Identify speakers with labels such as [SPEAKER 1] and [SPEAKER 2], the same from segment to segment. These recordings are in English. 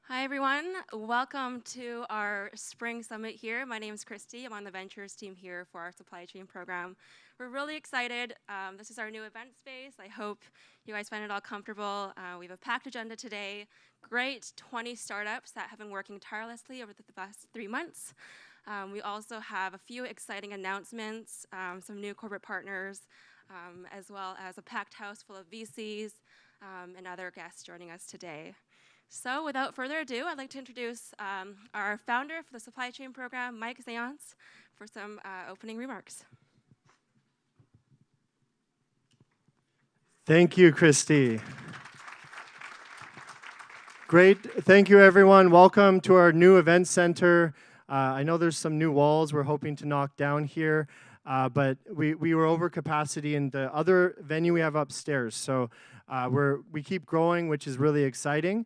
[SPEAKER 1] Hi, everyone. Welcome to our spring summit here. My name is Christy. I'm on the ventures team here for our supply chain program. We're really excited. This is our new event space. I hope you guys find it all comfortable. We have a packed agenda today. Great 20 startups that have been working tirelessly over the past 3 months. We also have a few exciting announcements, some new corporate partners, as well as a packed house full of VCs and other guests joining us today. So without further ado, I'd like to introduce our founder for the supply chain program, Mike Zeance, for some opening remarks.
[SPEAKER 2] Thank you, Christy. Great. Thank you, everyone. Welcome to our new event center. I know there's some new walls we're hoping to knock down here, but we were over capacity in the other venue we have upstairs. So we keep growing, which is really exciting.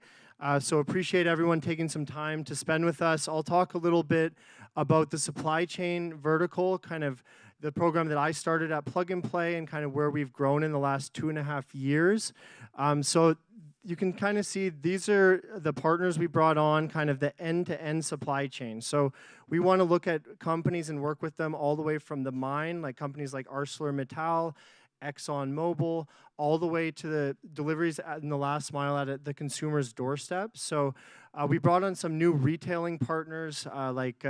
[SPEAKER 2] So appreciate everyone taking some time to spend with us. I'll talk a little bit about the supply chain vertical, kind of the program that I started at Plug and Play and kind of where we've grown in the last 2.5 years. So you can kind of see these are the partners we brought on, kind of the end-to-end supply chain. So we want to look at companies and work with them all the way from the mine, like companies like ArcelorMittal, ExxonMobil, all the way to the deliveries in the last mile at the consumer's doorstep. So we brought on some new retailing partners like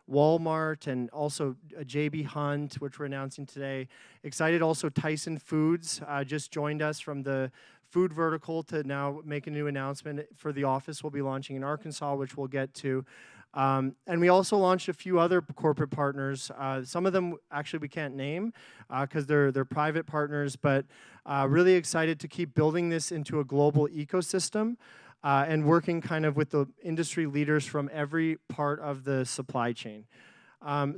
[SPEAKER 2] Walmart and also JB Hunt, which we're announcing today. Excited also Tyson Foods just joined us from the food vertical to now make a new announcement for the office we'll be launching in Arkansas, which we'll get to. And we also launched a few other corporate partners. Some of them actually we can't name because they're private partners, but really excited to keep building this into a global ecosystem and working kind of with the industry leaders from every part of the supply chain.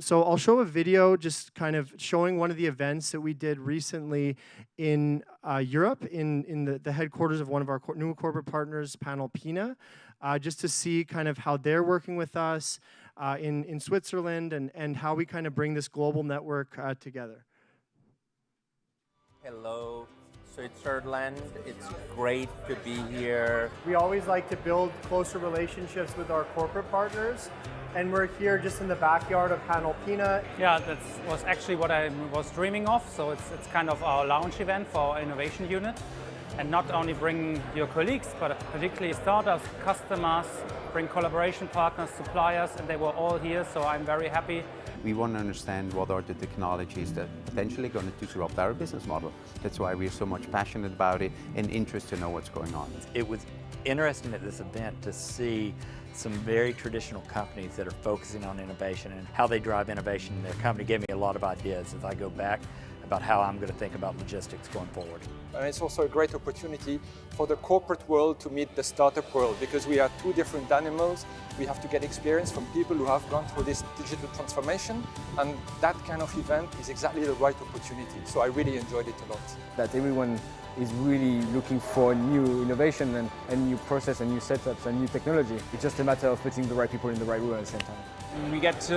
[SPEAKER 2] So I'll show a video just kind of showing one of the events that we did recently in Europe, in the headquarters of one of our new corporate partners, Panalpina, just to see kind of how they're working with us in Switzerland and how we kind of bring this global network together.
[SPEAKER 3] Hello, Switzerland. It's great to be here.
[SPEAKER 2] We always like to build closer relationships with our corporate partners. And we're here just in the backyard of Panalpina.
[SPEAKER 4] Yeah, that was actually what I was dreaming of. So it's kind of our launch event for our innovation unit. And not only bring your colleagues, but particularly startups, customers, bring collaboration partners, suppliers, and they were all here. So I'm very happy.
[SPEAKER 5] We want to understand what are the technologies that potentially going to disrupt our business model. That's why we're so much passionate about it and interested to know what's going on.
[SPEAKER 3] It was interesting at this event to see some very traditional companies that are focusing on innovation and how they drive innovation in their company. Gave me a lot of ideas as I go back about how I'm going to think about logistics going forward.
[SPEAKER 6] And it's also a great opportunity for the corporate world to meet the startup world because we are two different animals. We have to get experience from people who have gone through this digital transformation, and that kind of event is exactly the right opportunity. So I really enjoyed it a lot.
[SPEAKER 7] That everyone is really looking for new innovation and new process and new setups and new technology. It's just a matter of putting the right people in the right room at the same time.
[SPEAKER 8] We get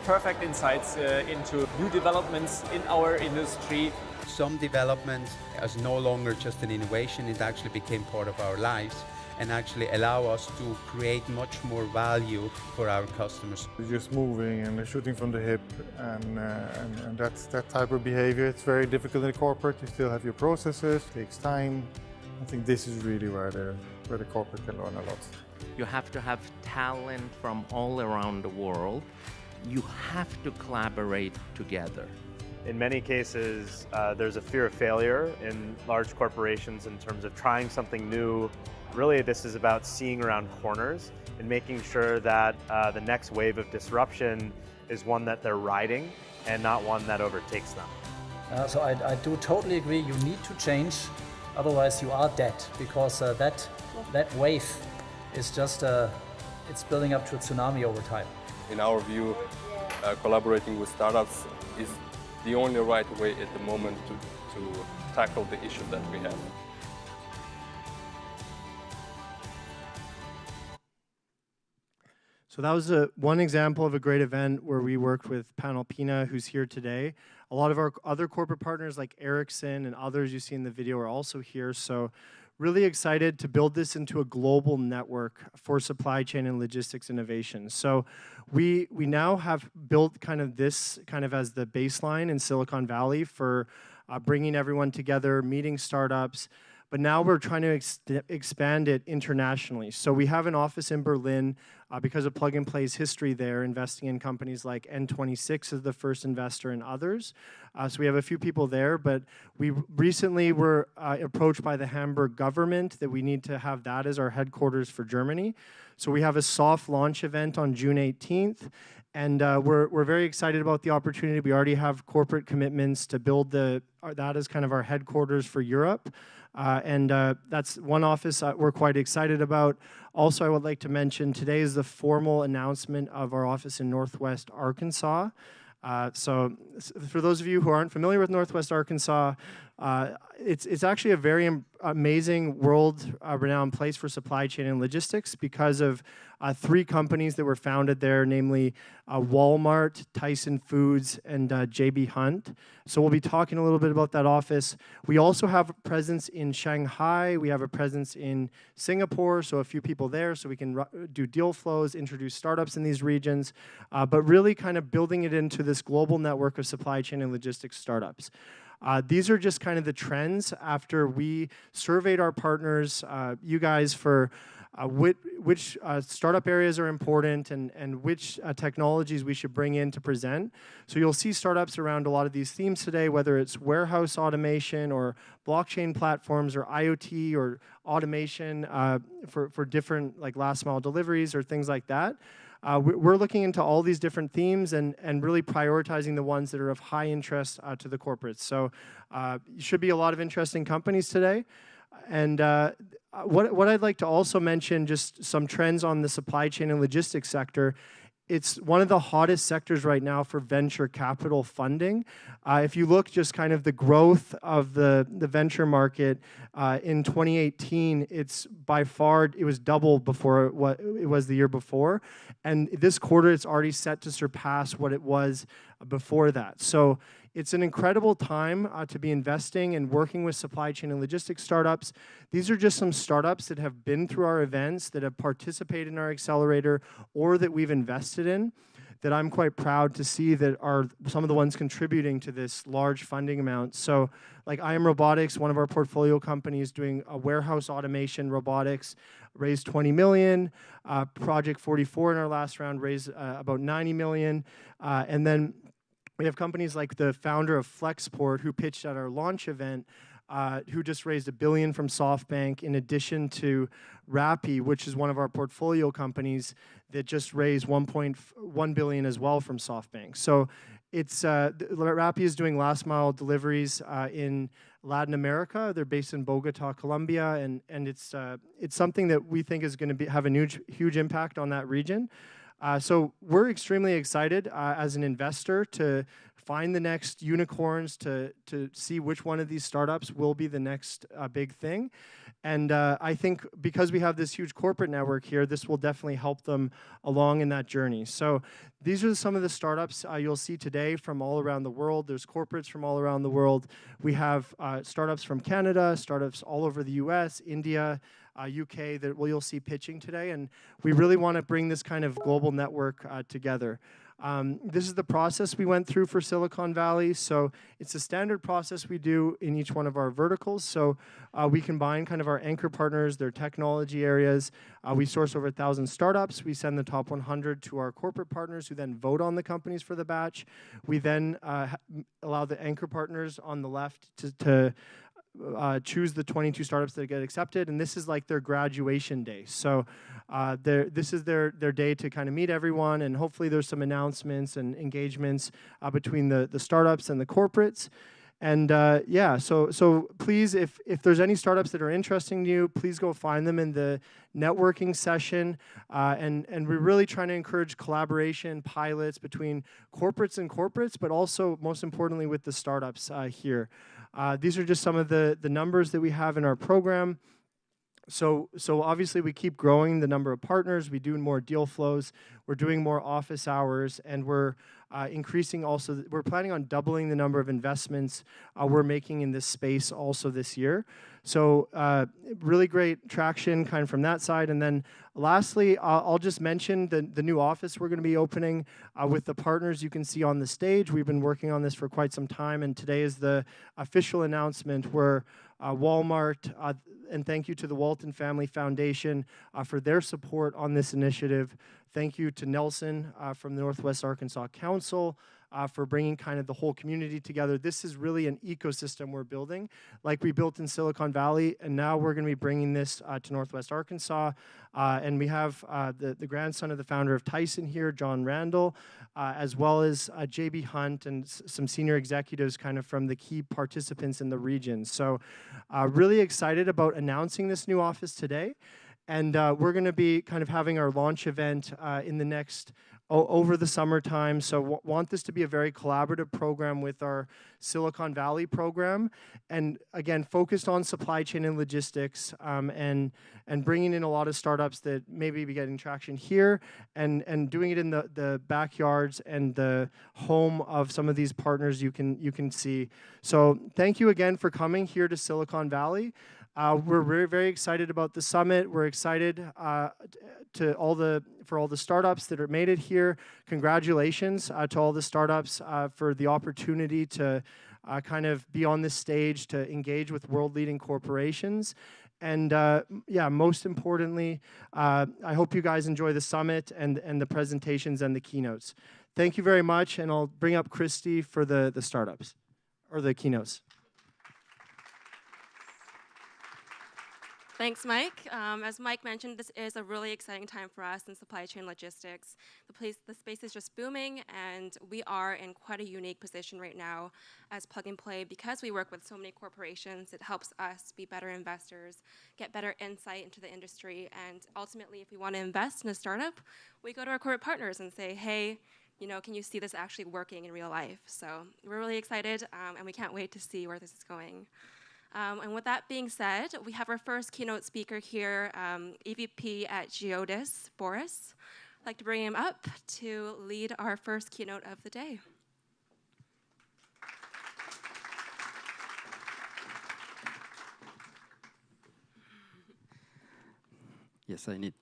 [SPEAKER 8] perfect insights into new developments in our industry.
[SPEAKER 9] Some developments is no longer just an innovation, it actually became part of our lives and actually allow us to create much more value for our customers.
[SPEAKER 10] They're just moving and they're shooting from the hip and that's that type of behavior. It's very difficult in the corporate. You still have your processes, it takes time. I think this is really where the corporate can learn a lot.
[SPEAKER 11] You have to have talent from all around the world. You have to collaborate together.
[SPEAKER 12] In many cases, there's a fear of failure in large corporations in terms of trying something new. Really, this is about seeing around corners and making sure that the next wave of disruption is one that they're riding and not one that overtakes them.
[SPEAKER 13] So I do totally agree, you need to change, otherwise you are dead, because that wave is just, it's building up to a tsunami over time.
[SPEAKER 14] In our view, collaborating with startups is the only right way at the moment to tackle the issue that we have.
[SPEAKER 2] So that was one example of a great event where we worked with Panalpina, who's here today. A lot of our other corporate partners like Ericsson and others you see in the video are also here. So really excited to build this into a global network for supply chain and logistics innovation. So we now have built kind of this kind of as the baseline in Silicon Valley for bringing everyone together, meeting startups, but now we're trying to expand it internationally. So we have an office in Berlin because of Plug and Play's history there, investing in companies like N26 as the first investor and others. So we have a few people there, but we recently were approached by the Hamburg government that we need to have that as our headquarters for Germany. So we have a soft launch event on June 18th. And we're very excited about the opportunity. We already have corporate commitments to build that as kind of our headquarters for Europe. And that's one office we're quite excited about. Also, I would like to mention today is the formal announcement of our office in Northwest Arkansas. So for those of you who aren't familiar with Northwest Arkansas, it's actually a very amazing world-renowned place for supply chain and logistics because of 3 companies that were founded there, namely Walmart, Tyson Foods, and J.B. Hunt. So we'll be talking a little bit about that office. We also have a presence in Shanghai. We have a presence in Singapore, so a few people there, so we can do deal flows, introduce startups in these regions, but really kind of building it into this global network of supply chain and logistics startups. These are just kind of the trends after we surveyed our partners, you guys, for which startup areas are important and which technologies we should bring in to present. So you'll see startups around a lot of these themes today, whether it's warehouse automation or blockchain platforms or IoT or automation for different like last mile deliveries or things like that. We're looking into all these different themes and really prioritizing the ones that are of high interest to the corporates. So should be a lot of interesting companies today. And what I'd like to also mention, just some trends on the supply chain and logistics sector. It's one of the hottest sectors right now for venture capital funding. If you look just kind of the growth of the venture market in 2018, it's by far, it was double before what it was the year before. And this quarter, it's already set to surpass what it was before that. So it's an incredible time to be investing and working with supply chain and logistics startups. These are just some startups that have been through our events, that have participated in our accelerator, or that we've invested in, that I'm quite proud to see that are some of the ones contributing to this large funding amount. So like IM Robotics, one of our portfolio companies doing a warehouse automation robotics, raised 20 million. Project 44 in our last round raised about 90 million. And then we have companies like the founder of Flexport who pitched at our launch event, who just raised $1 billion from SoftBank, in addition to Rappi, which is one of our portfolio companies that just raised $1.1 billion as well from SoftBank. So it's Rappi is doing last mile deliveries in Latin America. They're based in Bogota, Colombia, and it's something that we think is going to have a huge impact on that region. So we're extremely excited as an investor to find the next unicorns, to see which one of these startups will be the next big thing. And I think because we have this huge corporate network here, this will definitely help them along in that journey. So these are some of the startups you'll see today from all around the world. There's corporates from all around the world. We have startups from Canada, startups all over the US, India, UK that you'll see pitching today, and we really want to bring this kind of global network together. This is the process we went through for Silicon Valley. So it's a standard process we do in each one of our verticals. So we combine kind of our anchor partners, their technology areas. We source over 1,000 startups. We send the top 100 to our corporate partners who then vote on the companies for the batch. We then allow the anchor partners on the left to choose the 22 startups that get accepted, and this is like their graduation day. So this is their day to kind of meet everyone, and hopefully there's some announcements and engagements between the startups and the corporates. And yeah, so please, if there's any startups that are interesting to you, please go find them in the networking session. And we're really trying to encourage collaboration, pilots between corporates, but also, most importantly, with the startups here. These are just some of the numbers that we have in our program. So obviously we keep growing the number of partners. We do more deal flows. We're doing more office hours, and we're increasing also, we're planning on doubling the number of investments we're making in this space also this year. So really great traction kind of from that side. And then lastly, I'll just mention the new office we're going to be opening with the partners you can see on the stage. We've been working on this for quite some time, and today is the official announcement where Walmart, and thank you to the Walton Family Foundation for their support on this initiative. Thank you to Nelson from the Northwest Arkansas Council for bringing kind of the whole community together. This is really an ecosystem we're building, like we built in Silicon Valley, and now we're going to be bringing this to Northwest Arkansas. And we have the grandson of the founder of Tyson here, John Randall, as well as J.B. Hunt and some senior executives kind of from the key participants in the region. So really excited about announcing this new office today. And we're going to be kind of having our launch event in the next, over the summertime. So want this to be a very collaborative program with our Silicon Valley program. And again, focused on supply chain and logistics and bringing in a lot of startups that maybe be getting traction here and doing it in the backyards and the home of some of these partners you can see. So thank you again for coming here to Silicon Valley. We're very, very excited about the summit. We're excited for all the startups that are made it here. Congratulations to all the startups for the opportunity to kind of be on this stage to engage with world-leading corporations. And yeah, most importantly, I hope you guys enjoy the summit and the presentations and the keynotes. Thank you very much, and I'll bring up Christy for the startups, or the keynotes.
[SPEAKER 1] Thanks, Mike. As Mike mentioned, this is a really exciting time for us in supply chain logistics. The space is just booming, and we are in quite a unique position right now as Plug and Play. Because we work with so many corporations, it helps us be better investors, get better insight into the industry, and ultimately, if we want to invest in a startup, we go to our corporate partners and say, hey, can you see this actually working in real life? So we're really excited, and we can't wait to see where this is going. And with that being said, we have our first keynote speaker here, EVP at Geodis, Boris. I'd like to bring him up to lead our first keynote of the day.
[SPEAKER 15] Yes, I need.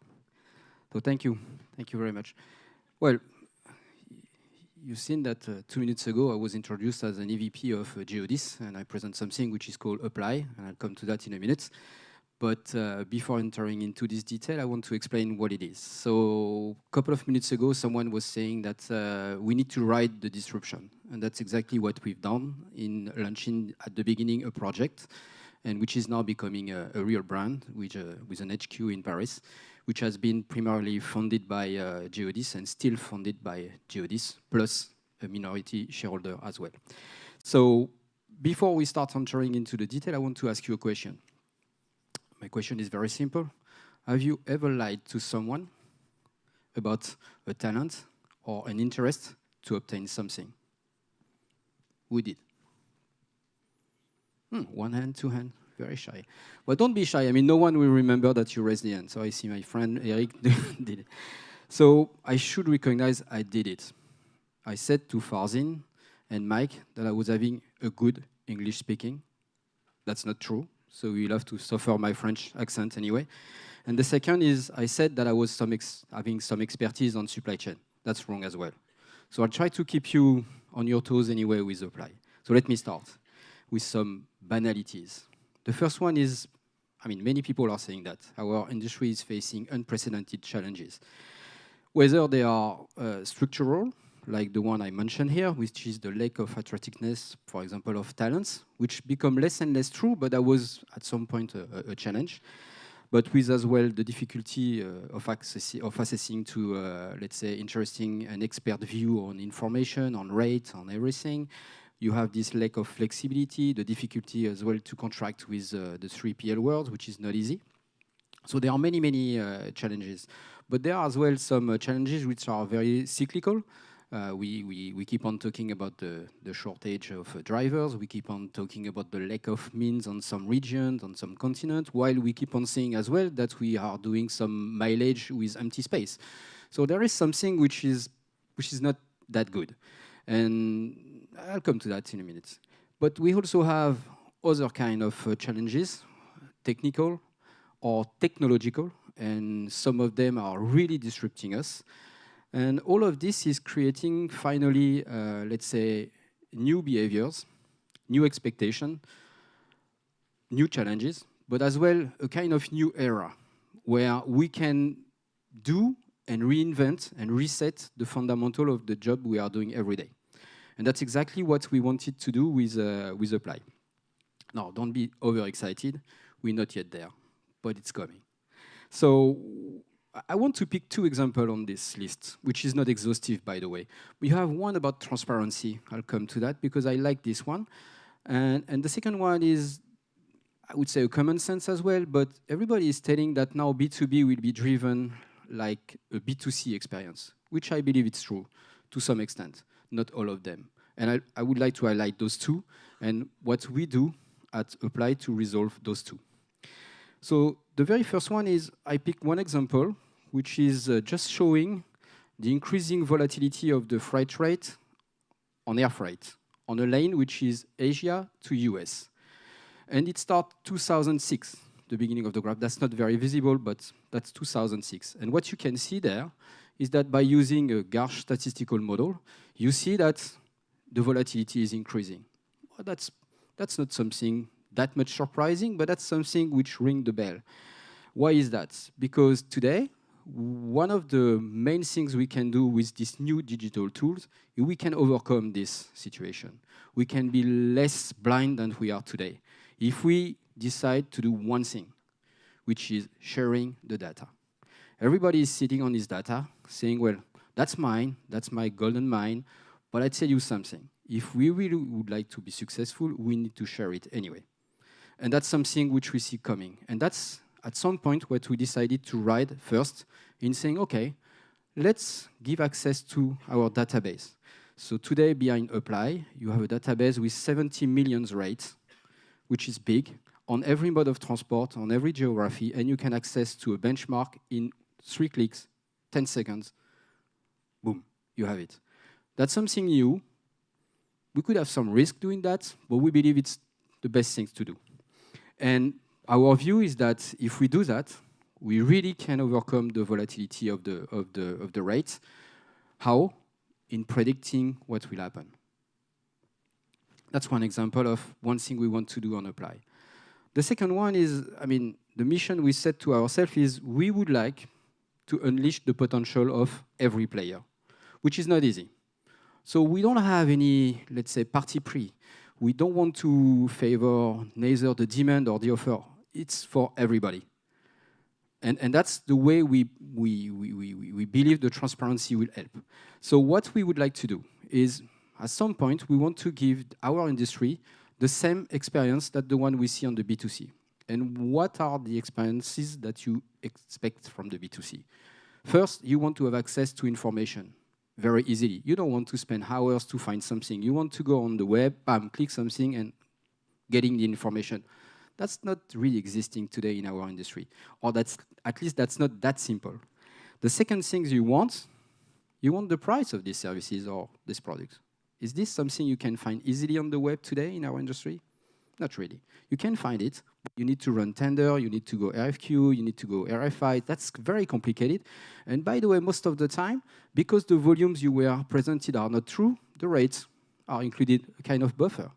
[SPEAKER 15] So thank you. Thank you very much. Well, you've seen that 2 minutes ago I was introduced as an EVP of Geodis, and I present something which is called Apply, and I'll come to that in a minute. But before entering into this detail, I want to explain what it is. So a couple of minutes ago, someone was saying that we need to ride the disruption, and that's exactly what we've done in launching at the beginning a project, and which is now becoming a real brand with an HQ in Paris, which has been primarily funded by Geodis and still funded by Geodis, plus a minority shareholder as well. So before we start entering into the detail, I want to ask you a question. My question is very simple. Have you ever lied to someone about a talent or an interest to obtain something? Who did? One hand, two hands. Very shy. But don't be shy. I mean, no one will remember that you raised the hand. So I see my friend Eric did it. So I should recognize I did it. I said to Farzin and Mike that I was having a good English speaking. That's not true. So you'll have to suffer my French accent anyway. And the second is I said that I was having some expertise on supply chain. That's wrong as well. So I'll try to keep you on your toes anyway with Apply. So let me start with some banalities. The first one is, I mean, many people are saying that our industry is facing unprecedented challenges. Whether they are structural, like the one I mentioned here, which is the lack of attractiveness, for example, of talents, which become less and less true, but that was at some point a challenge. But with as well the difficulty of accessing to, let's say, interesting and expert view on information, on rate, on everything. You have this lack of flexibility, the difficulty as well to contract with the 3PL world, which is not easy. So there are many, many challenges. But there are as well some challenges which are very cyclical. We keep on talking about the shortage of drivers. We keep on talking about the lack of means on some regions, on some continents, while we keep on seeing as well that we are doing some mileage with empty space. So there is something which is not that good. And I'll come to that in a minute. But we also have other kind of challenges, technical or technological, and some of them are really disrupting us. And all of this is creating, finally, let's say, new behaviors, new expectation, new challenges, but as well a kind of new era where we can do and reinvent and reset the fundamental of the job we are doing every day. And that's exactly what we wanted to do with Apply. Now, don't be overexcited. We're not yet there, but it's coming. So I want to pick 2 examples on this list, which is not exhaustive, by the way. We have one about transparency. I'll come to that because I like this one. And the second one is, I would say, a common sense as well, but everybody is telling that now B2B will be driven like a B2C experience, which I believe it's true to some extent, not all of them. And I would like to highlight those 2 and what we do at Apply to resolve those 2. So the very first one is, I picked one example, which is just showing the increasing volatility of the freight rate on air freight on a lane which is Asia to US. And it starts 2006, the beginning of the graph. That's not very visible, but that's 2006. And what you can see there is that by using a Garch statistical model, you see that the volatility is increasing. Well, that's not something that much surprising, but that's something which rings the bell. Why is that? Because today, one of the main things we can do with these new digital tools is we can overcome this situation. We can be less blind than we are today if we decide to do one thing, which is sharing the data. Everybody is sitting on this data saying, well, that's mine, that's my golden mine, but I tell you something. If we really would like to be successful, we need to share it anyway. And that's something which we see coming. And that's, at some point, what we decided to ride first in saying, okay, let's give access to our database. So today, behind Apply, you have a database with 70 million rates, which is big, on every mode of transport, on every geography, and you can access to a benchmark in 3 clicks, 10 seconds, boom, you have it. That's something new. We could have some risk doing that, but we believe it's the best thing to do. And our view is that if we do that, we really can overcome the volatility of the rates. How? In predicting what will happen. That's one example of one thing we want to do on Apply. The second one is, the mission we set to ourselves is we would like to unleash the potential of every player, which is not easy. So we don't have any, let's say, parti pris. We don't want to favor neither the demand or the offer. It's for everybody. And that's the way we believe the transparency will help. So what we would like to do is, at some point, we want to give our industry the same experience that the one we see on the B2C. And what are the experiences that you expect from the B2C? First, you want to have access to information very easily. You don't want to spend hours to find something. You want to go on the web, bam, click something, and getting the information. That's not really existing today in our industry, or at least that's not that simple. The second thing you want the price of these services or these products. Is this something you can find easily on the web today in our industry? Not really. You can find it. You need to run tender, you need to go RFQ, you need to go RFI. That's very complicated. And by the way, most of the time, because the volumes you were presented are not true, the rates are included a kind of buffer,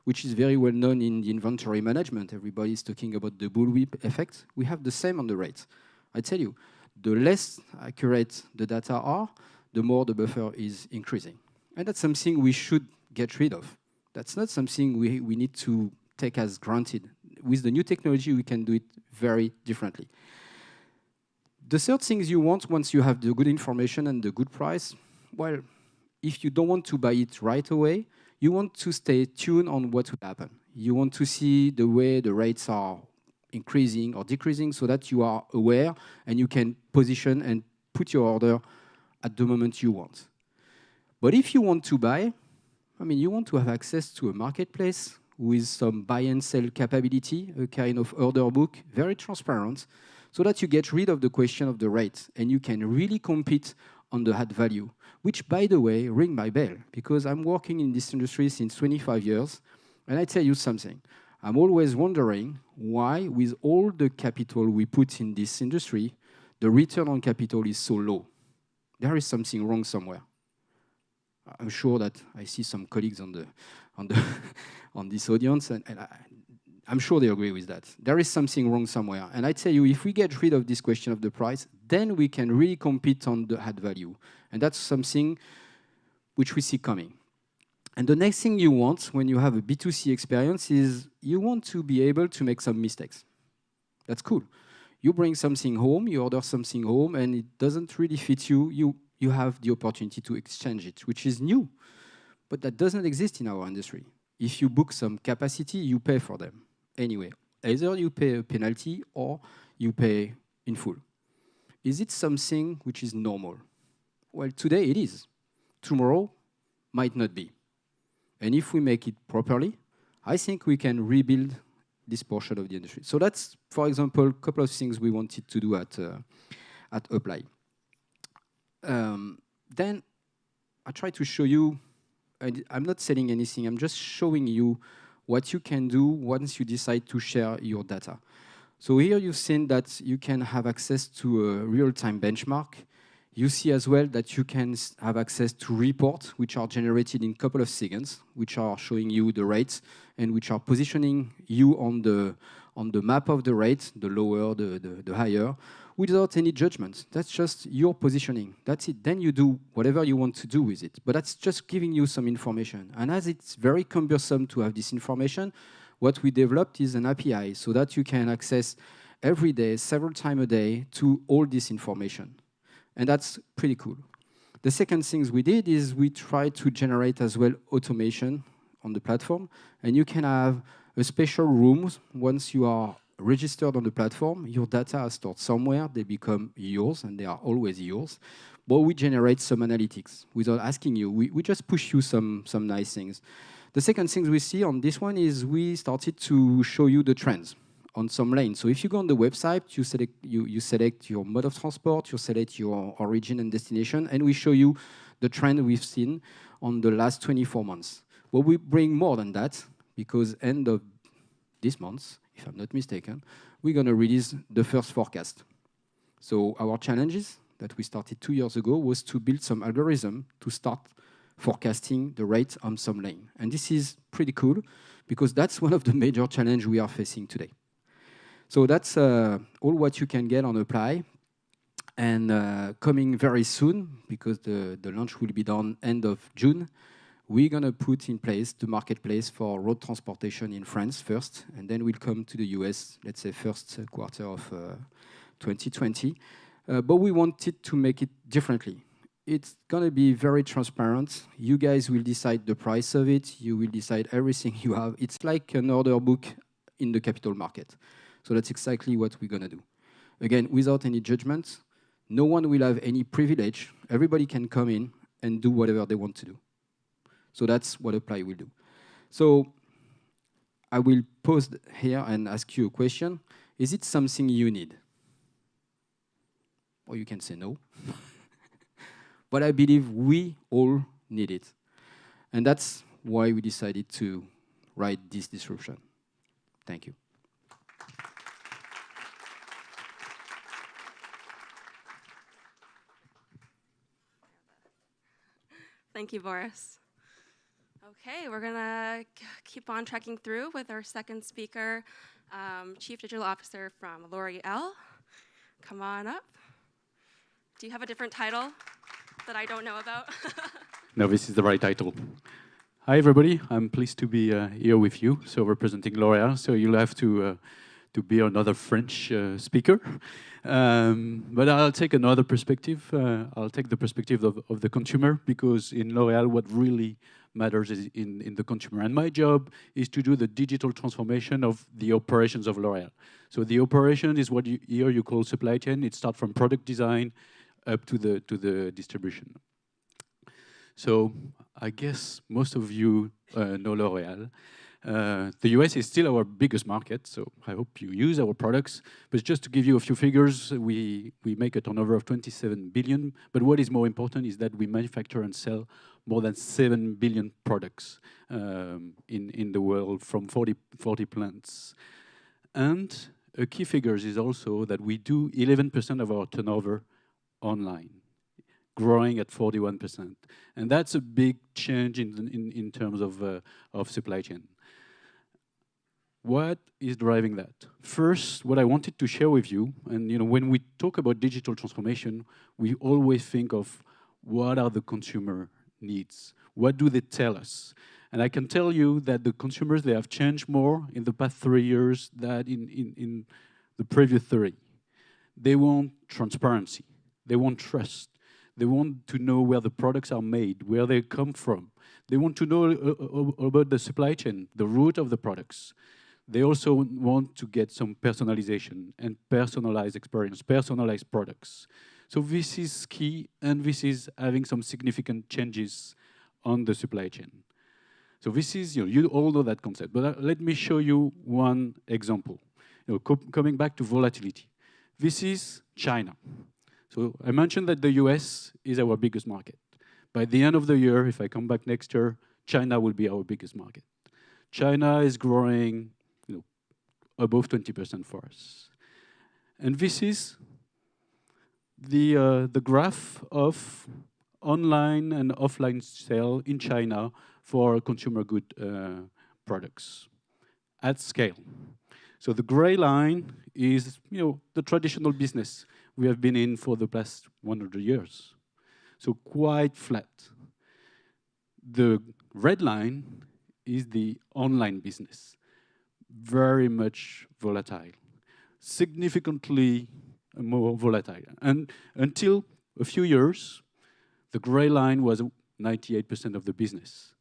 [SPEAKER 15] which is very well known in the inventory management. Everybody's talking about the bullwhip effect. We have the same on the rates. I tell you, the less accurate the data are, the more the buffer is increasing. And that's something we should get rid of. That's not something we need to take as granted. With the new technology, we can do it very differently. The third thing you want, once you have the good information and the good price, well, if you don't want to buy it right away, you want to stay tuned on what will happen. You want to see the way the rates are increasing or decreasing so that you are aware and you can position and put your order at the moment you want. But if you want to buy, you want to have access to a marketplace with some buy and sell capability, a kind of order book, very transparent, so that you get rid of the question of the rate and you can really compete on the add value, which, by the way, ring my bell, because I'm working in this industry since 25 years, and I tell you something. I'm always wondering why, with all the capital we put in this industry, the return on capital is so low. There is something wrong somewhere. I'm sure that I see some colleagues on this audience, and I'm sure they agree with that. There is something wrong somewhere. And I tell you, if we get rid of this question of the price, then we can really compete on the add value. And that's something which we see coming. And the next thing you want when you have a B2C experience is you want to be able to make some mistakes. That's cool. You bring something home, you order something home, and it doesn't really fit you. You have the opportunity to exchange it, which is new. But that doesn't exist in our industry. If you book some capacity, you pay for them. Anyway, either you pay a penalty or you pay in full. Is it something which is normal? Well, today it is. Tomorrow might not be. And if we make it properly, I think we can rebuild this portion of the industry. So that's, for example, a couple of things we wanted to do at Apply. Then I try to show you, and I'm not selling anything, I'm just showing you what you can do once you decide to share your data. So here you've seen that you can have access to a real-time benchmark. You see as well that you can have access to reports which are generated in a couple of seconds, which are showing you the rates and which are positioning you on the map of the rate, the lower, the higher, without any judgment. That's just your positioning. That's it. Then you do whatever you want to do with it. But that's just giving you some information. And as it's very cumbersome to have this information, what we developed is an API so that you can access every day, several times a day, to all this information. And that's pretty cool. The second thing we did is we tried to generate as well automation on the platform. And you can have a special room once you are registered on the platform. Your data are stored somewhere. They become yours, and they are always yours. But we generate some analytics without asking you. We just push you some nice things. The second thing we see on this one is we started to show you the trends on some lanes. So if you go on the website, you select your mode of transport, you select your origin and destination, and we show you the trend we've seen on the last 24 months. But we bring more than that, because end of this month, if I'm not mistaken, we're going to release the first forecast. So our challenges that we started 2 years ago was to build some algorithm to start forecasting the rate on some lane. And this is pretty cool, because that's one of the major challenges we are facing today. So that's all what you can get on Apply. And coming very soon, because the launch will be done end of June, we're going to put in place the marketplace for road transportation in France first, and then we'll come to the US, let's say first quarter of 2020. But we wanted to make it differently. It's going to be very transparent. You guys will decide the price of it. You will decide everything you have. It's like an order book in the capital market. So that's exactly what we're going to do. Again, without any judgment, no one will have any privilege. Everybody can come in and do whatever they want to do. So that's what Apply will do. So I will pause here and ask you a question. Is it something you need? Or you can say no. But I believe we all need it. And that's why we decided to write this disruption. Thank you.
[SPEAKER 1] Thank you, Boris. Okay, we're gonna keep on trekking through with our second speaker, Chief Digital Officer from L'Oreal. Come on up. Do you have a different title that I don't know about?
[SPEAKER 16] No, this is the right title. Hi, everybody. I'm pleased to be here with you, so representing L'Oreal. So you'll have to be another French speaker. But I'll take another perspective. I'll take the perspective of the consumer, because in L'Oreal, what really matters is in the consumer. And my job is to do the digital transformation of the operations of L'Oreal. So the operation is what here you call supply chain. It starts from product design up to the distribution. So I guess most of you know L'Oreal. The US is still our biggest market, so I hope you use our products. But just to give you a few figures, we make a turnover of 27 billion. But what is more important is that we manufacture and sell more than 7 billion products in the world from 40 plants. And a key figure is also that we do 11% of our turnover online, growing at 41%. And that's a big change in terms of supply chain. What is driving that? First, what I wanted to share with you, and when we talk about digital transformation, we always think of what are the consumer needs? What do they tell us? And I can tell you that the consumers, they have changed more in the past 3 years than in the previous 30. They want transparency. They want trust. They want to know where the products are made, where they come from. They want to know about the supply chain, the route of the products. They also want to get some personalization and personalized experience, personalized products. So this is key, and this is having some significant changes on the supply chain. So this is, you all know that concept, but let me show you one example. Coming back to volatility. This is China. So I mentioned that the US is our biggest market. By the end of the year, if I come back next year, China will be our biggest market. China is growing above 20% for us. And this is the graph of online and offline sale in China for consumer good products at scale. So the gray line is the traditional business we have been in for the past 100 years. So quite flat. The red line is the online business. Very much volatile, significantly more volatile. And until a few years, the gray line was 98% of the business.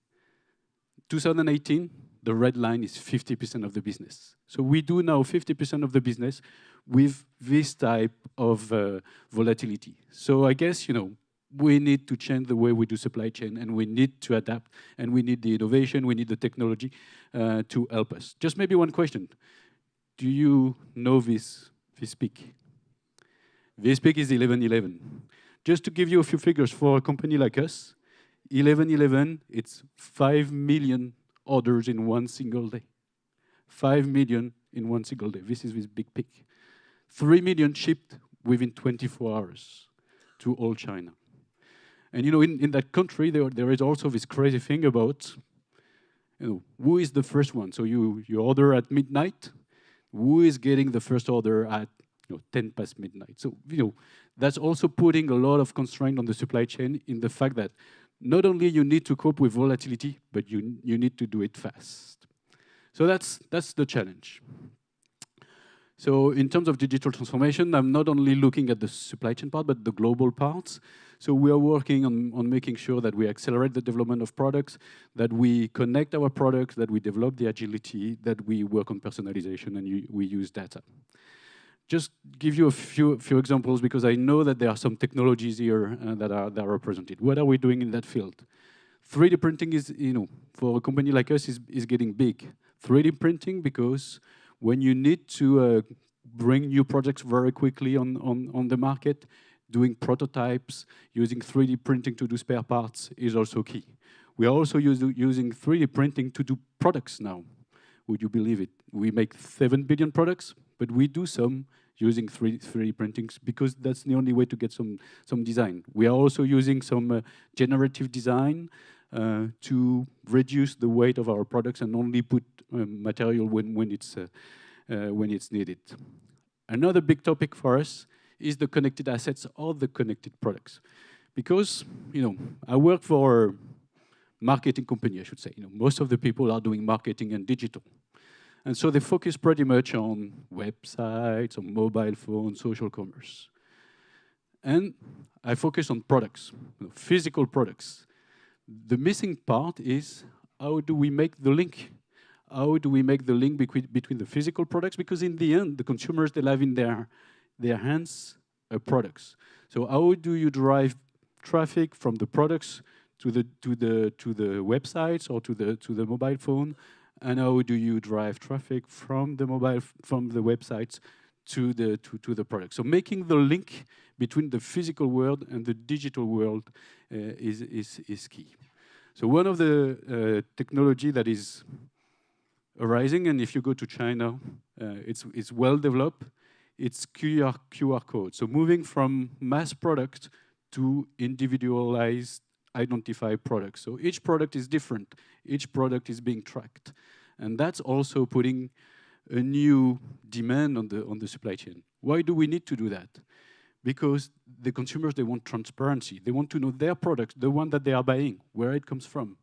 [SPEAKER 16] 2018, the red line is 50% of the business. So we do now 50% of the business with this type of volatility. So I guess, we need to change the way we do supply chain, and we need to adapt, and we need the innovation, we need the technology to help us. Just maybe one question. Do you know this peak? This peak is 11/11. Just to give you a few figures for a company like us, 11/11, it's 5 million orders in one single day. 5 million in one single day. This is this big peak. 3 million shipped within 24 hours to all China. And in that country, there is also this crazy thing about, who is the first one? So you order at midnight. Who is getting the first order at 10 past midnight? So that's also putting a lot of constraint on the supply chain in the fact that not only you need to cope with volatility, but you need to do it fast. So that's the challenge. So in terms of digital transformation, I'm not only looking at the supply chain part, but the global parts. So we are working on making sure that we accelerate the development of products, that we connect our products, that we develop the agility, that we work on personalization, and we use data. Just give you a few examples, because I know that there are some technologies here that are represented. What are we doing in that field? 3D printing is, for a company like us, is getting big. 3D printing, because when you need to bring new projects very quickly on the market, doing prototypes, using 3D printing to do spare parts is also key. We are also using 3D printing to do products now. Would you believe it? We make 7 billion products, but we do some using 3D printings because that's the only way to get some design. We are also using some generative design to reduce the weight of our products and only put material when it's needed. Another big topic for us is the connected assets or the connected products. Because, I work for a marketing company, I should say. Most of the people are doing marketing and digital. And so they focus pretty much on websites, on mobile phones, social commerce. And I focus on products, physical products. The missing part is, how do we make the link? How do we make the link between the physical products? Because in the end, the consumers, they have in their hands products. So how do you drive traffic from the products to the websites or to the mobile phone and how do you drive traffic from the mobile, from the websites to the product. So making the link between the physical world and the digital world is key. So one of the technology that is arising, and if you go to China, it's well developed, it's QR code. So moving from mass product to individualized identified products. So each product is different. Each product is being tracked. And that's also putting a new demand on the supply chain. Why do we need to do that? Because the consumers, they want transparency. They want to know their product, the one that they are buying, where it comes from,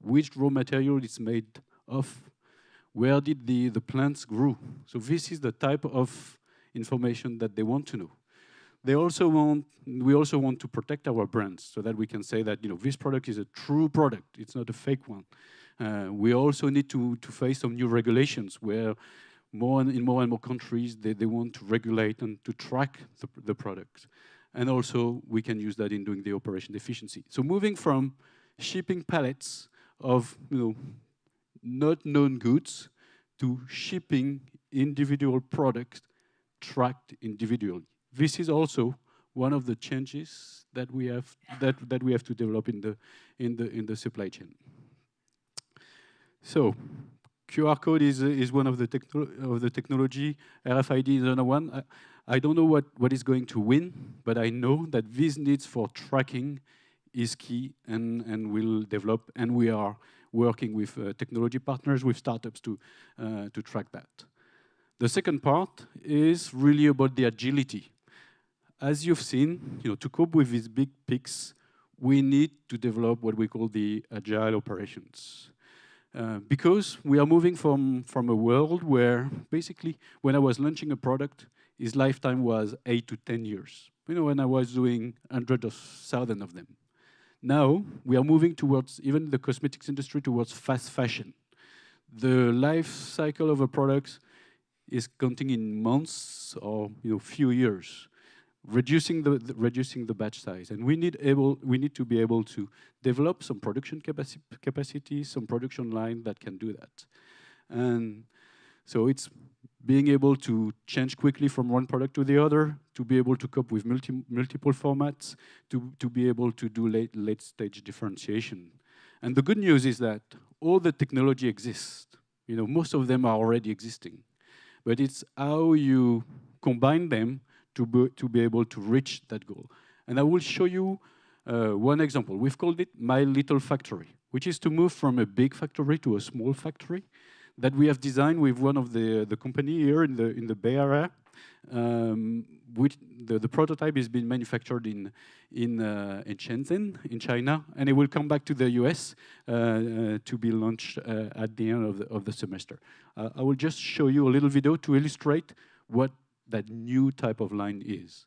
[SPEAKER 16] which raw material it's made of, where did the plants grow. So this is the type of information that they want to know. We also want to protect our brands so that we can say that this product is a true product. It's not a fake one. We also need to face some new regulations where in more and more countries they want to regulate and to track the product. And also we can use that in doing the operation efficiency. So moving from shipping pallets of not known goods to shipping individual products tracked individually. This is also one of the changes that we have to develop in the supply chain. So, QR code is one of the technology. RFID is another one. I don't know what is going to win, but I know that this needs for tracking is key and will develop. And we are working with technology partners, with startups to track that. The second part is really about the agility. As you've seen, to cope with these big peaks, we need to develop what we call the agile operations. Because we are moving from a world where basically when I was launching a product, its lifetime was 8 to 10 years. When I was doing hundreds of thousands of them. Now we are moving towards, even the cosmetics industry, towards fast fashion. The life cycle of a product is counting in months or few years, reducing the batch size, and we need to be able to develop some production capacity, some production line that can do that, and so it's being able to change quickly from one product to the other, to be able to cope with multiple formats, to be able to do late stage differentiation. And the good news is that all the technology exists. Most of them are already existing. But it's how you combine them to be able to reach that goal. And I will show you one example. We've called it My Little Factory, which is to move from a big factory to a small factory that we have designed with one of the company here in the Bay Area. Which the prototype is being manufactured in Shenzhen, in China, and it will come back to the US to be launched at the end of the semester. I will just show you a little video to illustrate what that new type of line is.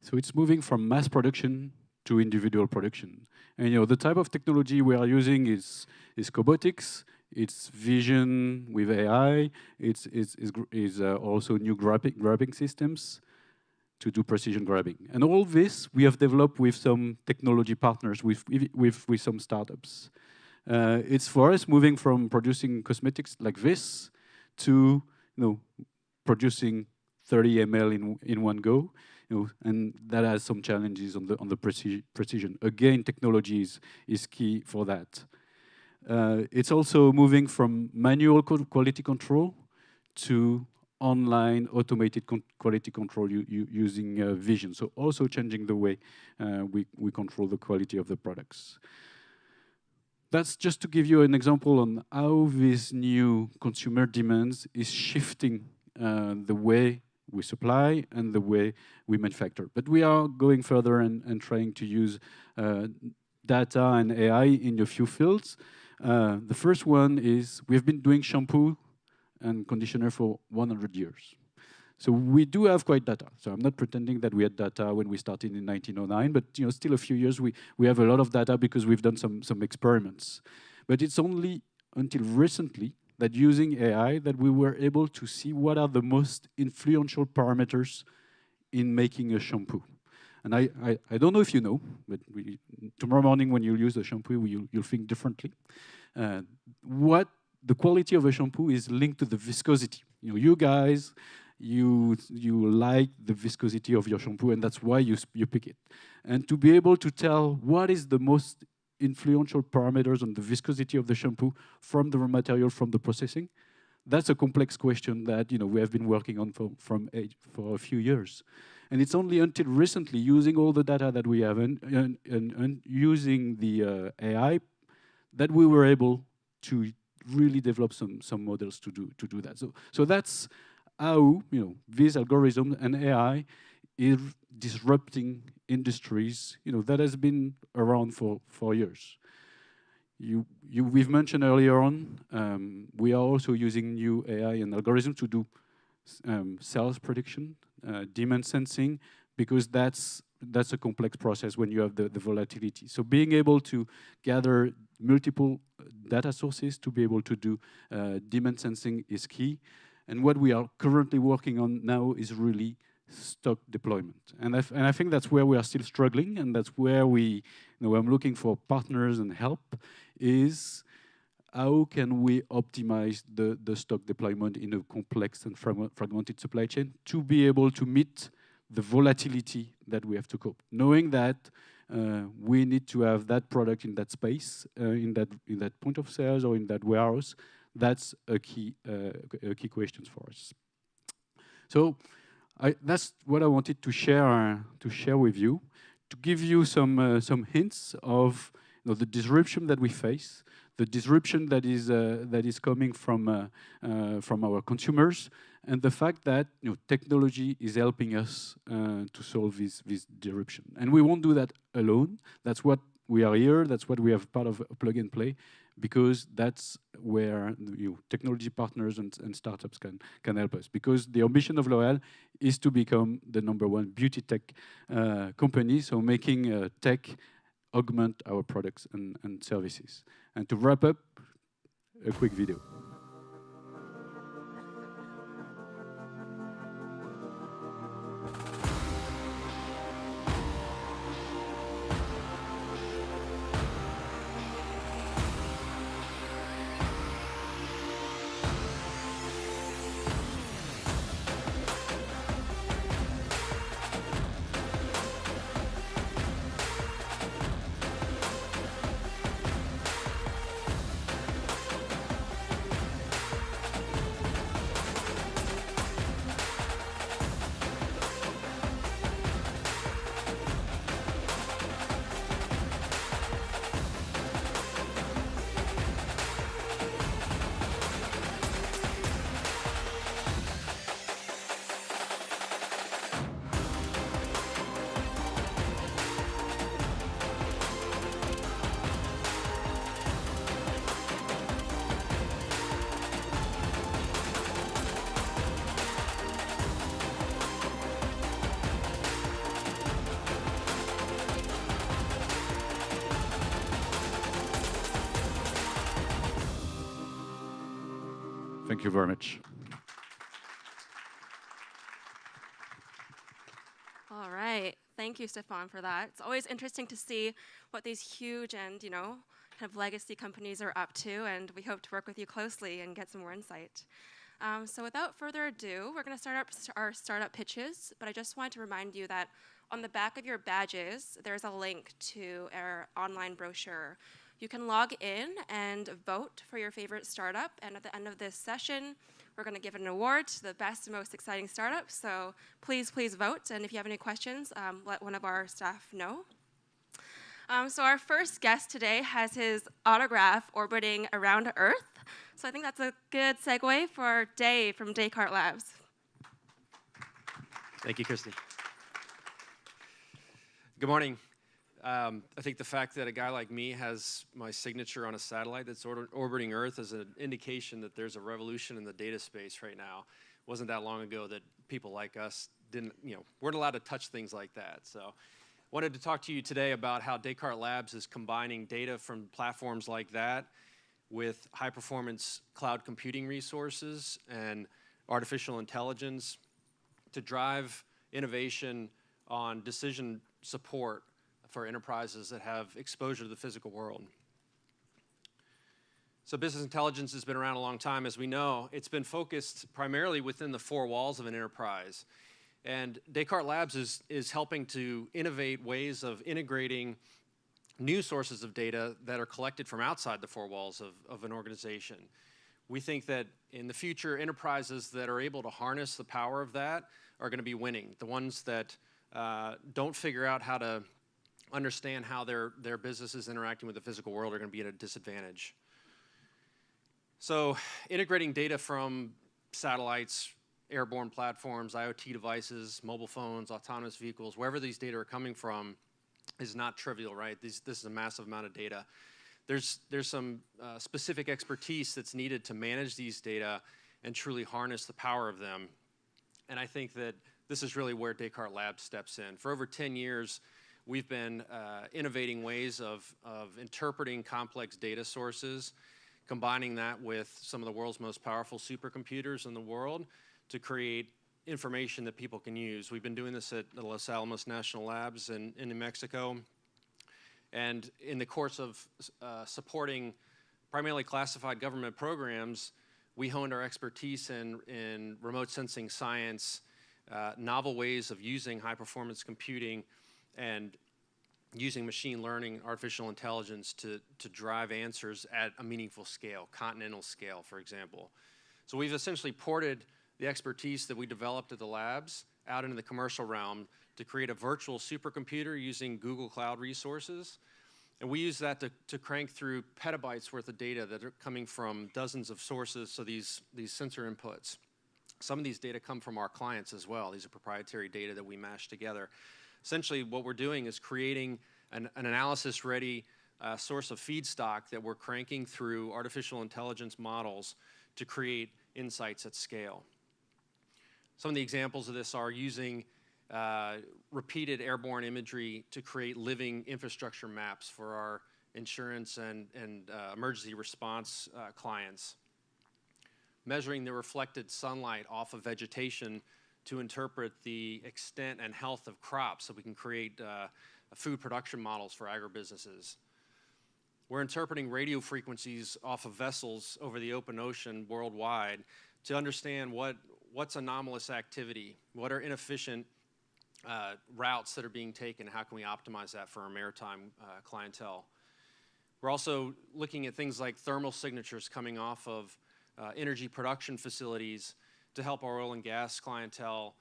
[SPEAKER 16] So it's moving from mass production to individual production. And the type of technology we are using is cobotics, it's vision with AI, it's also new grabbing systems to do precision grabbing. And all this we have developed with some technology partners, with some startups. It's for us moving from producing cosmetics like this to producing 30 ml in one go. and that has some challenges on the precision. Again, technology is key for that. It's also moving from manual quality control to online automated quality control using vision. So also changing the way we control the quality of the products. That's just to give you an example on how this new consumer demands is shifting the way we supply and the way we manufacture. But we are going further and trying to use data and AI in a few fields. The first one is we've been doing shampoo and conditioner for 100 years. So we do have quite data. So I'm not pretending that we had data when we started in 1909, but still a few years we have a lot of data because we've done some experiments. But it's only until recently that using AI that we were able to see what are the most influential parameters in making a shampoo. And I don't know if you know, but tomorrow morning when you'll use a shampoo, you'll think differently. What the quality of a shampoo is linked to the viscosity. You guys, you like the viscosity of your shampoo, and that's why you pick it. And to be able to tell what is the most influential parameters on the viscosity of the shampoo from the raw material, from the processing, that's a complex question that we have been working on for a few years. And it's only until recently, using all the data that we have and using the AI, that we were able to really develop some models to do that. So that's how this algorithm and AI is disrupting industries that has been around for years. We've mentioned earlier on, we are also using new AI and algorithms to do sales prediction, demand sensing, because that's a complex process when you have the volatility. So being able to gather multiple data sources to be able to do demand sensing is key. And what we are currently working on now is really stock deployment. And I think that's where we are still struggling, and that's where I'm looking for partners and help, is how can we optimize the stock deployment in a complex and fragmented supply chain to be able to meet the volatility that we have to cope, knowing that we need to have that product in that space, in that point of sales or in that warehouse. That's a key question for us. So that's what I wanted to share with you, to give you some hints of the disruption that we face, the disruption that is coming from our consumers, and the fact that technology is helping us to solve this disruption. And we won't do that alone. That's what we are here. That's what we have part of Plug and Play, because that's where technology partners and startups can help us. Because the ambition of L'Oréal is to become the #1 beauty tech company, so making tech augment our products and services. And to wrap up, a quick video. Thank you very much.
[SPEAKER 1] All right. Thank you, Stéphane, for that. It's always interesting to see what these huge and, kind of legacy companies are up to, and we hope to work with you closely and get some more insight. So without further ado, we're going to start up our startup pitches, but I just wanted to remind you that on the back of your badges, there's a link to our online brochure. You can log in and vote for your favorite startup, and at the end of this session, we're going to give an award to the best and most exciting startup. So please, please vote, and if you have any questions, let one of our staff know. So our first guest today has his autograph orbiting around Earth. So I think that's a good segue for Dave from Descartes Labs.
[SPEAKER 17] Thank you, Christy. Good morning. I think the fact that a guy like me has my signature on a satellite that's orbiting Earth is an indication that there's a revolution in the data space right now. It wasn't that long ago that people like us weren't allowed to touch things like that. So wanted to talk to you today about how Descartes Labs is combining data from platforms like that with high-performance cloud computing resources and artificial intelligence to drive innovation on decision support for enterprises that have exposure to the physical world. So business intelligence has been around a long time. As we know, it's been focused primarily within the four walls of an enterprise. And Descartes Labs is helping to innovate ways of integrating new sources of data that are collected from outside the four walls of an organization. We think that in the future, enterprises that are able to harness the power of that are going to be winning. The ones that don't figure out how to understand how their business is interacting with the physical world are going to be at a disadvantage. So integrating data from satellites, airborne platforms, IoT devices, mobile phones, autonomous vehicles, wherever these data are coming from is not trivial, right? This is a massive amount of data. There's some specific expertise that's needed to manage these data and truly harness the power of them. And I think that this is really where Descartes Labs steps in. For over 10 years, we've been innovating ways of interpreting complex data sources, combining that with some of the world's most powerful supercomputers in the world to create information that people can use. We've been doing this at the Los Alamos National Labs in New Mexico. And in the course of supporting primarily classified government programs, we honed our expertise in remote sensing science, novel ways of using high-performance computing, and using machine learning, artificial intelligence to drive answers at a meaningful scale, continental scale, for example. So we've essentially ported the expertise that we developed at the labs out into the commercial realm to create a virtual supercomputer using Google Cloud resources. And we use that to crank through petabytes worth of data that are coming from dozens of sources, so these sensor inputs. Some of these data come from our clients as well. These are proprietary data that we mash together. Essentially, what we're doing is creating an analysis-ready source of feedstock that we're cranking through artificial intelligence models to create insights at scale. Some of the examples of this are using repeated airborne imagery to create living infrastructure maps for our insurance and emergency response clients. Measuring the reflected sunlight off of vegetation to interpret the extent and health of crops so we can create food production models for agribusinesses. We're interpreting radio frequencies off of vessels over the open ocean worldwide to understand what's anomalous activity, what are inefficient routes that are being taken, how can we optimize that for our maritime clientele. We're also looking at things like thermal signatures coming off of energy production facilities to help our oil and gas clientele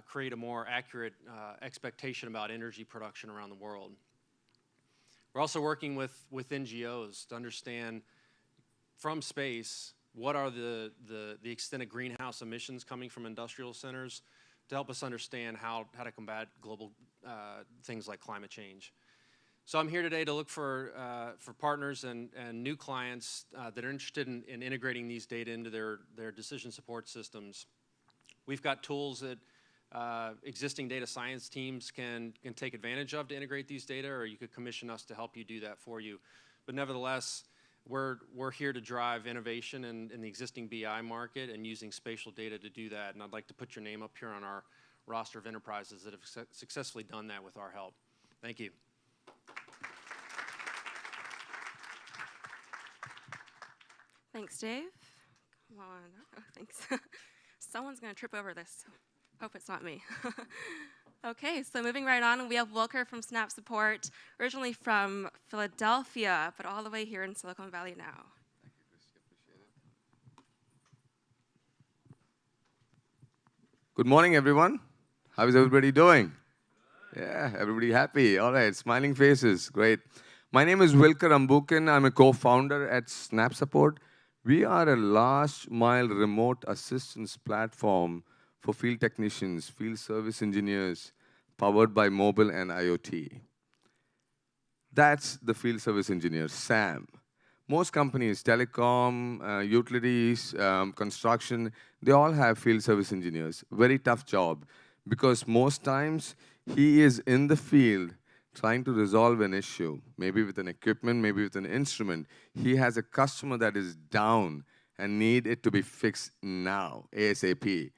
[SPEAKER 17] create a more accurate expectation about energy production around the world. We're also working with NGOs to understand from space what are the extent of greenhouse emissions coming from industrial centers to help us understand how to combat global things like climate change. So I'm here today to look for partners and new clients that are interested in integrating these data into their decision support systems. We've got tools that existing data science teams can take advantage of to integrate these data, or you could commission us to help you do that for you. But nevertheless, we're here to drive innovation in the existing BI market and using spatial data to do that. And I'd like to put your name up here on our roster of enterprises that have successfully done that with our help. Thank you.
[SPEAKER 1] Thanks, Dave. Come on. Oh, thanks. Someone's going to trip over this. Hope it's not me. Okay, so moving right on, we have Wilker from Snap Support, originally from Philadelphia, but all the way here in Silicon Valley now.
[SPEAKER 18] Good morning, everyone. How is everybody doing? Yeah, everybody happy. All right, smiling faces. Great. My name is Wilker Ambukin. I'm a co-founder at Snap Support. We are a last-mile remote assistance platform for field technicians, field service engineers, powered by mobile and IoT. That's the field service engineer, SAM. Most companies, telecom, utilities, construction, they all have field service engineers. Very tough job because most times he is in the field trying to resolve an issue, maybe with an equipment, maybe with an instrument. He has a customer that is down and need it to be fixed now, ASAP.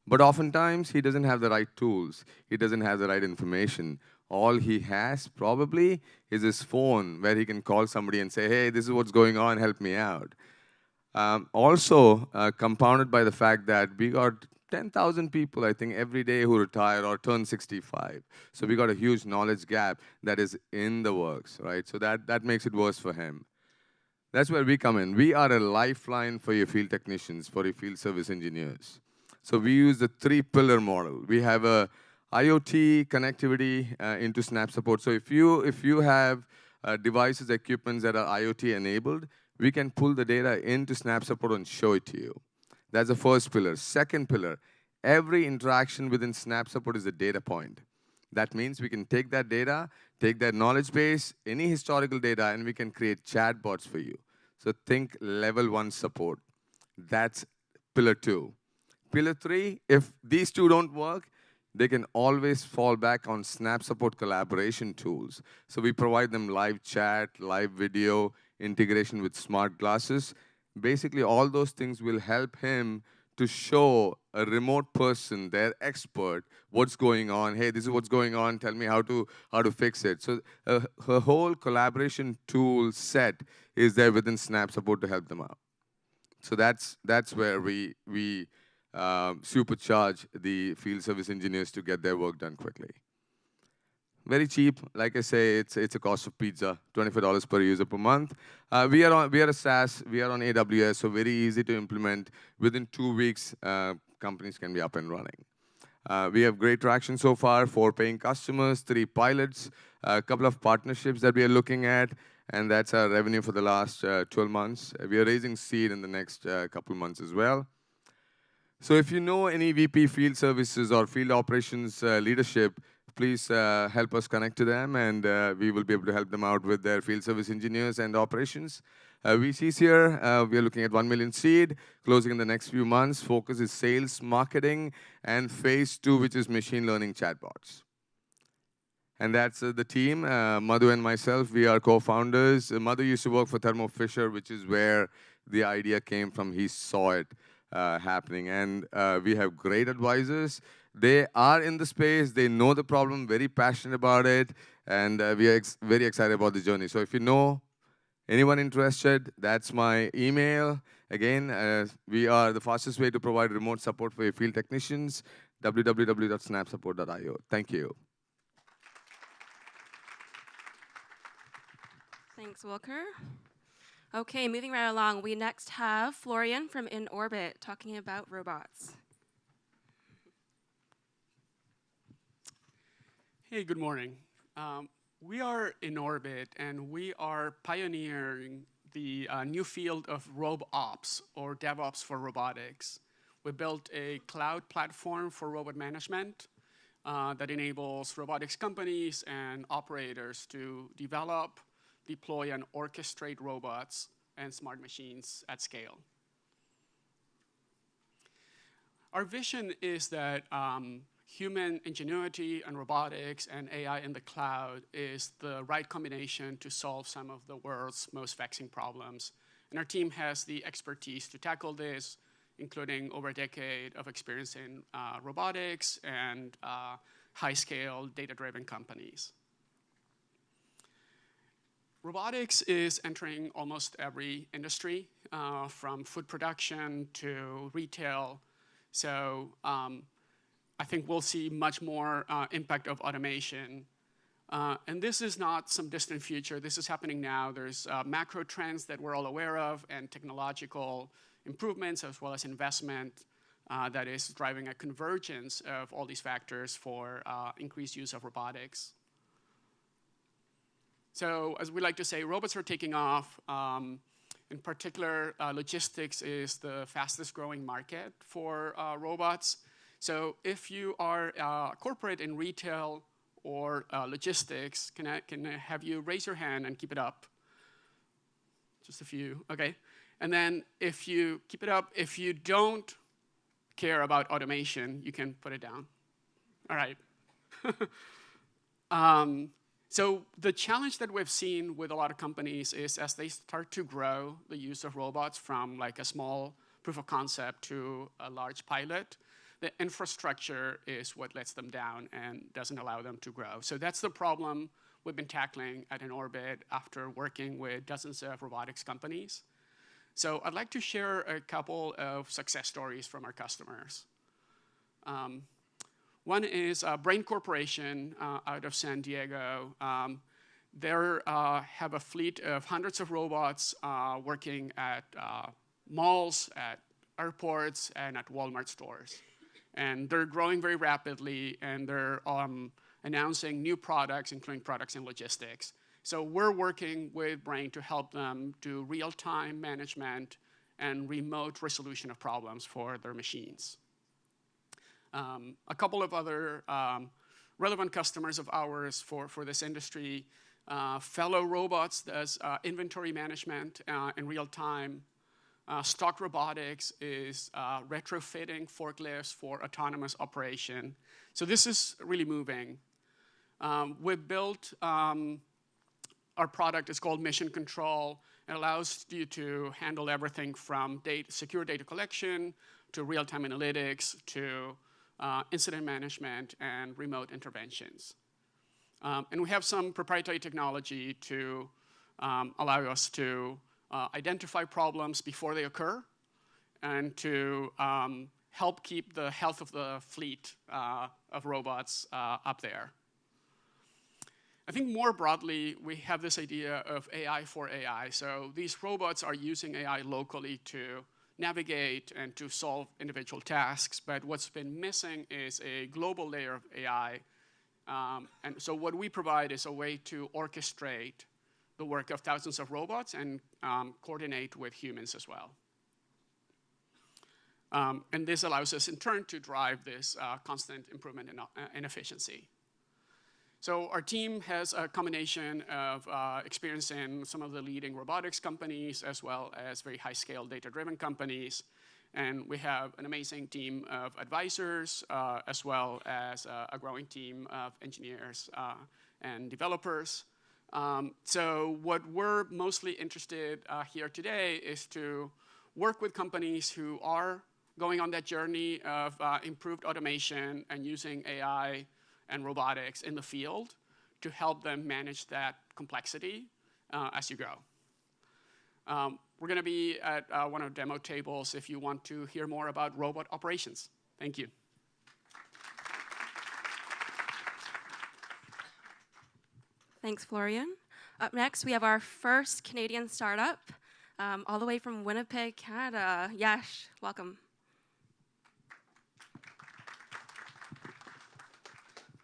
[SPEAKER 18] But oftentimes, he doesn't have the right tools. He doesn't have the right information. All he has probably is his phone where he can call somebody and say, hey, this is what's going on, help me out. Also, compounded by the fact that we got 10,000 people, I think, every day who retire or turn 65. So we got a huge knowledge gap that is in the works, right? So that makes it worse for him. That's where we come in. We are a lifeline for your field technicians, for your field service engineers. So we use the 3-pillar model. We have a IoT connectivity into Snap Support. So if you have devices, equipments that are IoT enabled, we can pull the data into Snap Support and show it to you. That's the first pillar. Second pillar, every interaction within Snap Support is a data point. That means we can take that data, take that knowledge base, any historical data, and we can create chatbots for you. So think level 1 support. That's pillar 2. Pillar 3, if these two don't work, they can always fall back on Snap Support collaboration tools. So we provide them live chat, live video, integration with smart glasses. Basically, all those things will help him to show a remote person, their expert, what's going on. Hey, this is what's going on. Tell me how to fix it. So her whole collaboration tool set is there within Snap Support to help them out. So that's where we supercharge the field service engineers to get their work done quickly. Very cheap, like I say, it's a cost of pizza, $25 per user per month. We are a SaaS, we are on AWS, so very easy to implement. Within 2 weeks, companies can be up and running. We have great traction so far, 4 paying customers, 3 pilots, a couple of partnerships that we are looking at, and that's our revenue for the last 12 months. We are raising seed in the next couple of months as well. So if you know any VP field services or field operations leadership, please help us connect to them, and we will be able to help them out with their field service engineers and operations. VCs here, we are looking at 1 million seed, closing in the next few months. Focus is sales, marketing, and phase 2, which is machine learning chatbots. And that's the team. Madhu and myself, we are co-founders. Madhu used to work for Thermo Fisher, which is where the idea came from. He saw it happening. And we have great advisors. They are in the space. They know the problem, very passionate about it. And we are very excited about the journey. So if you know anyone interested, that's my email. Again, we are the fastest way to provide remote support for your field technicians, www.snapsupport.io. Thank you.
[SPEAKER 1] Thanks, Wilker. Okay, moving right along, we next have Florian from InOrbit talking about robots.
[SPEAKER 19] Hey, good morning. We are InOrbit, and we are pioneering the new field of RobOps, or DevOps for robotics. We built a cloud platform for robot management that enables robotics companies and operators to develop, deploy, and orchestrate robots and smart machines at scale. Our vision is that human ingenuity and robotics and AI in the cloud is the right combination to solve some of the world's most vexing problems. And our team has the expertise to tackle this, including over a decade of experience in robotics and high-scale, data-driven companies. robotics is entering almost every industry, from food production to retail. So I think we'll see much more impact of automation. And this is not some distant future. This is happening now. There's macro trends that we're all aware of and technological improvements as well as investment that is driving a convergence of all these factors for increased use of robotics. So as we like to say, robots are taking off. In particular, logistics is the fastest growing market for robots. So if you are corporate in retail or logistics, can I have you raise your hand and keep it up? Just a few, okay. And then if you keep it up, if you don't care about automation, you can put it down. All right. So the challenge that we've seen with a lot of companies is as they start to grow the use of robots from like a small proof of concept to a large pilot, the infrastructure is what lets them down and doesn't allow them to grow. So that's the problem we've been tackling at InOrbit after working with dozens of robotics companies. So I'd like to share a couple of success stories from our customers. One is Brain Corporation out of San Diego. They have a fleet of hundreds of robots working at malls, at airports, and at Walmart stores. And they're growing very rapidly, and they're announcing new products, including products in logistics. So we're working with Brain to help them do real-time management and remote resolution of problems for their machines. A couple of other relevant customers of ours for this industry, Fellow Robots does inventory management in real time. Stock Robotics is retrofitting forklifts for autonomous operation. So this is really moving. We built our product, it's called Mission Control. It allows you to handle everything from secure data collection to real-time analytics to incident management and remote interventions. And we have some proprietary technology to allow us to identify problems before they occur and to help keep the health of the fleet of robots up there. I think more broadly, we have this idea of AI for AI. So these robots are using AI locally to navigate and to solve individual tasks, but what's been missing is a global layer of AI. And so what we provide is a way to orchestrate the work of thousands of robots and coordinate with humans as well. And this allows us in turn to drive this constant improvement in efficiency. So our team has a combination of experience in some of the leading robotics companies as well as very high-scale data-driven companies. And we have an amazing team of advisors as well as a growing team of engineers and developers. So what we're mostly interested here today is to work with companies who are going on that journey of improved automation and using AI and robotics in the field to help them manage that complexity as you go. We're going to be at one of the demo tables if you want to hear more about robot operations. Thank you.
[SPEAKER 1] Thanks, Florian. Up next, we have our first Canadian startup, all the way from Winnipeg, Canada. Yash, welcome.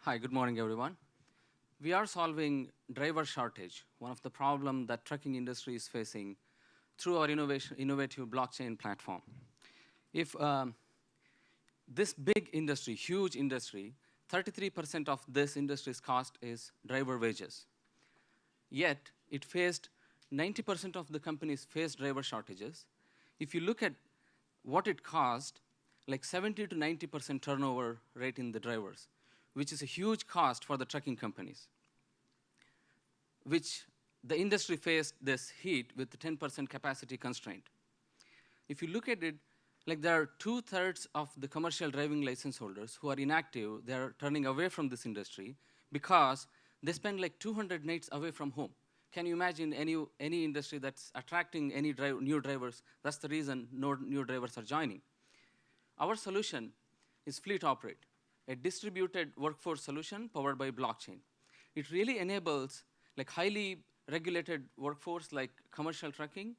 [SPEAKER 20] Hi, good morning, everyone. We are solving driver shortage, one of the problems that trucking industry is facing through our innovative blockchain platform. If this big industry, huge industry, 33% of this industry's cost is driver wages. Yet, it faced 90% of the companies face driver shortages. If you look at what it cost, like 70 to 90% turnover rate in the drivers, which is a huge cost for the trucking companies, which the industry faced this heat with the 10% capacity constraint. If you look at it, like there are 2/3 of the commercial driving license holders who are inactive, they're turning away from this industry because they spend like 200 nights away from home. can you imagine any industry that's attracting any new drivers? That's the reason no new drivers are joining. Our solution is Fleet Operate, a distributed workforce solution powered by blockchain. It really enables like highly regulated workforce like commercial trucking,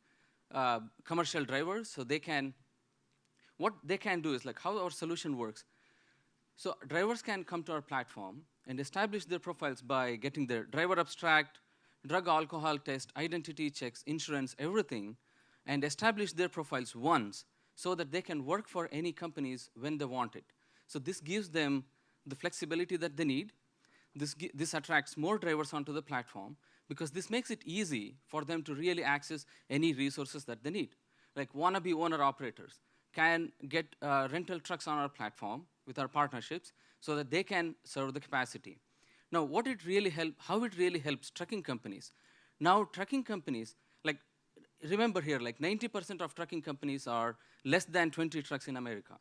[SPEAKER 20] commercial drivers, so what they can do is like how our solution works. So drivers can come to our platform and establish their profiles by getting their driver abstract, drug alcohol test, identity checks, insurance, everything, and establish their profiles once so that they can work for any companies when they want it. So this gives them the flexibility that they need. This attracts more drivers onto the platform because this makes it easy for them to really access any resources that they need. Like wannabe owner-operators can get rental trucks on our platform with our partnerships so that they can serve the capacity. Now, how it really helps trucking companies. Now, trucking companies, like, remember here, like 90% of trucking companies are less than 20 trucks in America.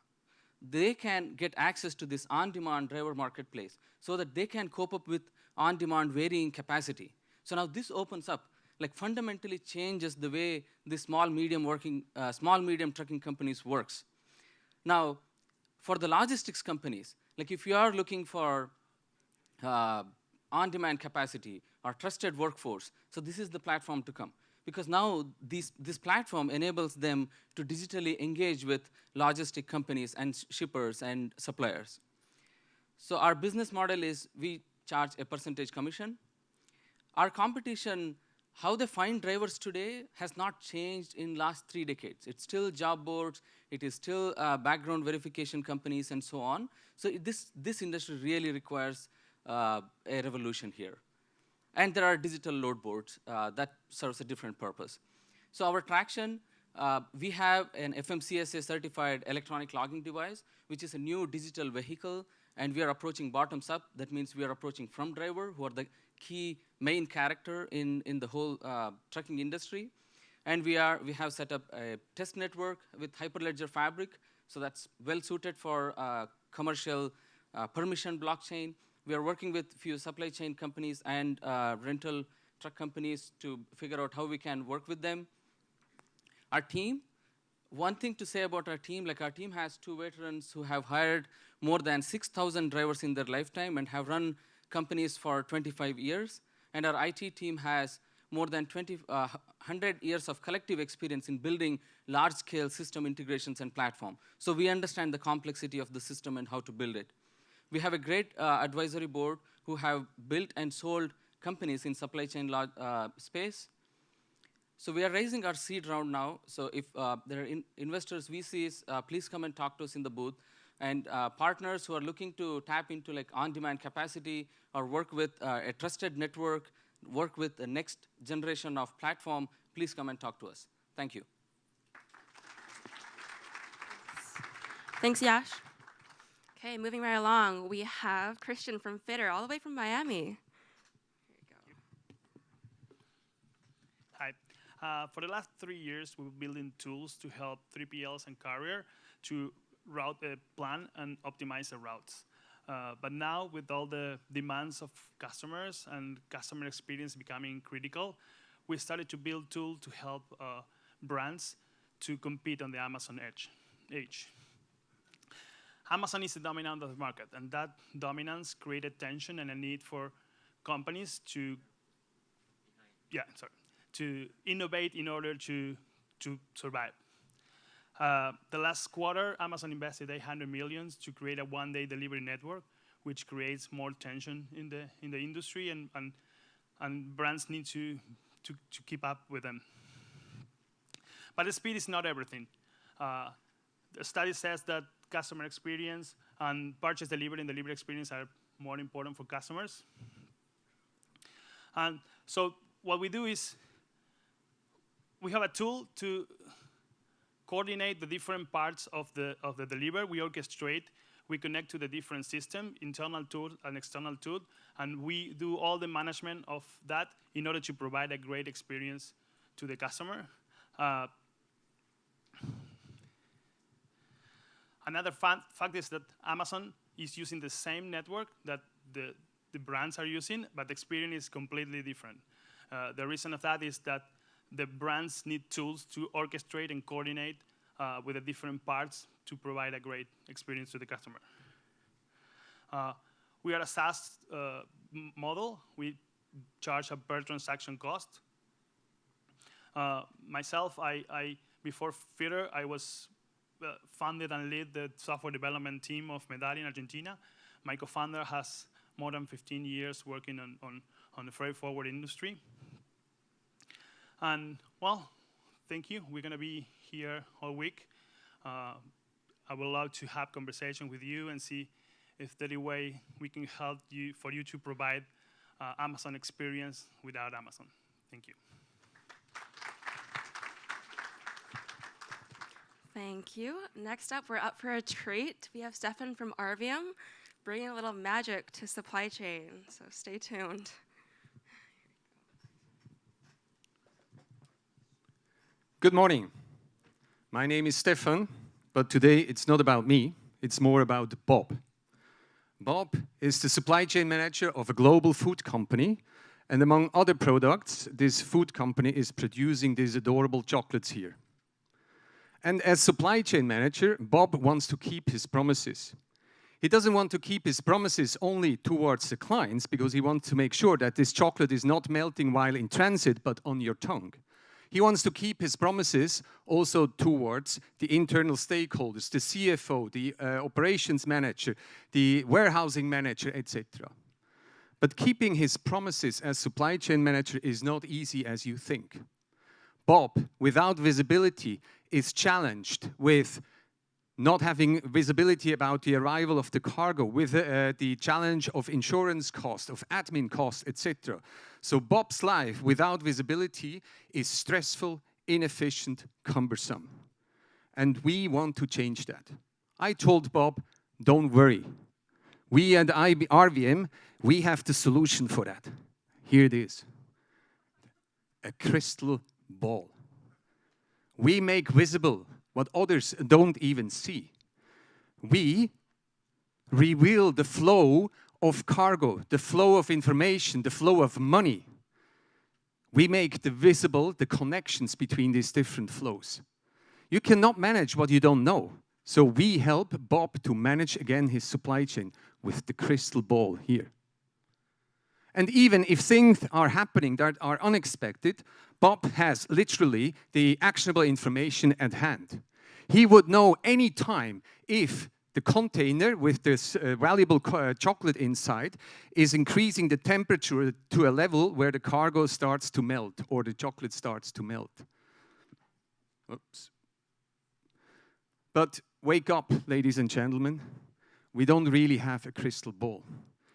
[SPEAKER 20] They can get access to this on-demand driver marketplace so that they can cope up with on-demand varying capacity. So now this opens up, like fundamentally changes the way the small, medium trucking companies works. Now, for the logistics companies, like if you are looking for on-demand capacity or trusted workforce, so this is the platform to come. Because now this platform enables them to digitally engage with logistic companies and shippers and suppliers. So our business model is we charge a percentage commission. Our competition, how they find drivers today has not changed in last 3 decades. It's still job boards, it is still background verification companies and so on. So this industry really requires a revolution here. And there are digital load boards that serves a different purpose. So our traction, we have an FMCSA certified electronic logging device, which is a new digital vehicle, and we are approaching bottoms up. That means we are approaching from driver, who are the key main character in the whole trucking industry. And we have set up a test network with Hyperledger Fabric, so that's well suited for commercial permission blockchain. We are working with a few supply chain companies and rental truck companies to figure out how we can work with them. Our team, one thing to say about our team, like our team has 2 veterans who have hired more than 6,000 drivers in their lifetime and have run companies for 25 years. And our IT team has more than 100 years of collective experience in building large-scale system integrations and platform. So we understand the complexity of the system and how to build it. We have a great advisory board who have built and sold companies in supply chain space. So we are raising our seed round now. So if there are investors, VCs, please come and talk to us in the booth. And partners who are looking to tap into like on-demand capacity or work with a trusted network, work with the next generation of platform, please come and talk to us. Thank you.
[SPEAKER 1] Thanks, Yash. Okay, moving right along, we have Christian from Fitter, all the way from Miami.
[SPEAKER 21] Hi. For the last 3 years, we've been building tools to help 3PLs and carrier to plan and optimize the routes. But now, with all the demands of customers and customer experience becoming critical, we started to build tools to help brands to compete on the Amazon edge. Amazon is the dominant of the market, and that dominance created tension and a need for companies to innovate in order to survive. The last quarter, Amazon invested $800 million to create a one-day delivery network, which creates more tension in the industry, and brands need to keep up with them. But the speed is not everything. The study says that customer experience and purchase delivery and delivery experience are more important for customers. And so what we do is we have a tool to coordinate the different parts of the delivery. We orchestrate, we connect to the different system, internal tool and external tool, and we do all the management of that in order to provide a great experience to the customer. Another fact is that Amazon is using the same network that the brands are using, but the experience is completely different. The reason of that is that the brands need tools to orchestrate and coordinate with the different parts to provide a great experience to the customer. We are a SaaS model. We charge a per transaction cost. Myself, before Fitter, I was founded and lead the software development team of Medallia in Argentina. My co-founder has more than 15 years working on the freight forward industry. And, well, thank you. We're going to be here all week. I would love to have conversation with you and see if there is a way we can help you for you to provide Amazon experience without Amazon. Thank you.
[SPEAKER 1] Thank you. Next up, we're up for a treat. We have Stefan from RVM bringing a little magic to supply chain, so stay tuned.
[SPEAKER 4] Good morning. My name is Stefan, but today it's not about me, it's more about Bob. Bob is the supply chain manager of a global food company, and among other products, this food company is producing these adorable chocolates here. And as supply chain manager, Bob wants to keep his promises. He doesn't want to keep his promises only towards the clients, because he wants to make sure that this chocolate is not melting while in transit, but on your tongue. He wants to keep his promises also towards the internal stakeholders, the CFO, the operations manager, the warehousing manager, etc. But keeping his promises as supply chain manager is not easy as you think. Bob, without visibility, is challenged with not having visibility about the arrival of the cargo, with the challenge of insurance cost, of admin cost, etc. So Bob's life without visibility is stressful, inefficient, cumbersome. And we want to change that. I told Bob, don't worry. We at RVM, we have the solution for that. Here it is. A crystal ball. We make visible what others don't even see. We reveal the flow of cargo, the flow of information, the flow of money. We make visible the connections between these different flows. You cannot manage what you don't know. So we help Bob to manage again his supply chain with the crystal ball here. And even if things are happening that are unexpected, Bob has literally the actionable information at hand. He would know any time if the container with this valuable chocolate inside is increasing the temperature to a level where the cargo starts to melt or the chocolate starts to melt. Oops. But wake up, ladies and gentlemen. We don't really have a crystal ball.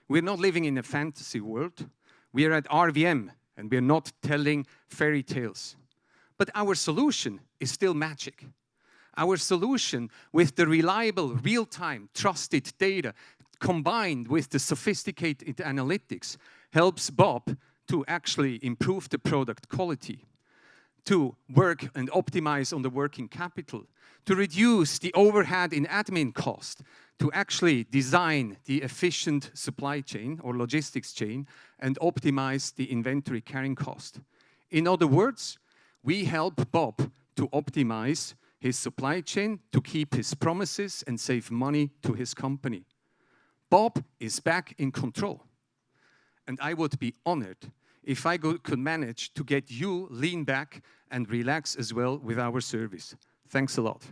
[SPEAKER 4] We're not living in a fantasy world. We are at RVM, and we're not telling fairy tales. But our solution is still magic. Our solution with the reliable, real-time, trusted data combined with the sophisticated analytics helps Bob to actually improve the product quality, to work and optimize on the working capital, to reduce the overhead in admin cost, to actually design the efficient supply chain or logistics chain and optimize the inventory carrying cost. In other words, we help Bob to optimize his supply chain, to keep his promises and save money to his company. Bob is back in control. And I would be honored if I could manage to get you lean back and relax as well with our service. Thanks a lot.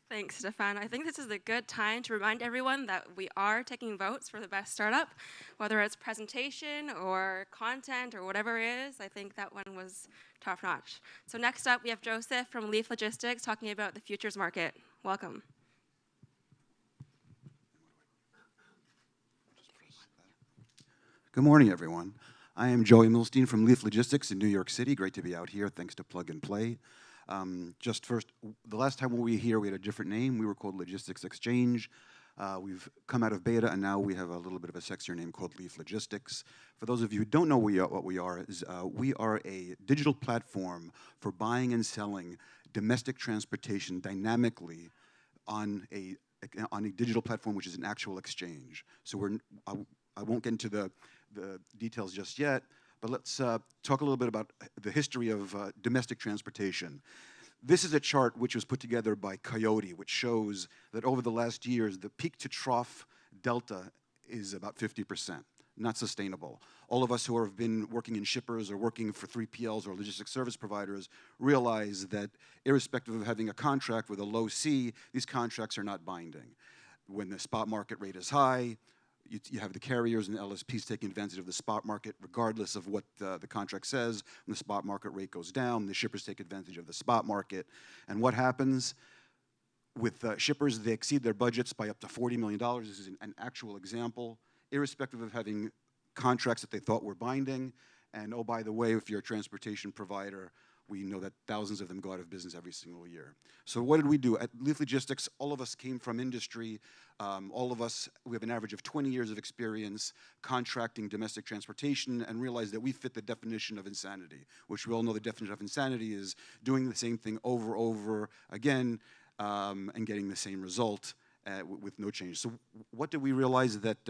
[SPEAKER 1] Thanks, Stefan. I think this is a good time to remind everyone that we are taking votes for the best startup, whether it's presentation or content or whatever it is. I think that one was top notch. So next up, we have Joseph from Leaf Logistics talking about the futures market. Welcome.
[SPEAKER 22] Good morning, everyone. I am Joey Milstein from Leaf Logistics in New York City. Great to be out here. Thanks to Plug and Play. Just first, the last time we were here, we had a different name. We were called Logistics Exchange. We've come out of beta, and now we have a little bit of a sexier name called Leaf Logistics. For those of you who don't know what we are, we are a digital platform for buying and selling domestic transportation dynamically on a digital platform, which is an actual exchange. So I won't get into the details just yet, but let's talk a little bit about the history of domestic transportation. This is a chart which was put together by Coyote, which shows that over the last years, the peak to trough delta is about 50%. Not sustainable. All of us who have been working in shippers or working for 3PLs or logistics service providers realize that irrespective of having a contract with a low C, these contracts are not binding. When the spot market rate is high, you have the carriers and the LSPs taking advantage of the spot market regardless of what the contract says. When the spot market rate goes down, the shippers take advantage of the spot market. And what happens? With shippers, they exceed their budgets by up to $40 million. This is an actual example, irrespective of having contracts that they thought were binding. And oh, by the way, if you're a transportation provider, we know that thousands of them go out of business every single year. So what did we do? At Leaf Logistics, all of us came from industry. All of us, we have an average of 20 years of experience contracting domestic transportation and realized that we fit the definition of insanity, which we all know the definition of insanity is doing the same thing over again and getting the same result. With no change. So what did we realize? That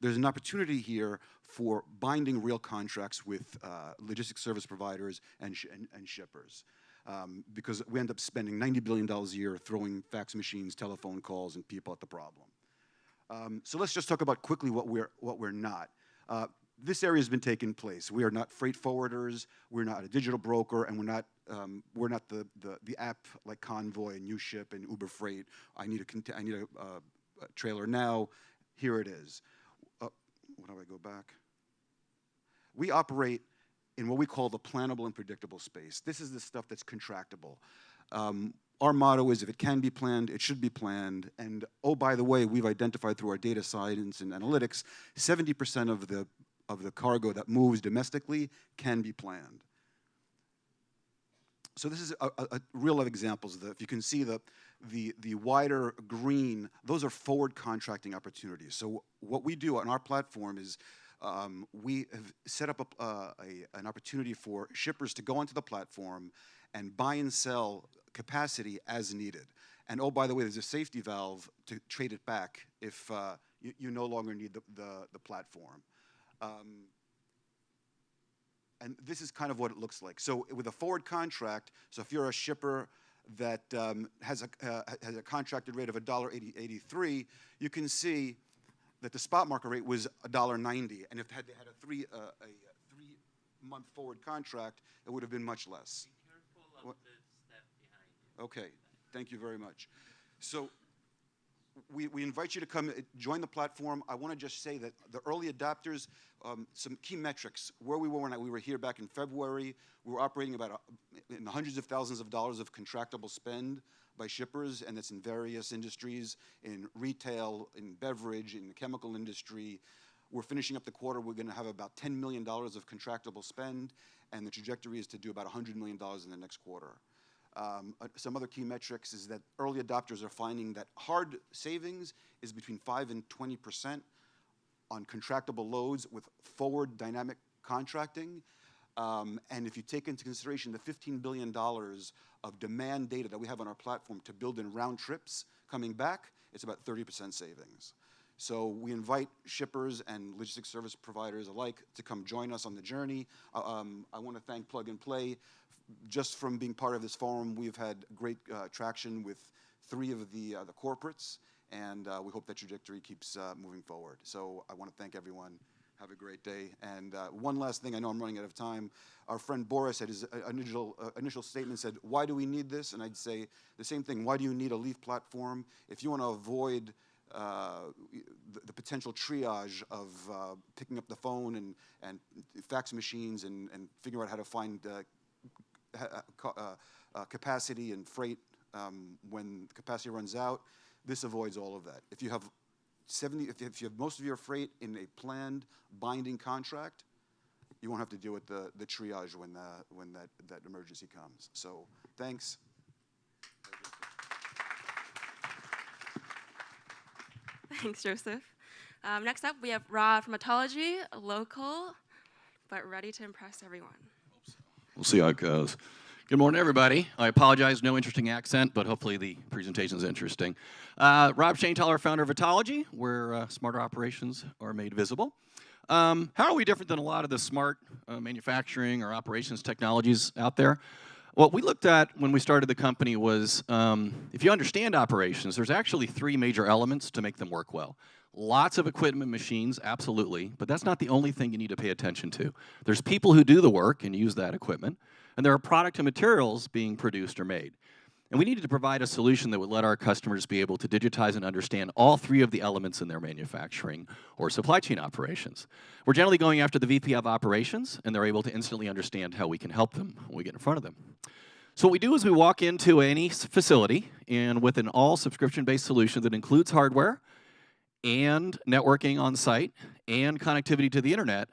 [SPEAKER 22] there's an opportunity here for binding real contracts with logistics service providers and shippers. Because we end up spending $90 billion a year throwing fax machines, telephone calls, and people at the problem. So let's just talk about quickly what we're not. This area has been taking place. We are not freight forwarders, we're not a digital broker, and we're not the app like Convoy and UShip and Uber Freight. I need a trailer now. Here it is. What do I go back? We operate in what we call the plannable and predictable space. This is the stuff that's contractable. Our motto is if it can be planned, it should be planned. And oh, by the way, we've identified through our data science and analytics, 70% of the cargo that moves domestically can be planned. So this is a real life examples. If you can see the wider green, those are forward contracting opportunities. So what we do on our platform is we have set up an opportunity for shippers to go onto the platform and buy and sell capacity as needed. And oh, by the way, there's a safety valve to trade it back if you no longer need the platform. And this is kind of what it looks like. So with a forward contract, so if you're a shipper that has a contracted rate of $1.83, you can see that the spot market rate was $1.90, and if they had a three-month forward contract, it would have been much less.
[SPEAKER 11] Be careful of the step behind you.
[SPEAKER 22] Okay, thank you very much. So we invite you to come join the platform. I want to just say that the early adopters, some key metrics. Where we were when we were here back in February, we were operating about in the hundreds of thousands of dollars of contractable spend by shippers, and it's in various industries, in retail, in beverage, in the chemical industry. We're finishing up the quarter. We're going to have about $10 million of contractable spend, and the trajectory is to do about $100 million in the next quarter. Some other key metrics is that early adopters are finding that hard savings is between 5 and 20% on contractable loads with forward dynamic contracting. And if you take into consideration the $15 billion of demand data that we have on our platform to build in round trips coming back, it's about 30% savings. So we invite shippers and logistics service providers alike to come join us on the journey. I want to thank Plug and Play. Just from being part of this forum, we've had great traction with 3 of the corporates, and we hope that trajectory keeps moving forward. So I want to thank everyone. Have a great day. And one last thing, I know I'm running out of time. Our friend Boris at his initial statement said, why do we need this? And I'd say the same thing. Why do you need a Leaf platform? If you want to avoid the potential triage of picking up the phone and fax machines and figuring out how to find capacity and freight when capacity runs out, this avoids all of that. If you have if you have most of your freight in a planned binding contract, you won't have to deal with the triage when that emergency comes. So thanks.
[SPEAKER 1] Thanks, Joseph. Next up, we have Rob from Metology, local, but ready to impress everyone.
[SPEAKER 3] We'll see how it goes. Good morning, everybody. I apologize, no interesting accent, but hopefully the presentation is interesting. Rob Shainthaler, founder of Vitalogy, where smarter operations are made visible. How are we different than a lot of the smart manufacturing or operations technologies out there? What we looked at when we started the company was, if you understand operations, there's actually 3 major elements to make them work well. Lots of equipment, machines, absolutely, but that's not the only thing you need to pay attention to. There's people who do the work and use that equipment, and there are product and materials being produced or made. And we needed to provide a solution that would let our customers be able to digitize and understand all 3 of the elements in their manufacturing or supply chain operations. We're generally going after the VP of operations, and they're able to instantly understand how we can help them when we get in front of them. So what we do is we walk into any facility, and with an all subscription-based solution that includes hardware and networking on site and connectivity to the internet,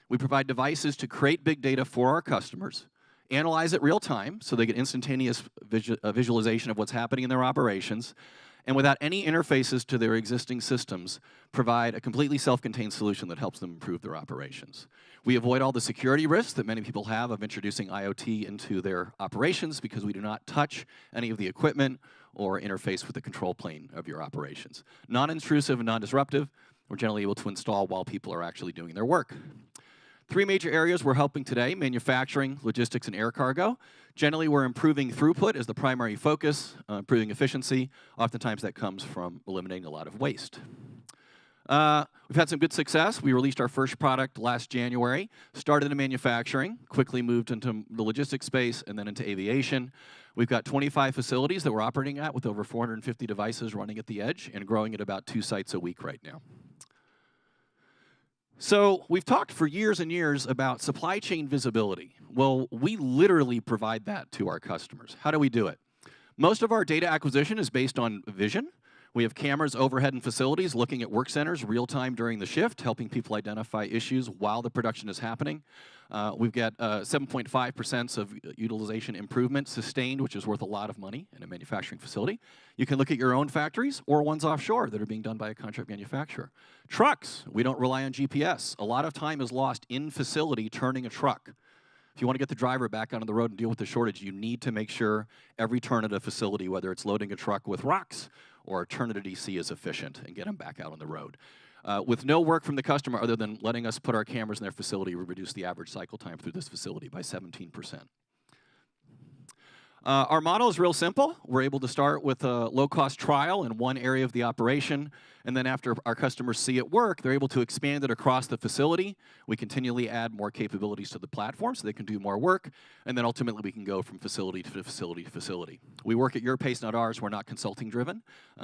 [SPEAKER 3] we provide devices to create big data for our customers, analyze it real time so they get instantaneous visualization of what's happening in their operations, and without any interfaces to their existing systems, provide a completely self-contained solution that helps them improve their operations. We avoid all the security risks that many people have of introducing IoT into their operations because we do not touch any of the equipment or interface with the control plane of your operations. Non-intrusive and non-disruptive, we're generally able to install while people are actually doing their work. 3 major areas we're helping today: manufacturing, logistics, and air cargo. Generally, we're improving throughput as the primary focus, improving efficiency. Oftentimes, that comes from eliminating a lot of waste. We've had some good success. We released our first product last January, started in manufacturing, quickly moved into the logistics space, and then into aviation. We've got 25 facilities that we're operating at with over 450 devices running at the edge and growing at about 2 sites a week right now. So we've talked for years and years about supply chain visibility. Well, we literally provide that to our customers. How do we do it? Most of our data acquisition is based on vision. We have cameras overhead in facilities looking at work centers real time during the shift, helping people identify issues while the production is happening. We've got 7.5% of utilization improvement sustained, which is worth a lot of money in a manufacturing facility. You can look at your own factories or ones offshore that are being done by a contract manufacturer. Trucks, we don't rely on GPS. A lot of time is lost in facility turning a truck. If you want to get the driver back onto the road and deal with the shortage, you need to make sure every turn at a facility, whether it's loading a truck with rocks or a turn at a DC, is efficient and get them back out on the road. With no work from the customer other than letting us put our cameras in their facility, we reduce the average cycle time through this facility by 17%. Our model is real simple. We're able to start with a low-cost trial in one area of the operation, and then after our customers see it work, they're able to expand it across the facility. We continually add more capabilities to the platform so they can do more work, and then ultimately we can go from facility to facility to facility. We work at your pace, not ours. We're not consulting-driven.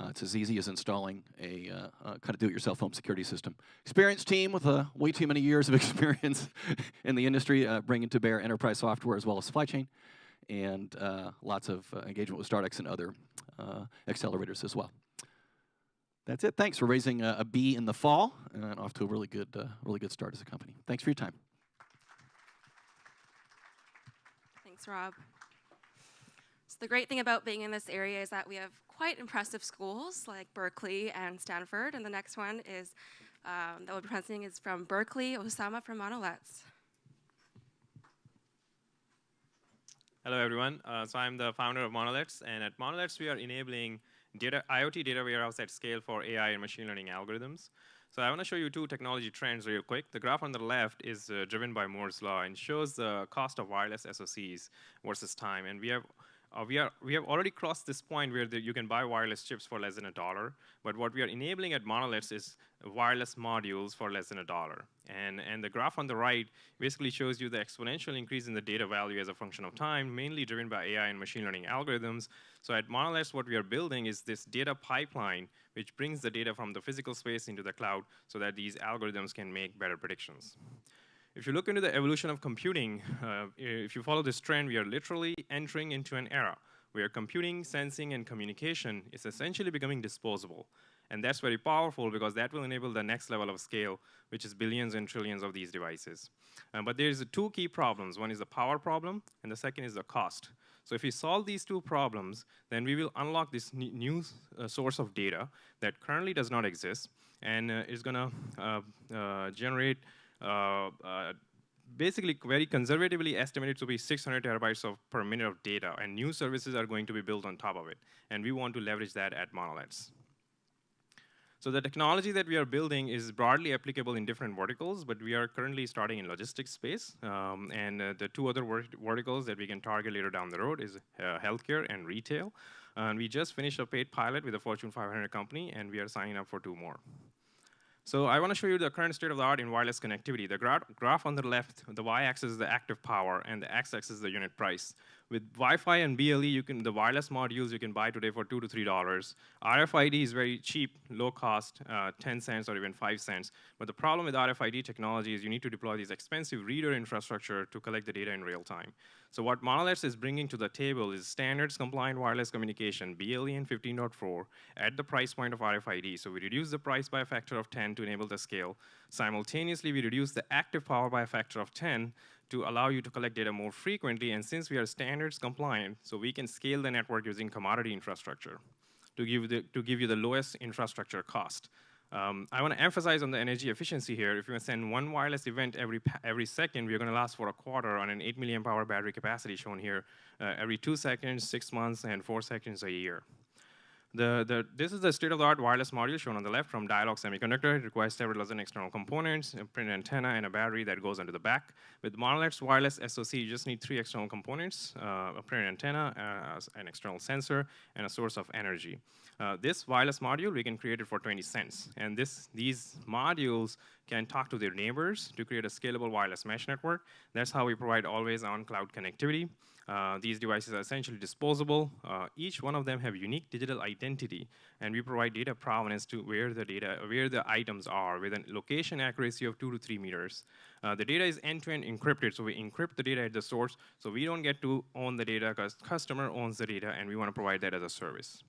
[SPEAKER 3] It's as easy as installing a kind of do-it-yourself home security system. Experienced team with way too many years of experience in the industry, bringing to bear enterprise software as well as supply chain, and lots of engagement with Startups and other accelerators as well. That's it. Thanks for raising a B in the fall, and off to a really good start as a company. Thanks for your time.
[SPEAKER 1] Thanks, Rob. So the great thing about being in this area is that we have quite impressive schools like Berkeley and Stanford, and the next one is that we'll be presenting is from Berkeley, Osama from Monolets.
[SPEAKER 5] Hello, everyone. So I'm the founder of Monolets, and at Monolets, we are enabling IoT data warehouse at scale for AI and machine learning algorithms. So I want to show you 2 technology trends real quick. The graph on the left is driven by Moore's law and shows the cost of wireless SoCs versus time. And we have already crossed this point where you can buy wireless chips for less than $1. But what we are enabling at Monolets is wireless modules for less than $1. And the graph on the right basically shows you the exponential increase in the data value as a function of time, mainly driven by AI and machine learning algorithms. So at Monolets, what we are building is this data pipeline, which brings the data from the physical space into the cloud so that these algorithms can make better predictions. If you look into the evolution of computing, if you follow this trend, we are literally entering into an era where computing, sensing, and communication is essentially becoming disposable. And that's very powerful because that will enable the next level of scale, which is billions and trillions of these devices. But there's 2 key problems. One is the power problem, and the second is the cost. So if we solve these 2 problems, then we will unlock this new source of data that currently does not exist, and is going to generate basically very conservatively estimated to be 600 terabytes per minute of data, and new services are going to be built on top of it. And we want to leverage that at Monoliths. So the technology that we are building is broadly applicable in different verticals, but we are currently starting in logistics space. And the two other verticals that we can target later down the road is healthcare and retail. And we just finished a paid pilot with a Fortune 500 company, and we are signing up for 2 more. So I want to show you the current state of the art in wireless connectivity. The graph on the left, the y-axis is the active power, and the x-axis is the unit price. With Wi-Fi and BLE, the wireless modules you can buy today for $2 to $3. RFID is very cheap, low cost, 10 cents or even 5 cents. But the problem with RFID technology is you need to deploy these expensive reader infrastructure to collect the data in real time. So what Monoliths is bringing to the table is standards compliant wireless communication, BLE and 15.4, at the price point of RFID. So we reduce the price by a factor of 10 to enable the scale. Simultaneously, we reduce the active power by a factor of 10 to allow you to collect data more frequently. And since we are standards compliant, so we can scale the network using commodity infrastructure to give you the lowest infrastructure cost. I want to emphasize on the energy efficiency here. If you send 1 wireless event every second, we're going to last for a quarter on an 8 milliamp hour battery capacity shown here, every 2 seconds, 6 months, and 4 seconds a year. This is the state-of-the-art wireless module shown on the left from Dialog Semiconductor. It requires several dozen external components, a printed antenna, and a battery that goes under the back. With Monolith's wireless SoC, you just need 3 external components, a printed antenna, an external sensor, and a source of energy. This wireless module, we can create it for 20 cents. And these modules can talk to their neighbors to create a scalable wireless mesh network. That's how we provide always-on cloud connectivity. These devices are essentially disposable. Each one of them have unique digital identity, and we provide data provenance to where the items are with a location accuracy of 2 to 3 meters. The data is end-to-end encrypted, so we encrypt the data at the source, so we don't get to own the data because customer owns the data, and we want to provide that as a service.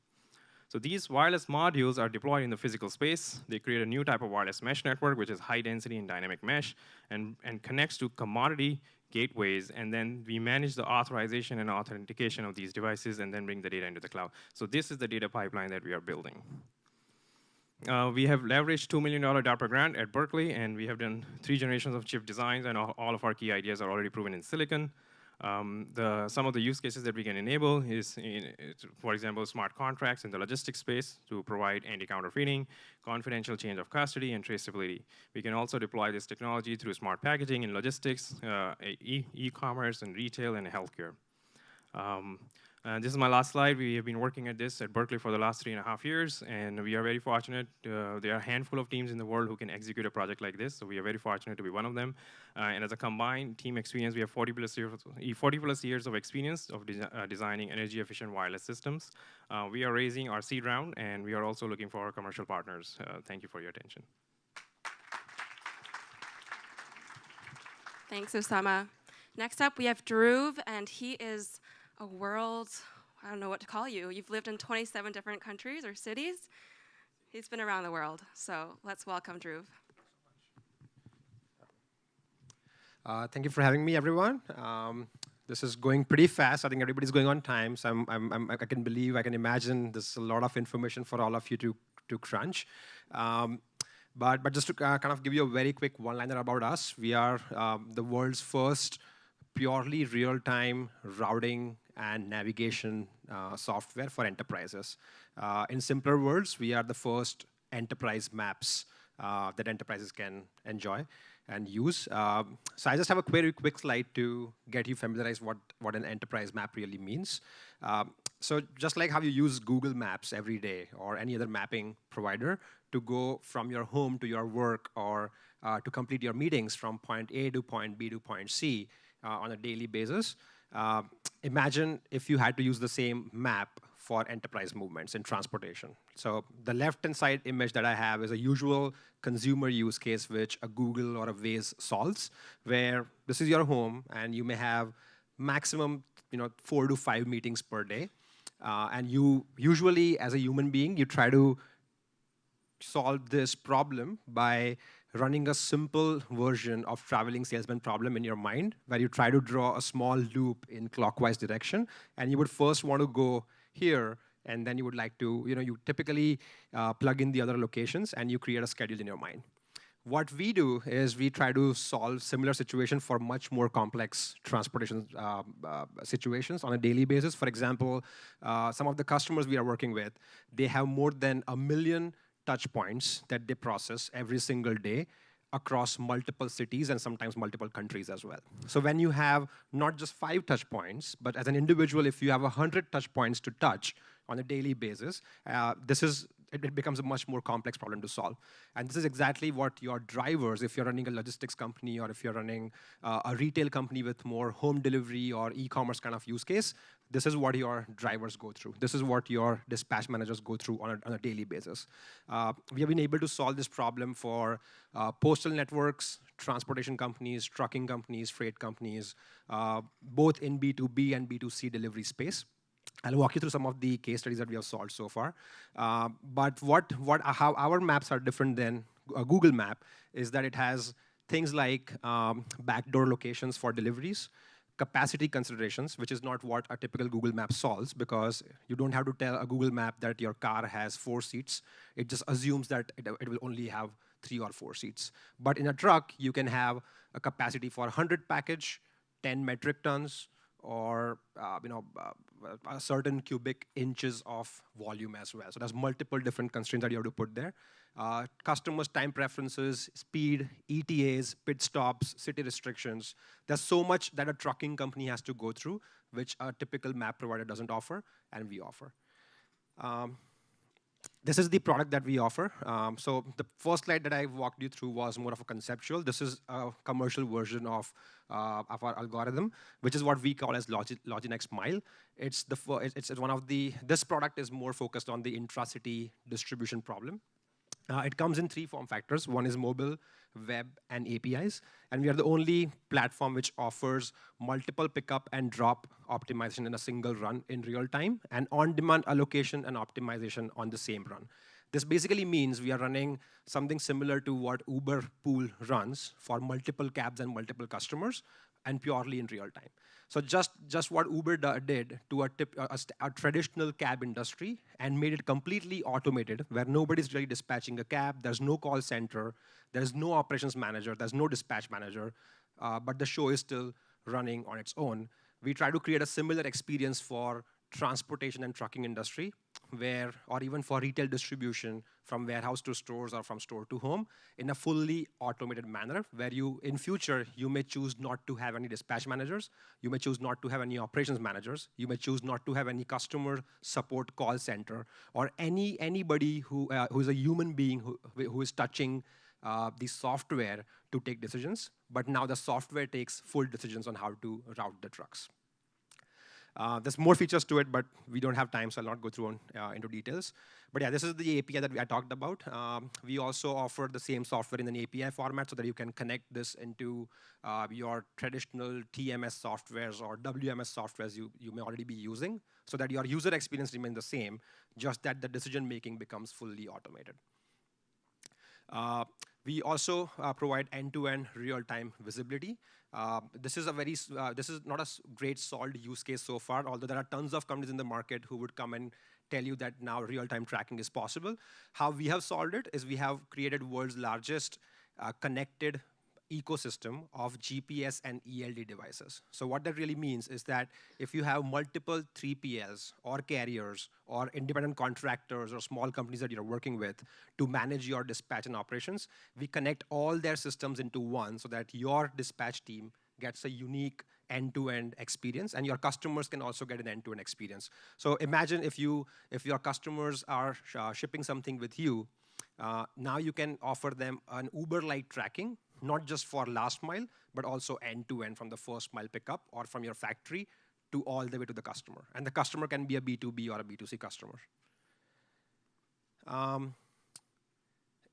[SPEAKER 5] So these wireless modules are deployed in the physical space. They create a new type of wireless mesh network, which is high density and dynamic mesh, and connects to commodity gateways, and then we manage the authorization and authentication of these devices and then bring the data into the cloud. So this is the data pipeline that we are building. We have leveraged $2 million DARPA grant at Berkeley, and we have done 3 generations of chip designs, and all of our key ideas are already proven in silicon. Some of the use cases that we can enable is, for example, smart contracts in the logistics space to provide anti-counterfeiting, confidential change of custody, and traceability. We can also deploy this technology through smart packaging in logistics, e-commerce, and retail, and healthcare. This is my last slide. We have been working at this at Berkeley for the last 3.5 years, and we are very fortunate. There are a handful of teams in the world who can execute a project like this, so we are very fortunate to be one of them. And as a combined team experience, we have 40 plus years of experience of designing energy-efficient wireless systems. We are raising our seed round, and we are also looking for commercial partners. Thank you for your attention.
[SPEAKER 1] Thanks, Osama. Next up, we have Dhruv, and he is a world, I don't know what to call you. You've lived in 27 different countries or cities. He's been around the world, so let's welcome Dhruv.
[SPEAKER 6] Thank you for having me, everyone. This is going pretty fast. I think everybody's going on time, so I can imagine there's a lot of information for all of you to crunch. But just to kind of give you a very quick one-liner about us, we are the world's first purely real-time routing and navigation software for enterprises. In simpler words, we are the first enterprise maps that enterprises can enjoy and use. So I just have a very quick slide to get you familiarized what an enterprise map really means. So just like how you use Google Maps every day or any other mapping provider to go from your home to your work or to complete your meetings from point A to point B to point C on a daily basis, imagine if you had to use the same map for enterprise movements in transportation. So the left-hand side image that I have is a usual consumer use case which a Google or a Waze solves, where this is your home and you may have maximum 4 to 5 meetings per day. And you usually, as a human being, you try to solve this problem by running a simple version of traveling salesman problem in your mind, where you try to draw a small loop in clockwise direction. And you would first want to go here, and then you would like to, you typically plug in the other locations, and you create a schedule in your mind. What we do is we try to solve similar situations for much more complex transportation situations on a daily basis. For example, some of the customers we are working with, they have more than 1 million touch points that they process every single day across multiple cities and sometimes multiple countries as well. So when you have not just 5 touch points, but as an individual, if you have 100 touch points to touch on a daily basis, it becomes a much more complex problem to solve. And this is exactly what your drivers, if you're running a logistics company or if you're running a retail company with more home delivery or e-commerce kind of use case, this is what your drivers go through. This is what your dispatch managers go through on a daily basis. We have been able to solve this problem for postal networks, transportation companies, trucking companies, freight companies, both in B2B and B2C delivery space. I'll walk you through some of the case studies that we have solved so far. But how our maps are different than a Google map is that it has things like backdoor locations for deliveries, capacity considerations, which is not what a typical Google map solves, because you don't have to tell a Google map that your car has 4 seats. It just assumes that it will only have 3 or 4 seats. But in a truck, you can have a capacity for 100 package, 10 metric tons, or a certain cubic inches of volume as well. So there's multiple different constraints that you have to put there. Customers' time preferences, speed, ETAs, pit stops, city restrictions. There's so much that a trucking company has to go through, which a typical map provider doesn't offer, and we offer. This is the product that we offer. So the first slide that I walked you through was more of a conceptual. This is a commercial version of our algorithm, which is what we call as Loginex Mile. It's one of the, this product is more focused on the intracity distribution problem. It comes in 3 form factors. One is mobile, web, and APIs. And we are the only platform which offers multiple pickup and drop optimization in a single run in real time, and on-demand allocation and optimization on the same run. This basically means we are running something similar to what Uber Pool runs for multiple cabs and multiple customers, and purely in real time. So just what Uber did to a traditional cab industry and made it completely automated, where nobody's really dispatching a cab, there's no call center, there's no operations manager, there's no dispatch manager, but the show is still running on its own. We try to create a similar experience for transportation and trucking industry, where, or even for retail distribution from warehouse to stores or from store to home, in a fully automated manner, where you, in future, you may choose not to have any dispatch managers, you may choose not to have any operations managers, you may choose not to have any customer support call center, or anybody who is a human being who is touching the software to take decisions, but now the software takes full decisions on how to route the trucks. There's more features to it, but we don't have time, so I'll not go through into details. But yeah, this is the API that I talked about. We also offer the same software in an API format so that you can connect this into your traditional TMS softwares or WMS softwares you may already be using, so that your user experience remains the same, just that the decision-making becomes fully automated. We also provide end-to-end real-time visibility. This is not a great solved use case so far, although there are tons of companies in the market who would come and tell you that now real-time tracking is possible. How we have solved it is we have created world's largest connected ecosystem of GPS and ELD devices. So what that really means is that if you have multiple 3PLs or carriers or independent contractors or small companies that you're working with to manage your dispatch and operations, we connect all their systems into one so that your dispatch team gets a unique end-to-end experience, and your customers can also get an end-to-end experience. So imagine if your customers are shipping something with you, now you can offer them an Uber-like tracking, not just for last mile, but also end-to-end from the first mile pickup or from your factory to all the way to the customer. And the customer can be a B2B or a B2C customer.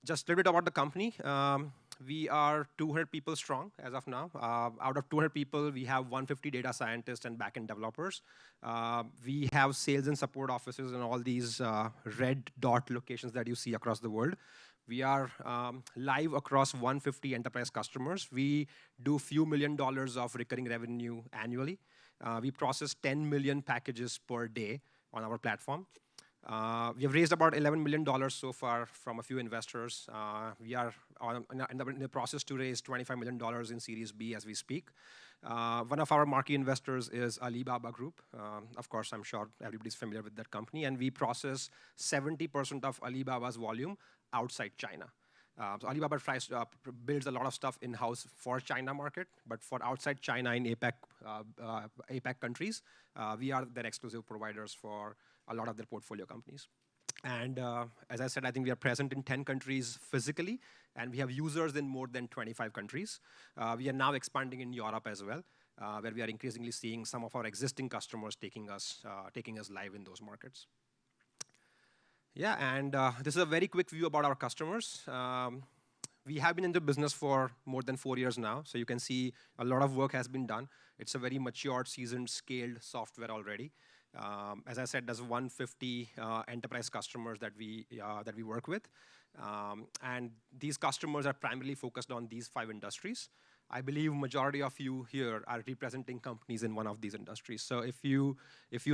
[SPEAKER 6] Just a little bit about the company. We are 200 people strong as of now. Out of 200 people, we have 150 data scientists and backend developers. We have sales and support offices in all these red dot locations that you see across the world. We are live across 150 enterprise customers. We do few $1 million of recurring revenue annually. We process 10 million packages per day on our platform. We have raised about $11 million so far from a few investors. We are in the process to raise $25 million in Series B as we speak. One of our marquee investors is Alibaba Group. Of course, I'm sure everybody's familiar with that company. And we process 70% of Alibaba's volume outside China. So Alibaba builds a lot of stuff in-house for China market, but for outside China in APAC countries, we are their exclusive providers for a lot of their portfolio companies. And as I said, I think we are present in 10 countries physically, and we have users in more than 25 countries. We are now expanding in Europe as well, where we are increasingly seeing some of our existing customers taking us live in those markets. Yeah, and this is a very quick view about our customers. We have been in the business for more than 4 years now, so you can see a lot of work has been done. It's a very matured, seasoned, scaled software already. As I said, there's 150 enterprise customers that we work with. And these customers are primarily focused on these 5 industries. I believe majority of you here are representing companies in one of these industries. So if you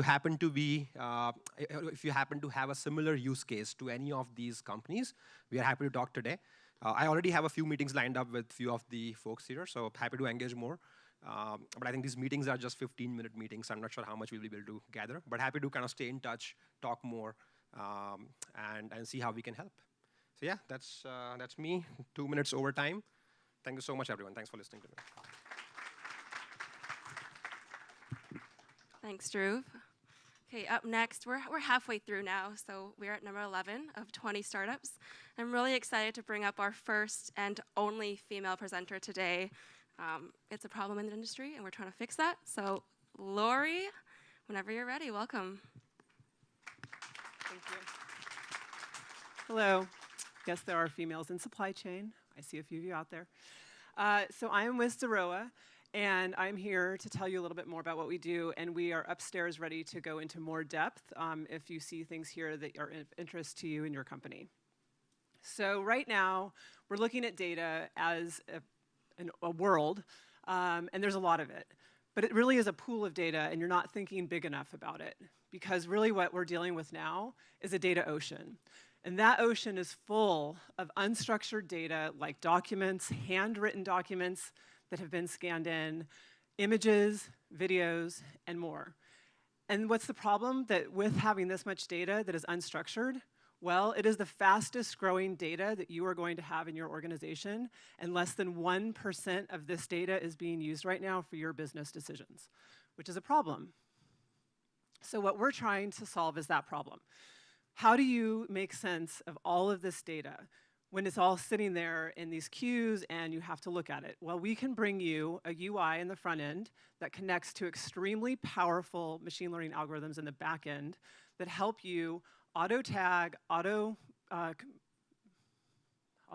[SPEAKER 6] happen to have a similar use case to any of these companies, we are happy to talk today. I already have a few meetings lined up with a few of the folks here, so happy to engage more. But I think these meetings are just 15-minute meetings. I'm not sure how much we'll be able to gather, but happy to kind of stay in touch, talk more, and see how we can help. So yeah, that's me. 2 minutes over time. Thank you so much, everyone. Thanks for listening to me.
[SPEAKER 1] Thanks, Dhruv. Okay, up next, we're halfway through now, so we're at number 11 of 20 startups. I'm really excited to bring up our first and only female presenter today. It's a problem in the industry, and we're trying to fix that. So, Lori, whenever you're ready, welcome.
[SPEAKER 7] Thank you. Hello. Yes, there are females in supply chain. I see a few of you out there. So I am with Zeroa, and I'm here to tell you a little bit more about what we do, and we are upstairs ready to go into more depth if you see things here that are of interest to you and your company. So right now, we're looking at data as a world, and there's a lot of it. But it really is a pool of data, and you're not thinking big enough about it, because really what we're dealing with now is a data ocean. And that ocean is full of unstructured data like documents, handwritten documents that have been scanned in, images, videos, and more. And what's the problem that with having this much data that is unstructured? Well, it is the fastest growing data that you are going to have in your organization, and less than 1% of this data is being used right now for your business decisions, which is a problem. So what we're trying to solve is that problem. How do you make sense of all of this data when it's all sitting there in these queues and you have to look at it? Well, we can bring you a UI in the front end that connects to extremely powerful machine learning algorithms in the back end that help you auto-tag, I'll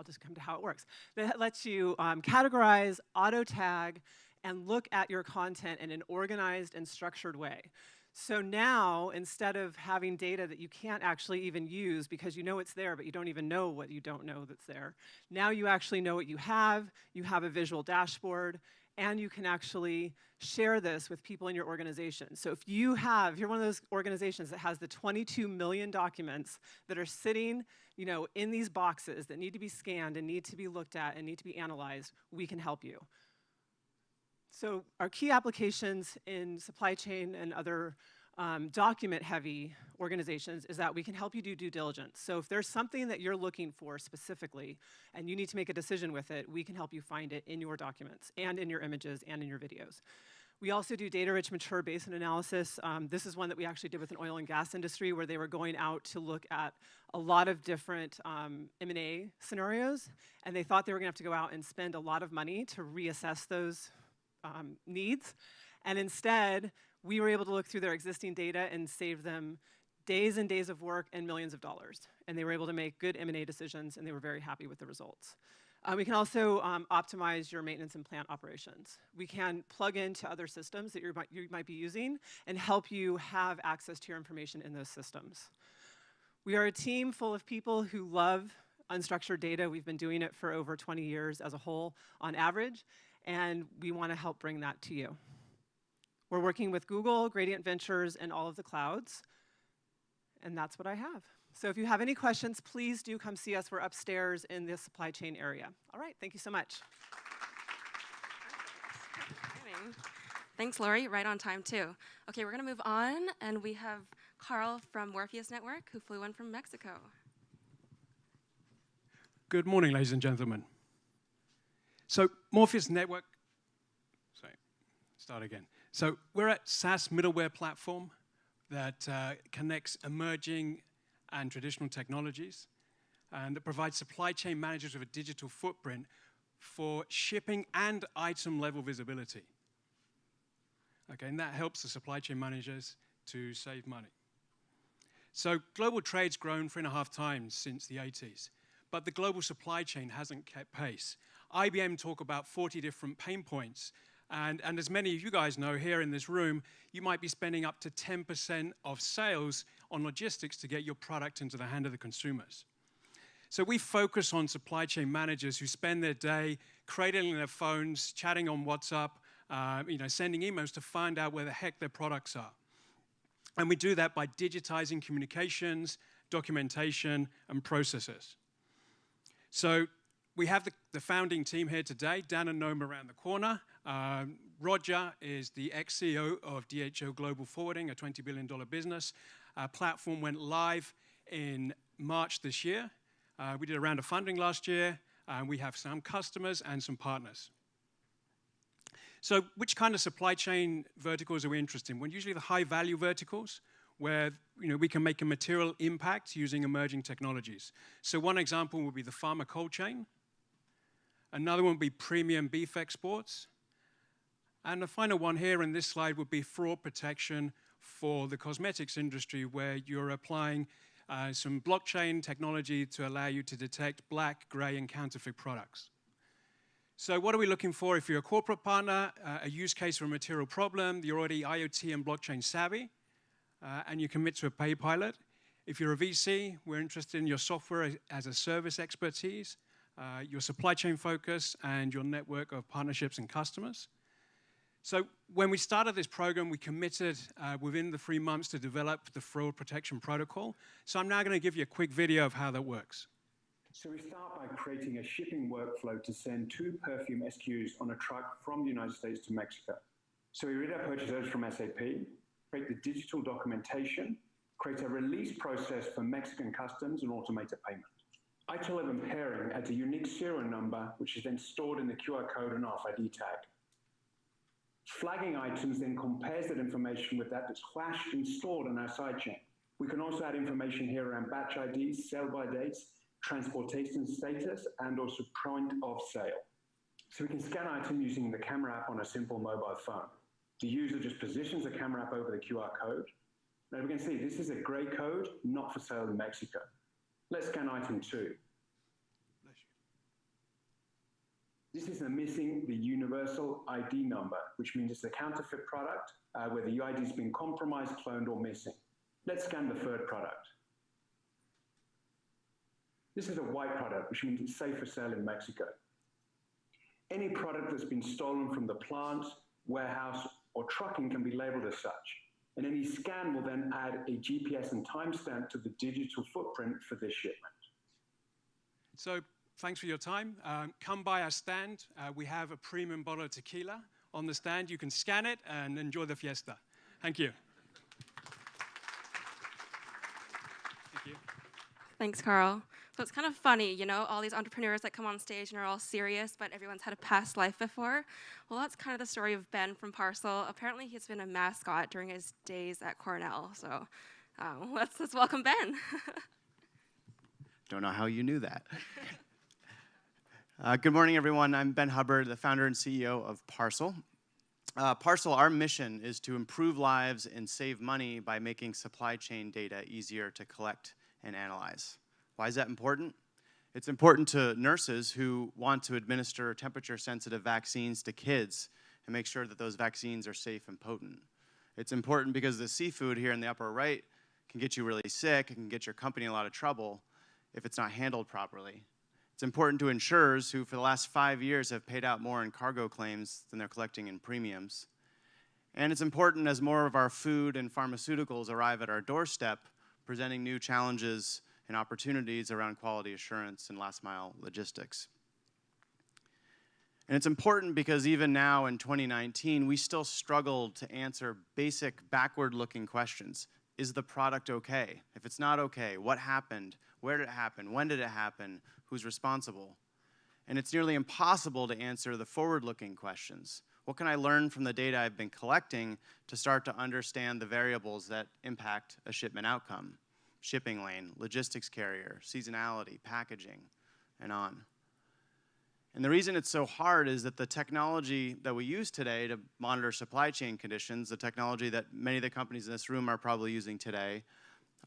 [SPEAKER 7] just come to how it works. That lets you categorize, auto-tag, and look at your content in an organized and structured way. So now, instead of having data that you can't actually even use because you know it's there, but you don't even know what you don't know that's there, now you actually know what you have a visual dashboard, and you can actually share this with people in your organization. So if you're one of those organizations that has the 22 million documents that are sitting, in these boxes that need to be scanned and need to be looked at and need to be analyzed, we can help you. So our key applications in supply chain and other document-heavy organizations is that we can help you do due diligence. So if there's something that you're looking for specifically and you need to make a decision with it, we can help you find it in your documents and in your images and in your videos. We also do data-rich mature basin analysis. This is one that we actually did with an oil and gas industry where they were going out to look at a lot of different M&A scenarios, and they thought they were going to have to go out and spend a lot of money to reassess those needs. And instead, we were able to look through their existing data and save them days and days of work and millions of dollars. And they were able to make good M&A decisions, and they were very happy with the results. We can also optimize your maintenance and plant operations. We can plug into other systems that you might be using and help you have access to your information in those systems. We are a team full of people who love unstructured data. We've been doing it for over 20 years as a whole on average, and we want to help bring that to you. We're working with Google, Gradient Ventures, and all of the clouds. And that's what I have. So if you have any questions, please do come see us. We're upstairs in the supply chain area. All right, thank you so much.
[SPEAKER 1] Thanks, Lori. Right on time, too. Okay, we're going to move on, and we have Carl from Morpheus Network, who flew in from Mexico.
[SPEAKER 8] Good morning, ladies and gentlemen. So Morpheus Network, start again. So we're a SaaS middleware platform that connects emerging and traditional technologies, and that provides supply chain managers with a digital footprint for shipping and item level visibility. Okay, and that helps the supply chain managers to save money. So global trade's grown 3.5 times since the 80s, but the global supply chain hasn't kept pace. IBM talk about 40 different pain points, and as many of you guys know here in this room, you might be spending up to 10% of sales on logistics to get your product into the hand of the consumers. So we focus on supply chain managers who spend their day cradling their phones, chatting on WhatsApp, sending emails to find out where the heck their products are. And we do that by digitizing communications, documentation, and processes. So we have the founding team here today, Dan and Noam around the corner. Roger is the ex-CEO of DHL Global Forwarding, a $20 billion business. Our platform went live in March this year. We did a round of funding last year, and we have some customers and some partners. So which kind of supply chain verticals are we interested in? Well, usually the high-value verticals, where we can make a material impact using emerging technologies. So one example would be the pharma cold chain. Another one would be premium beef exports. And the final one here in this slide would be fraud protection for the cosmetics industry, where you're applying some blockchain technology to allow you to detect black, gray, and counterfeit products. So what are we looking for? If you're a corporate partner, a use case for a material problem, you're already IoT and blockchain savvy, and you commit to a pay pilot. If you're a VC, we're interested in your software as a service expertise, your supply chain focus, and your network of partnerships and customers. So when we started this program, we committed within the 3 months to develop the fraud protection protocol. So I'm now going to give you a quick video of how that works.
[SPEAKER 9] So we start by creating a shipping workflow to send 2 perfume SKUs on a truck from the United States to Mexico. So we read our purchase orders from SAP, create the digital documentation, create a release process for Mexican customs, and automate a payment. Item level pairing adds a unique serial number, which is then stored in the QR code and RFID tag. Flagging items then compares that information with that that's flashed and stored on our sidechain. We can also add information here around batch IDs, sell-by dates, transportation status, and also point of sale. So we can scan item using the camera app on a simple mobile phone. The user just positions the camera app over the QR code. Now we can see this is a gray code, not for sale in Mexico. Let's scan item 2. This is missing the universal ID number, which means it's a counterfeit product where the UID has been compromised, cloned, or missing. Let's scan the 3rd product. This is a white product, which means it's safe for sale in Mexico. Any product that's been stolen from the plant, warehouse, or trucking can be labeled as such. And any scan will then add a GPS and timestamp to the digital footprint for this shipment.
[SPEAKER 8] So thanks for your time. Come by our stand. We have a premium bottle of tequila on the stand. You can scan it and enjoy the fiesta. Thank you. Thank you.
[SPEAKER 1] Thanks, Carl. So it's kind of funny, all these entrepreneurs that come on stage and are all serious, but everyone's had a past life before. Well, that's kind of the story of Ben from Parcel. Apparently, he's been a mascot during his days at Cornell. So let's welcome Ben.
[SPEAKER 23] Don't know how you knew that. Good morning, everyone. I'm Ben Hubbard, the founder and CEO of Parcel. Parcel, our mission is to improve lives and save money by making supply chain data easier to collect and analyze. Why is that important? It's important to nurses who want to administer temperature-sensitive vaccines to kids and make sure that those vaccines are safe and potent. It's important because the seafood here in the upper right can get you really sick. It can get your company in a lot of trouble if it's not handled properly. It's important to insurers who, for the last 5 years, have paid out more in cargo claims than they're collecting in premiums. And it's important as more of our food and pharmaceuticals arrive at our doorstep, presenting new challenges and opportunities around quality assurance and last mile logistics. And it's important because even now in 2019, we still struggle to answer basic backward-looking questions. Is the product okay? If it's not okay, what happened? Where did it happen? When did it happen? Who's responsible? And it's nearly impossible to answer the forward-looking questions. What can I learn from the data I've been collecting to start to understand the variables that impact a shipment outcome? Shipping lane, logistics carrier, seasonality, packaging, and on. And the reason it's so hard is that the technology that we use today to monitor supply chain conditions, the technology that many of the companies in this room are probably using today,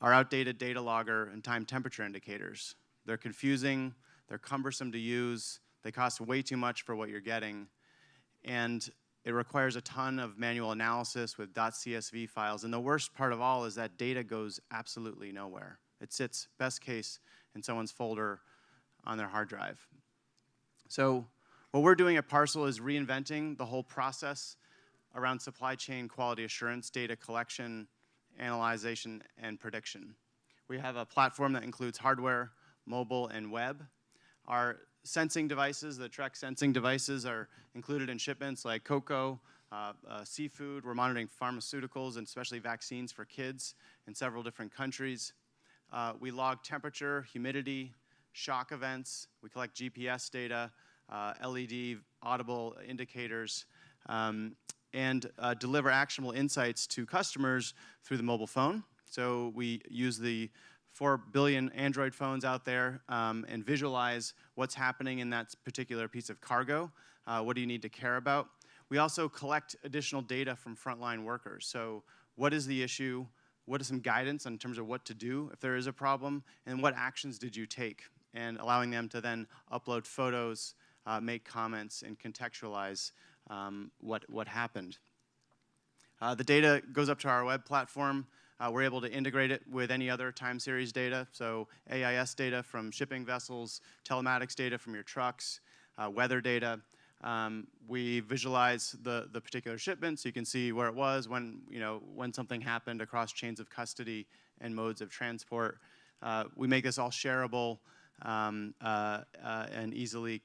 [SPEAKER 23] are outdated data logger and time temperature indicators. They're confusing, they're cumbersome to use, they cost way too much for what you're getting, and it requires a ton of manual analysis with .csv files. And the worst part of all is that data goes absolutely nowhere. It sits, best case, in someone's folder on their hard drive. So what we're doing at Parcel is reinventing the whole process around supply chain quality assurance, data collection, analyzation, and prediction. We have a platform that includes hardware, mobile, and web. Our sensing devices, the Trek sensing devices, are included in shipments like cocoa, seafood. We're monitoring pharmaceuticals and especially vaccines for kids in several different countries. We log temperature, humidity, shock events. We collect GPS data, LED audible indicators, and deliver actionable insights to customers through the mobile phone. So we use the 4 billion Android phones out there and visualize what's happening in that particular piece of cargo. What do you need to care about? We also collect additional data from frontline workers. So what is the issue? What is some guidance in terms of what to do if there is a problem? And what actions did you take? And allowing them to then upload photos, make comments, and contextualize what happened. The data goes up to our web platform. We're able to integrate it with any other time series data, so AIS data from shipping vessels, telematics data from your trucks, weather data. We visualize the particular shipment so you can see where it was, when something happened across chains of custody and modes of transport. We make this all shareable and easy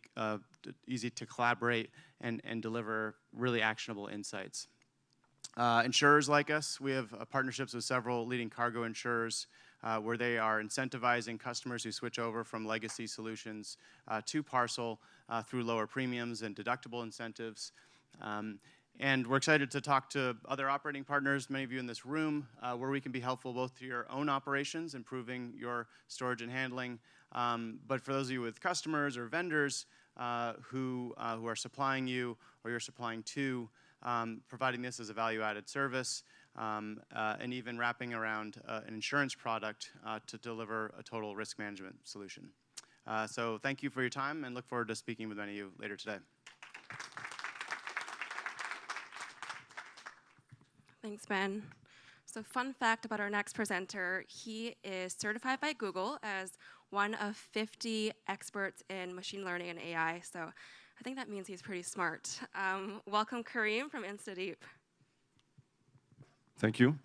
[SPEAKER 23] to collaborate and deliver really actionable insights. Insurers like us, we have partnerships with several leading cargo insurers where they are incentivizing customers who switch over from legacy solutions to Parcel through lower premiums and deductible incentives. And we're excited to talk to other operating partners, many of you in this room, where we can be helpful both to your own operations, improving your storage and handling, but for those of you with customers or vendors who are supplying you or you're supplying to, providing this as a value-added service, and even wrapping around an insurance product to deliver a total risk management solution. So thank you for your time and look forward to speaking with many of you later today.
[SPEAKER 1] Thanks, Ben. So fun fact about our next presenter, he is certified by Google as one of 50 experts in machine learning and AI. So I think that means he's pretty smart. Welcome, Karim from InstaDeep.
[SPEAKER 10] Thank you.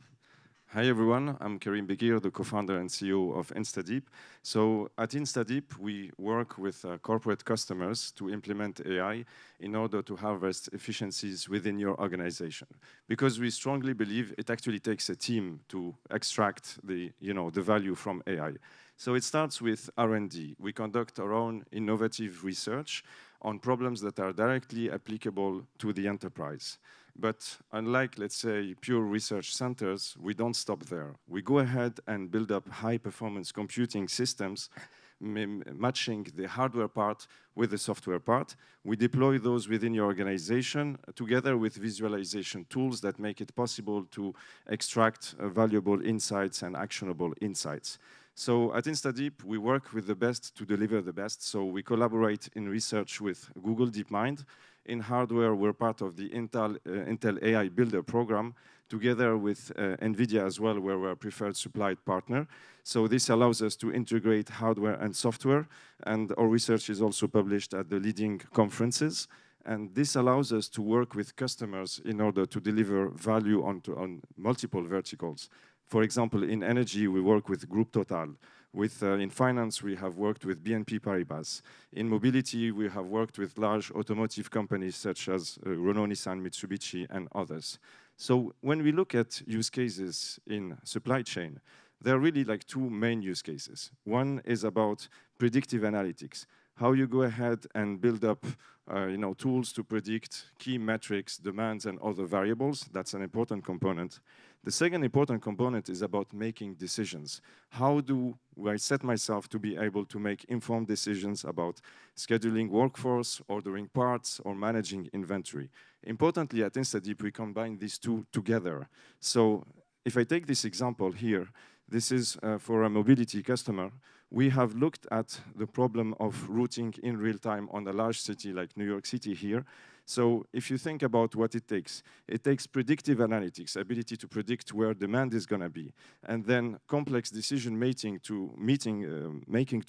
[SPEAKER 10] Hi, everyone. I'm Karim Bekir, the co-founder and CEO of InstaDeep. So at InstaDeep, we work with corporate customers to implement AI in order to harvest efficiencies within your organization. Because we strongly believe it actually takes a team to extract the value from AI. So it starts with R&D. We conduct our own innovative research on problems that are directly applicable to the enterprise. But unlike, let's say, pure research centers, we don't stop there. We go ahead and build up high-performance computing systems, matching the hardware part with the software part. We deploy those within your organization together with visualization tools that make it possible to extract valuable insights and actionable insights. So at InstaDeep, we work with the best to deliver the best. So we collaborate in research with Google DeepMind. In hardware, we're part of the Intel AI Builder program, together with NVIDIA as well, where we're a preferred supplied partner. So this allows us to integrate hardware and software, and our research is also published at the leading conferences. And this allows us to work with customers in order to deliver value on multiple verticals. For example, in energy, we work with Group Total. In finance, we have worked with BNP Paribas. In mobility, we have worked with large automotive companies such as Renault, Nissan, Mitsubishi, and others. So when we look at use cases in supply chain, there are really like two main use cases. One is about predictive analytics, how you go ahead and build up tools to predict key metrics, demands, and other variables. That's an important component. The second important component is about making decisions. How do I set myself to be able to make informed decisions about scheduling workforce, ordering parts, or managing inventory? Importantly, at InstaDeep, we combine these two together. So if I take this example here, this is for a mobility customer. We have looked at the problem of routing in real time on a large city like New York City here. So if you think about what it takes predictive analytics, ability to predict where demand is going to be, and then complex decision making to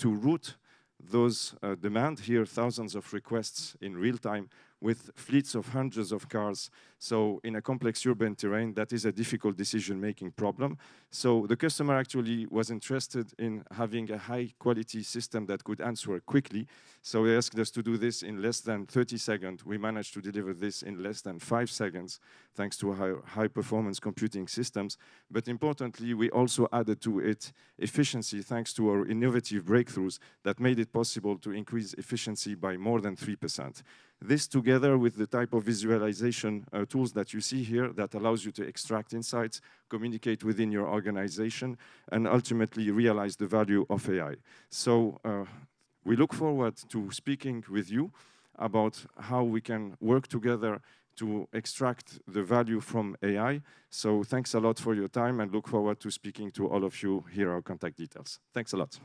[SPEAKER 10] route those demand here, thousands of requests in real time with fleets of hundreds of cars. So in a complex urban terrain, that is a difficult decision-making problem. So the customer actually was interested in having a high-quality system that could answer quickly. So they asked us to do this in less than 30 seconds. We managed to deliver this in less than 5 seconds, thanks to high-performance computing systems. But importantly, we also added to it efficiency, thanks to our innovative breakthroughs that made it possible to increase efficiency by more than 3%. This together with the type of visualization tools that you see here that allows you to extract insights, communicate within your organization, and ultimately realize the value of AI. So we look forward to speaking with you about how we can work together to extract the value from AI. So thanks a lot for your time and look forward to speaking to all of you. Here are our contact details. Thanks a lot.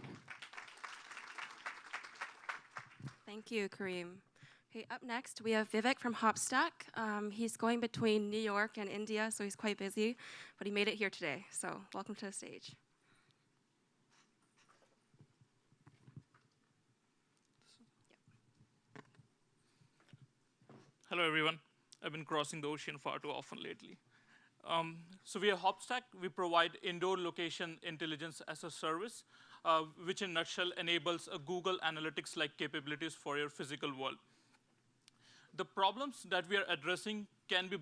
[SPEAKER 1] Thank you, Karim. Okay, up next, we have Vivek from Hopstack. He's going between New York and India, so he's quite busy, but he made it here today. So welcome to the stage.
[SPEAKER 12] Hello, everyone. I've been crossing the ocean far too often lately. So we are Hopstack. We provide indoor location intelligence as a service, which in a nutshell enables a Google Analytics-like capabilities for your physical world. The problems that we are addressing can be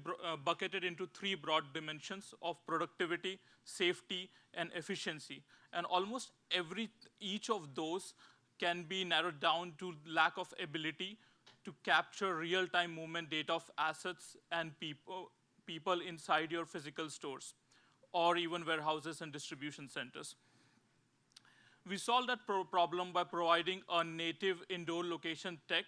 [SPEAKER 12] bucketed into 3 broad dimensions of productivity, safety, and efficiency. And almost each of those can be narrowed down to lack of ability to capture real-time movement data of assets and people inside your physical stores, or even warehouses and distribution centers. We solve that problem by providing a native indoor location tech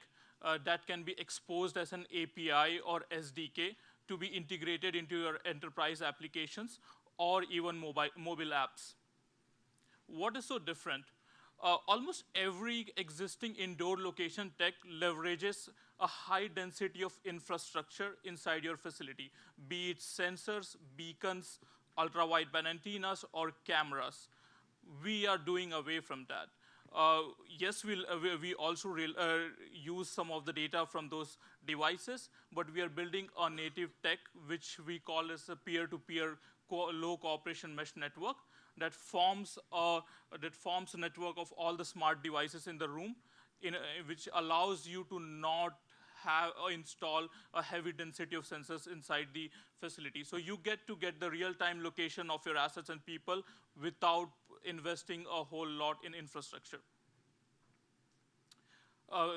[SPEAKER 12] that can be exposed as an API or SDK to be integrated into your enterprise applications or even mobile apps. What is so different? Almost every existing indoor location tech leverages a high density of infrastructure inside your facility, be it sensors, beacons, ultra-wideband antennas, or cameras. We are doing away from that. Yes, we also use some of the data from those devices, but we are building a native tech, which we call as a peer-to-peer low cooperation mesh network that forms a network of all the smart devices in the room, which allows you to not have install a heavy density of sensors inside the facility. So you get the real-time location of your assets and people without investing a whole lot in infrastructure.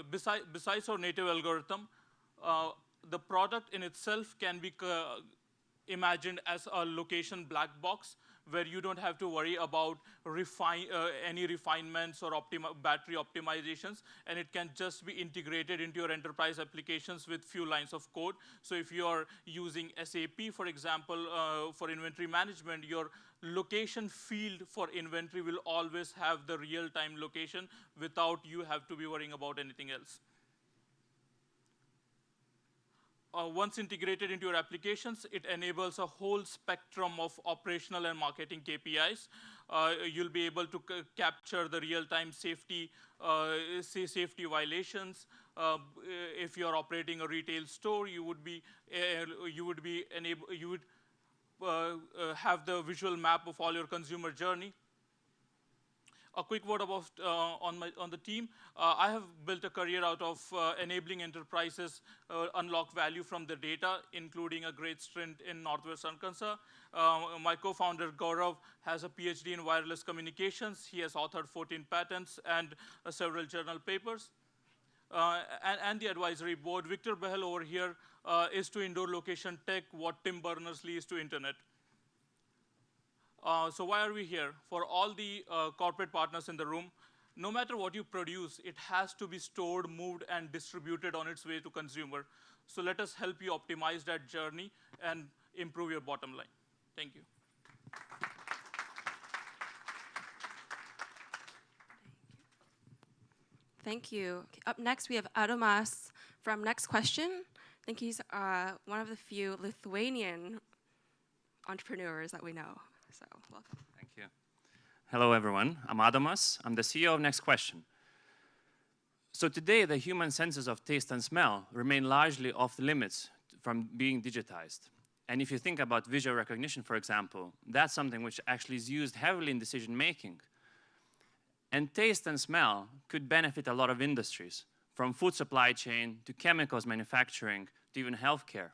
[SPEAKER 12] Besides our native algorithm, the product in itself can be imagined as a location black box where you don't have to worry about any refinements or battery optimizations, and it can just be integrated into your enterprise applications with few lines of code. So if you're using SAP, for example, for inventory management, your location field for inventory will always have the real-time location without you have to be worrying about anything else. Once integrated into your applications, it enables a whole spectrum of operational and marketing KPIs. You'll be able to capture the real-time safety violations. If you're operating a retail store, you would have the visual map of all your consumer journey. A quick word about on the team. I have built a career out of enabling enterprises unlock value from the data, including a great stint in Northwest Arkansas. My co-founder Gaurav has a PhD in wireless communications. He has authored 14 patents and several journal papers. And the advisory board. Victor Behel over here is to indoor location tech what Tim Berners-Lee is to internet. So why are we here? For all the corporate partners in the room, no matter what you produce, it has to be stored, moved, and distributed on its way to consumer. So let us help you optimize that journey and improve your bottom line. Thank you.
[SPEAKER 1] Thank you. Up next, we have Adomas from Next Question. I think he's one of the few Lithuanian entrepreneurs that we know. So welcome.
[SPEAKER 2] Thank you. Hello, everyone. I'm Adomas. I'm the CEO of Next Question. So today, the human senses of taste and smell remain largely off limits from being digitized. And if you think about visual recognition, for example, that's something which actually is used heavily in decision making. And taste and smell could benefit a lot of industries, from food supply chain to chemicals manufacturing to even healthcare.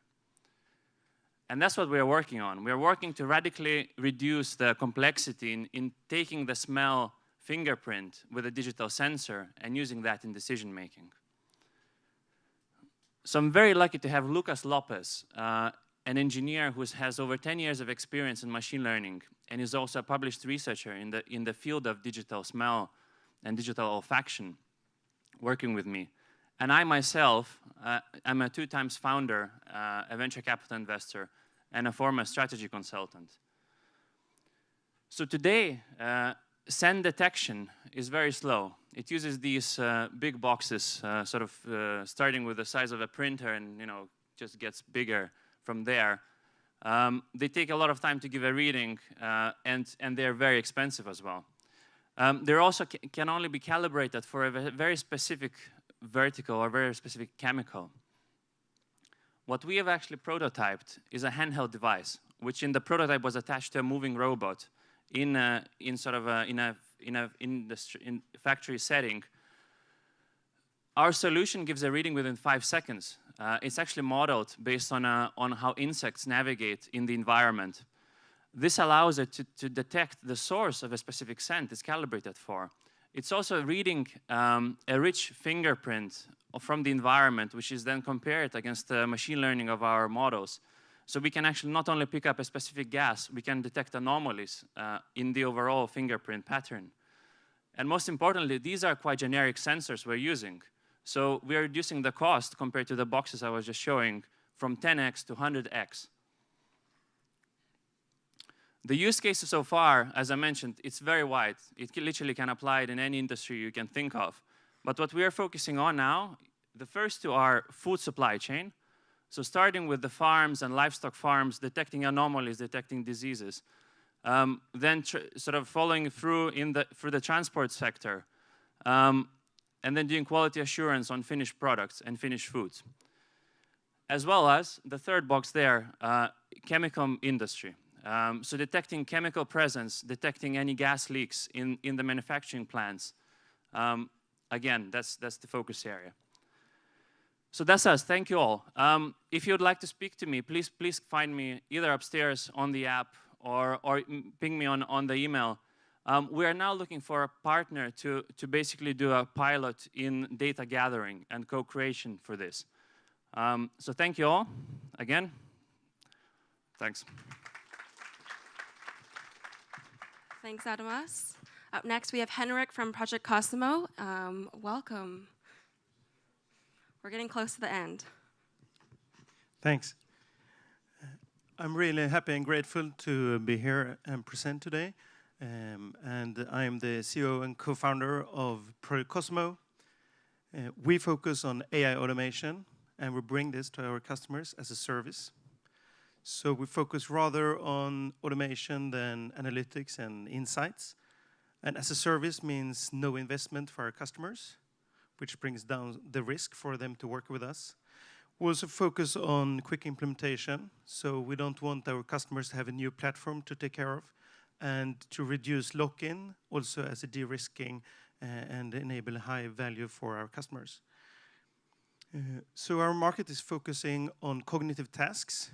[SPEAKER 2] And that's what we are working on. We are working to radically reduce the complexity in taking the smell fingerprint with a digital sensor and using that in decision making. So I'm very lucky to have Lucas Lopez, an engineer who has over 10 years of experience in machine learning and is also a published researcher in the field of digital smell and digital olfaction, working with me. And I myself, I'm a 2 times founder, a venture capital investor, and a former strategy consultant. So today, scent detection is very slow. It uses these big boxes, sort of starting with the size of a printer and just gets bigger from there. They take a lot of time to give a reading, and they're very expensive as well. They also can only be calibrated for a very specific vertical or very specific chemical. What we have actually prototyped is a handheld device, which in the prototype was attached to a moving robot in a factory setting. Our solution gives a reading within 5 seconds. It's actually modeled based on how insects navigate in the environment. This allows it to detect the source of a specific scent it's calibrated for. It's also reading a rich fingerprint from the environment, which is then compared against the machine learning of our models. So we can actually not only pick up a specific gas, we can detect anomalies in the overall fingerprint pattern. And most importantly, these are quite generic sensors we're using. So we are reducing the cost compared to the boxes I was just showing from 10x to 100x. The use cases so far, as I mentioned, it's very wide. It literally can apply it in any industry you can think of. But what we are focusing on now, the first 2 are food supply chain. So starting with the farms and livestock farms, detecting anomalies, detecting diseases. Then sort of following through through the transport sector. And then doing quality assurance on finished products and finished foods. As well as the 3rd box there, chemical industry. So detecting chemical presence, detecting any gas leaks in the manufacturing plants. Again, that's the focus area. So that's us. Thank you all. If you'd like to speak to me, please find me either upstairs on the app or ping me on the email. We are now looking for a partner to basically do a pilot in data gathering and co-creation for this. So thank you all. Again, thanks.
[SPEAKER 1] Thanks, Adomas. Up next, we have Henrik from Project Cosmo. Welcome. We're getting close to the end.
[SPEAKER 13] Thanks. I'm really happy and grateful to be here and present today. And I am the CEO and co-founder of Project Cosmo. We focus on AI automation, and we bring this to our customers as a service. So we focus rather on automation than analytics and insights. And as a service means no investment for our customers, which brings down the risk for them to work with us. We also focus on quick implementation, so we don't want our customers to have a new platform to take care of, and to reduce lock-in, also as a de-risking and enable high value for our customers. So our market is focusing on cognitive tasks,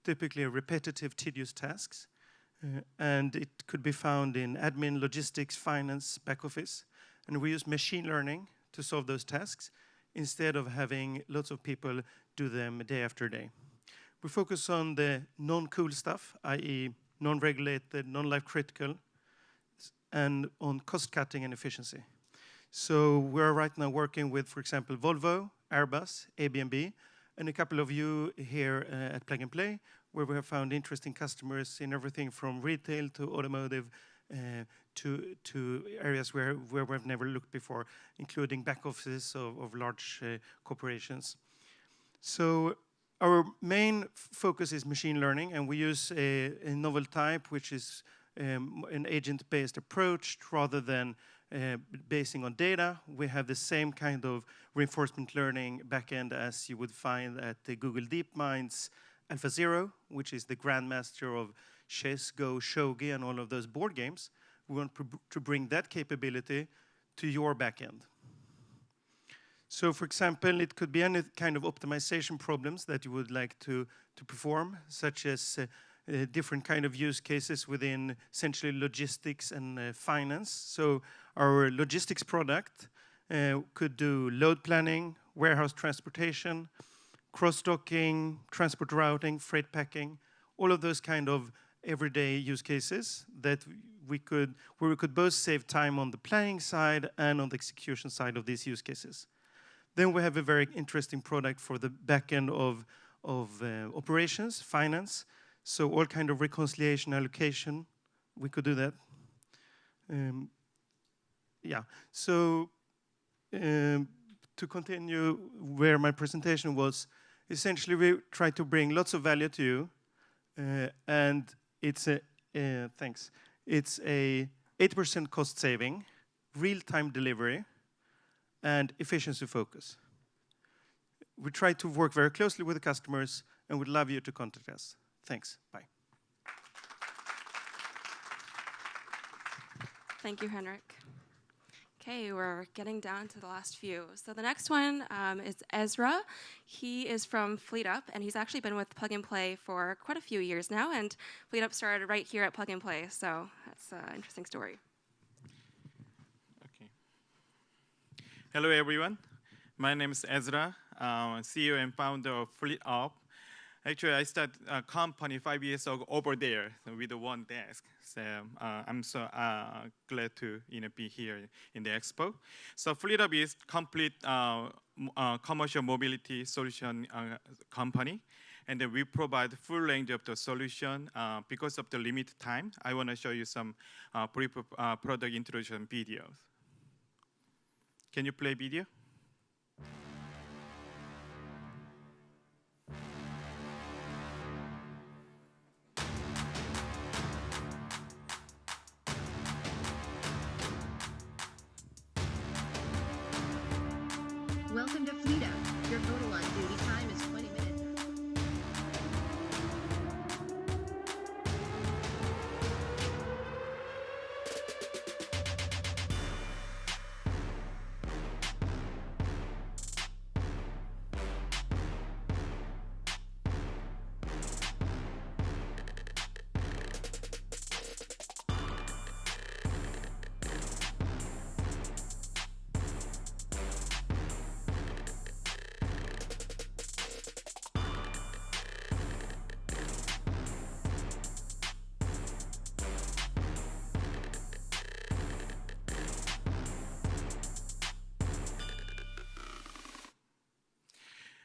[SPEAKER 13] typically repetitive, tedious tasks, and it could be found in admin, logistics, finance, back office, and we use machine learning to solve those tasks instead of having lots of people do them day after day. We focus on the non-cool stuff, i.e. non-regulated, non-life critical, and on cost cutting and efficiency. So we're right now working with, for example, Volvo, Airbus, Airbnb, and a couple of you here at Plug and Play, where we have found interesting customers in everything from retail to automotive to areas where we've never looked before, including back offices of large corporations. So our main focus is machine learning, and we use a novel type, which is an agent-based approach rather than basing on data. We have the same kind of reinforcement learning backend as you would find at the Google DeepMind's AlphaZero, which is the grandmaster of chess, Go, Shogi, and all of those board games. We want to bring that capability to your backend. So for example, it could be any kind of optimization problems that you would like to perform, such as different kind of use cases within essentially logistics and finance. So our logistics product could do load planning, warehouse transportation, cross-docking, transport routing, freight packing, all of those kind of everyday use cases that where we could both save time on the planning side and on the execution side of these use cases. Then we have a very interesting product for the back end of operations, finance. So all kind of reconciliation, allocation, we could do that. Yeah, so to continue where my presentation was, essentially we try to bring lots of value to you, and it's a, thanks. It's a 8% cost saving, real-time delivery, and efficiency focus. We try to work very closely with the customers, and would love you to contact us. Thanks, bye.
[SPEAKER 1] Thank you, Henrik. Okay, we're getting down to the last few. So the next one is Ezra. He is from FleetUp, and he's actually been with Plug and Play for quite a few years now, and FleetUp started right here at Plug and Play, so that's an interesting story.
[SPEAKER 14] Okay. Hello, everyone. My name is Ezra, CEO and founder of FleetUp. Actually, I started a company 5 years ago over there with one desk. So I'm so glad to be here in the expo. So FleetUp is complete commercial mobility solution company. And then we provide full range of the solution. Because of the limited time, I want to show you some brief product introduction videos. Can you play video?
[SPEAKER 15] Welcome to FleetUp. Your total on-duty time is 20 minutes.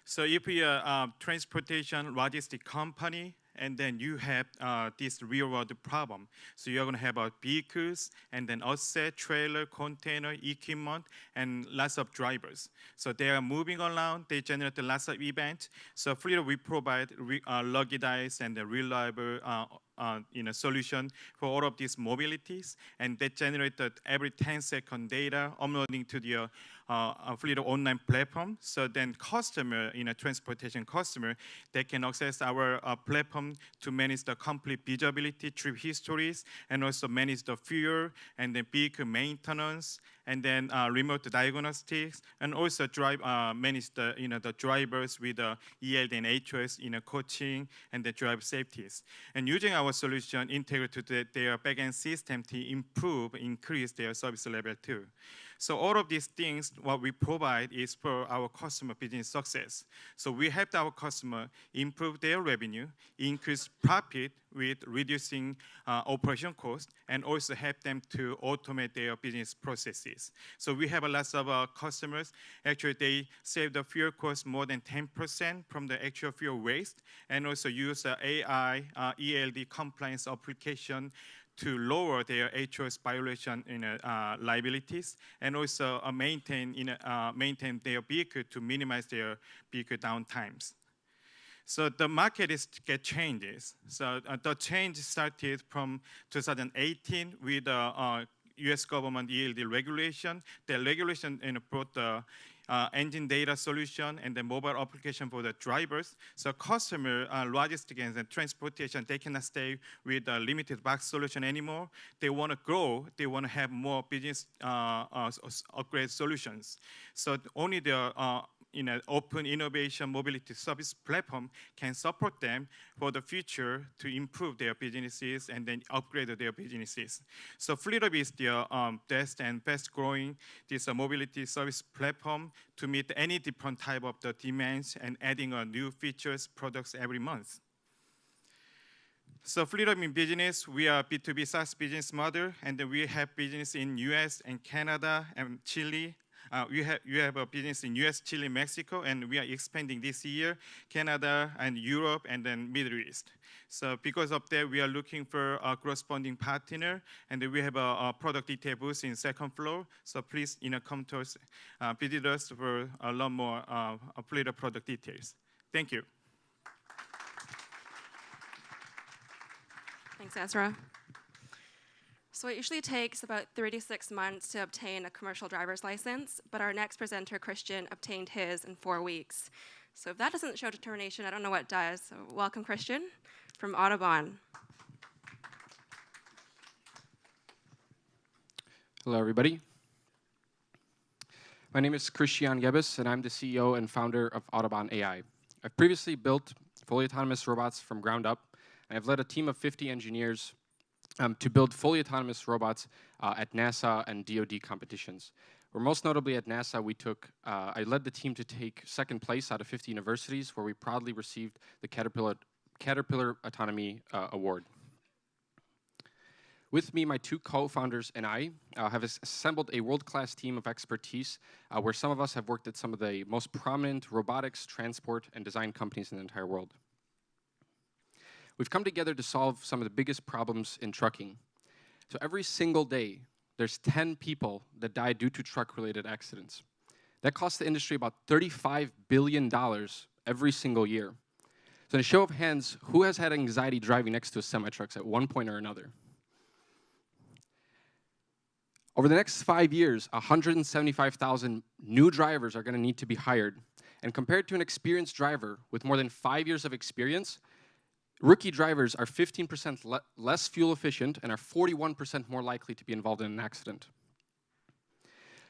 [SPEAKER 14] So if you're a transportation logistic company, and then you have this real-world problem. So you're going to have vehicles, and then asset, trailer, container, equipment, and lots of drivers. So they are moving around. They generate lots of events. So FleetUp, we provide ruggedized and reliable solution for all of these mobilities, and they generated every 10-second data uploading to the FleetHub online platform. So then customer, transportation customer, they can access our platform to manage the complete visibility, trip histories, and also manage the fuel, and then vehicle maintenance, and then remote diagnostics, and also manage the the drivers with ELD and HOS coaching and the driver safeties. And using our solution integrated to their backend system to increase their service level too. So all of these things, what we provide is for our customer business success. So we help our customer improve their revenue, increase profit with reducing operation cost, and also help them to automate their business processes. So we have a lot of customers. Actually, they save the fuel cost more than 10% from the actual fuel waste, and also use AI, ELD compliance application to lower their HOS violation liabilities, and also maintain their vehicle to minimize their vehicle downtimes. So the market get changes. So the change started from 2018 with the U.S. government ELD regulation. The regulation brought the engine data solution and the mobile application for the drivers. So customer, logistics and transportation, they cannot stay with a limited box solution anymore. They want to grow. They want to have more business upgrade solutions. So only the open innovation mobility service platform can support them for the future to improve their businesses and then upgrade their businesses. So FleetHub is the best and best growing this mobility service platform to meet any different type of the demands and adding new features, products every month. So FleetHub in business, we are B2B SaaS business model, and then we have business in US and Canada and Chile. You have a business in US, Chile, Mexico, and we are expanding this year, Canada and Europe, and then Middle East. So because of that, we are looking for a corresponding partner, and we have a product detail booth in second floor. So please, come to us, visit us for a lot more FleetHub product details. Thank you.
[SPEAKER 1] Thanks, Ezra. So it usually takes about 36 months to obtain a commercial driver's license, but our next presenter, Christian, obtained his in 4 weeks. So if that doesn't show determination, I don't know what does. So welcome, Christian, from Autobahn.
[SPEAKER 16] Hello, everybody. My name is Christian Gebes, and I'm the CEO and founder of Autobahn AI. I've previously built fully autonomous robots from ground up, and I've led a team of 50 engineers to build fully autonomous robots at NASA and DoD competitions. Where most notably at NASA, I led the team to take second place out of 50 universities, where we proudly received the Caterpillar Autonomy Award. With me, my two co-founders and I have assembled a world-class team of expertise where some of us have worked at some of the most prominent robotics, transport, and design companies in the entire world. We've come together to solve some of the biggest problems in trucking. So every single day, there's 10 people that die due to truck-related accidents. That costs the industry about $35 billion every single year. So in a show of hands, who has had anxiety driving next to a semi-trucks at one point or another? Over the next 5 years, 175,000 new drivers are going to need to be hired. And compared to an experienced driver with more than 5 years of experience, rookie drivers are 15% less fuel efficient and are 41% more likely to be involved in an accident.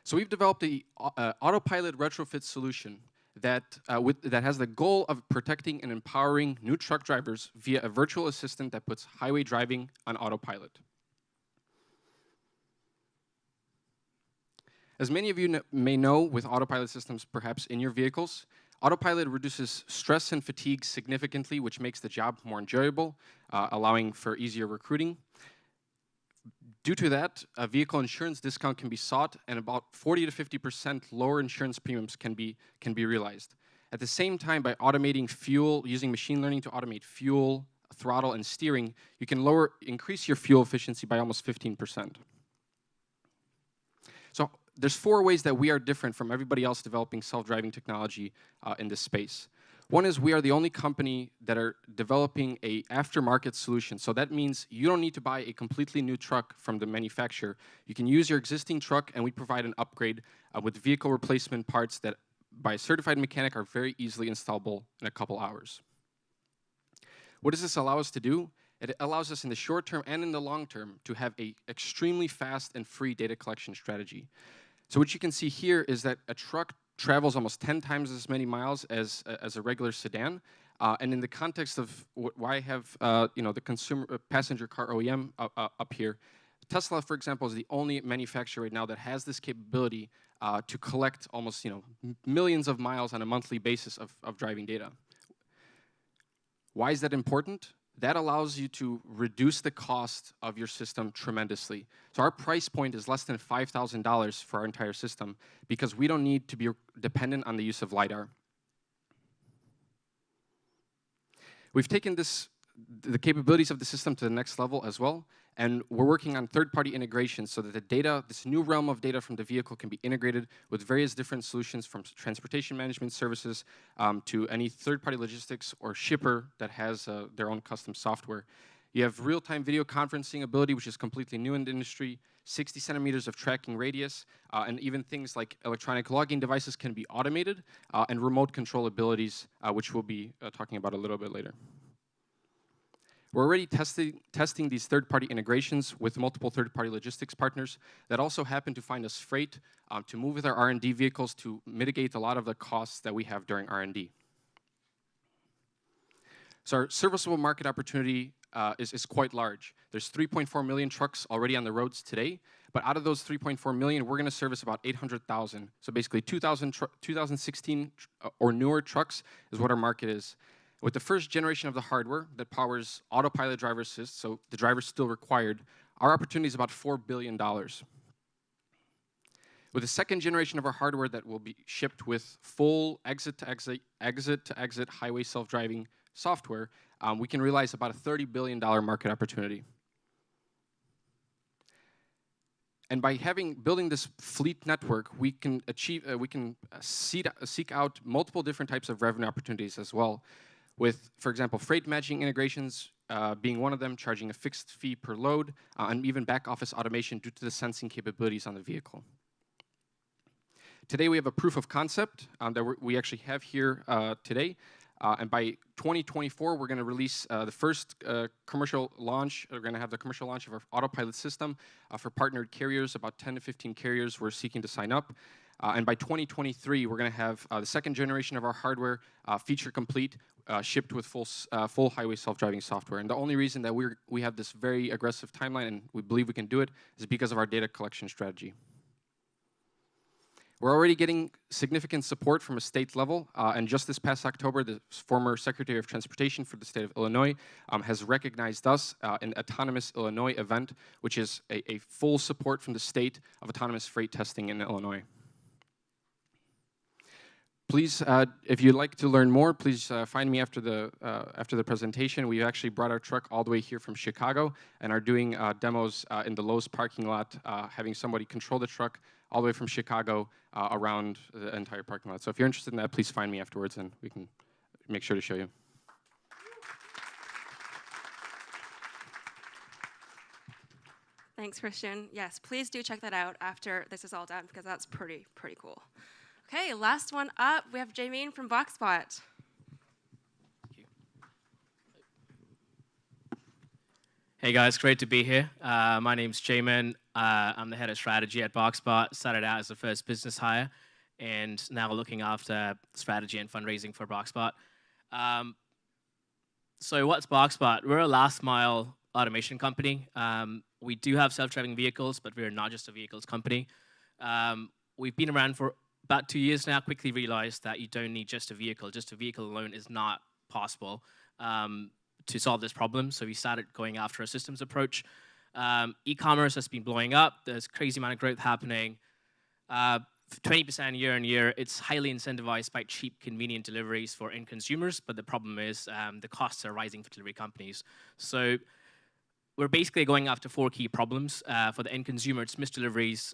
[SPEAKER 16] So we've developed the autopilot retrofit solution that has the goal of protecting and empowering new truck drivers via a virtual assistant that puts highway driving on autopilot. As many of you may know, with autopilot systems perhaps in your vehicles, autopilot reduces stress and fatigue significantly, which makes the job more enjoyable, allowing for easier recruiting. Due to that, a vehicle insurance discount can be sought, and about 40 to 50% lower insurance premiums can be realized. At the same time, by automating fuel, using machine learning to automate fuel, throttle, and steering, you can increase your fuel efficiency by almost 15%. So there's 4 ways that we are different from everybody else developing self-driving technology in this space. One is we are the only company that are developing a aftermarket solution. So that means you don't need to buy a completely new truck from the manufacturer. You can use your existing truck, and we provide an upgrade with vehicle replacement parts that by a certified mechanic are very easily installable in a couple hours. What does this allow us to do? It allows us in the short term and in the long term to have an extremely fast and free data collection strategy. So what you can see here is that a truck travels almost 10 times as many miles as a regular sedan. And in the context of why I have the consumer passenger car OEM up here, Tesla, for example, is the only manufacturer right now that has this capability to collect almost millions of miles on a monthly basis of driving data. Why is that important? That allows you to reduce the cost of your system tremendously. So our price point is less than $5,000 for our entire system because we don't need to be dependent on the use of LiDAR. We've taken the capabilities of the system to the next level as well, and we're working on third-party integration so that the data, this new realm of data from the vehicle can be integrated with various different solutions from transportation management services to any third-party logistics or shipper that has their own custom software. You have real-time video conferencing ability, which is completely new in the industry, 60 centimeters of tracking radius, and even things like electronic logging devices can be automated, and remote control abilities, which we'll be talking about a little bit later. We're already testing these third-party integrations with multiple third-party logistics partners that also happen to find us freight to move with our R&D vehicles to mitigate a lot of the costs that we have during R&D. So our serviceable market opportunity is quite large. There's 3.4 million trucks already on the roads today, but out of those 3.4 million, we're going to service about 800,000. So basically 2016 or newer trucks is what our market is. With the first generation of the hardware that powers autopilot driver assist, so the driver's still required, our opportunity is about $4 billion. With the second generation of our hardware that will be shipped with full exit-to-exit highway self-driving software, we can realize about a $30 billion market opportunity. And by building this fleet network, we can seek out multiple different types of revenue opportunities as well. With, for example, freight matching integrations being one of them, charging a fixed fee per load, and even back office automation due to the sensing capabilities on the vehicle. Today we have a proof of concept that we actually have here today. And by 2024, we're going to release the first commercial launch. We're going to have the commercial launch of our autopilot system for partnered carriers, about 10 to 15 carriers we're seeking to sign up. And by 2023, we're going to have the second generation of our hardware feature complete, shipped with full highway self-driving software. And the only reason that we have this very aggressive timeline and we believe we can do it is because of our data collection strategy. We're already getting significant support from a state level, and just this past October, the former Secretary of Transportation for the state of Illinois has recognized us in Autonomous Illinois event, which is a full support from the state of autonomous freight testing in Illinois. Please, if you'd like to learn more, please find me after the presentation. We actually brought our truck all the way here from Chicago and are doing demos in the Lowe's parking lot, having somebody control the truck all the way from Chicago around the entire parking lot. So if you're interested in that, please find me afterwards and we can make sure to show you.
[SPEAKER 1] Thanks, Christian. Yes, please do check that out after this is all done because that's pretty cool. Okay, last one up, we have Jamin from BoxBot.
[SPEAKER 17] Hey guys, great to be here. My name's Jamin. I'm the head of strategy at BoxBot. Started out as the first business hire and now looking after strategy and fundraising for BoxBot. So what's BoxBot? We're a last mile automation company. We do have self-driving vehicles, but we're not just a vehicles company. We've been around for about 2 years now. Quickly realized that you don't need just a vehicle. Just a vehicle alone is not possible to solve this problem. So we started going after a systems approach. E-commerce has been blowing up. There's crazy amount of growth happening. 20% year on year. It's highly incentivized by cheap, convenient deliveries for end consumers. But the problem is the costs are rising for delivery companies. So we're basically going after 4 key problems. For the end consumer, it's missed deliveries,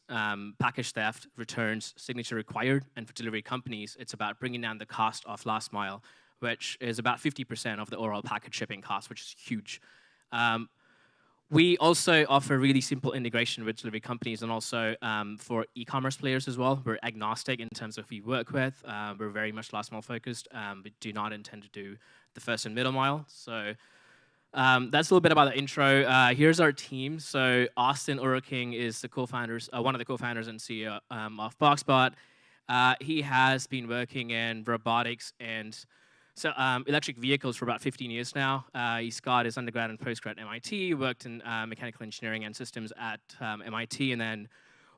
[SPEAKER 17] package theft, returns, signature required. And for delivery companies, it's about bringing down the cost of last mile which is about 50% of the overall package shipping cost, which is huge. We also offer really simple integration with delivery companies and also for e-commerce players as well. We're agnostic in terms of who we work with. We're very much last mile focused. We do not intend to do the first and middle mile. So that's a little bit about the intro. Here's our team. So Austin Uruking is the co-founders, one of the co-founders and CEO of Boxbot. He has been working in robotics and electric vehicles for about 15 years now. He's got his undergrad and postgrad at MIT, worked in mechanical engineering and systems at MIT, and then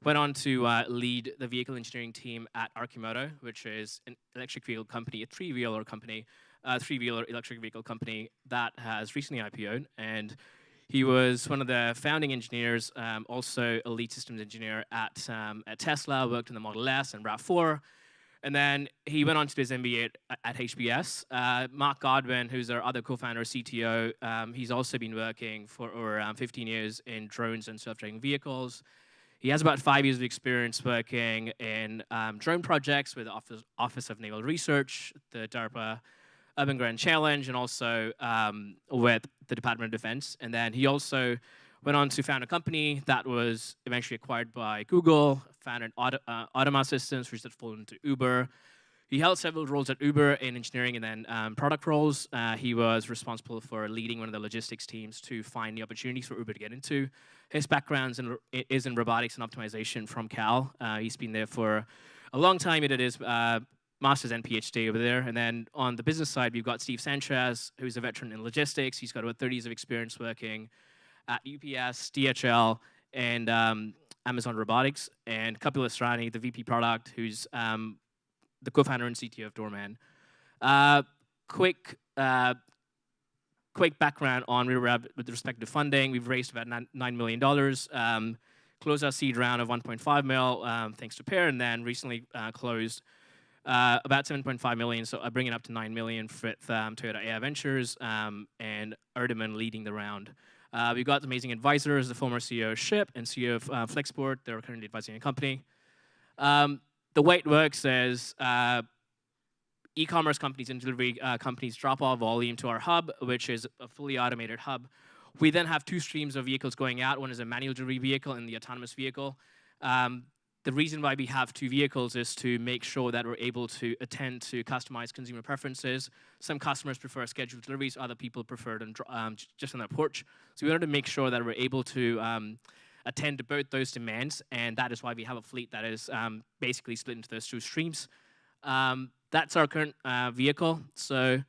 [SPEAKER 17] went on to lead the vehicle engineering team at Arcimoto, which is an electric vehicle company, a three-wheeler electric vehicle company that has recently IPO'd. And he was one of the founding engineers, also a lead systems engineer at Tesla, worked in the Model S and RAV4. And then he went on to do his MBA at HBS. Mark Godwin, who's our other co-founder, CTO, he's also been working for around 15 years in drones and self-driving vehicles. He has about 5 years of experience working in drone projects with the Office of Naval Research, the DARPA Urban Grand Challenge, and also with the Department of Defense. And then he also went on to found a company that was eventually acquired by Google, founded Automa Systems, which had fallen into Uber. He held several roles at Uber in engineering and then product roles. He was responsible for leading one of the logistics teams to find the opportunities for Uber to get into. His background is in robotics and optimization from Cal. He's been there for a long time. He did his master's and PhD over there. And then on the business side, we've got Steve Sanchez, who's a veteran in logistics. He's got about 30 years of experience working at UPS, DHL, and Amazon Robotics. And Kapil Asrani, the VP product, who's the co-founder and CTO of Doorman. Quick background on where we're at with respect to funding. We've raised about $9 million, closed our seed round of 1.5 mil, thanks to Pear, and then recently closed about 7.5 million, so bringing it up to 9 million with Toyota AI Ventures and Erdeman leading the round. We've got amazing advisors, the former CEO of Ship and CEO of Flexport. They're currently advising a company. The way it works is e-commerce companies and delivery companies drop off volume to our hub, which is a fully automated hub. We then have two streams of vehicles going out. One is a manual delivery vehicle and the autonomous vehicle. The reason why we have two vehicles is to make sure that we're able to attend to customized consumer preferences. Some customers prefer scheduled deliveries, other people prefer them just on their porch. So we wanted to make sure that we're able to attend to both those demands, and that is why we have a fleet that is basically split into those two streams. That's our current vehicle. So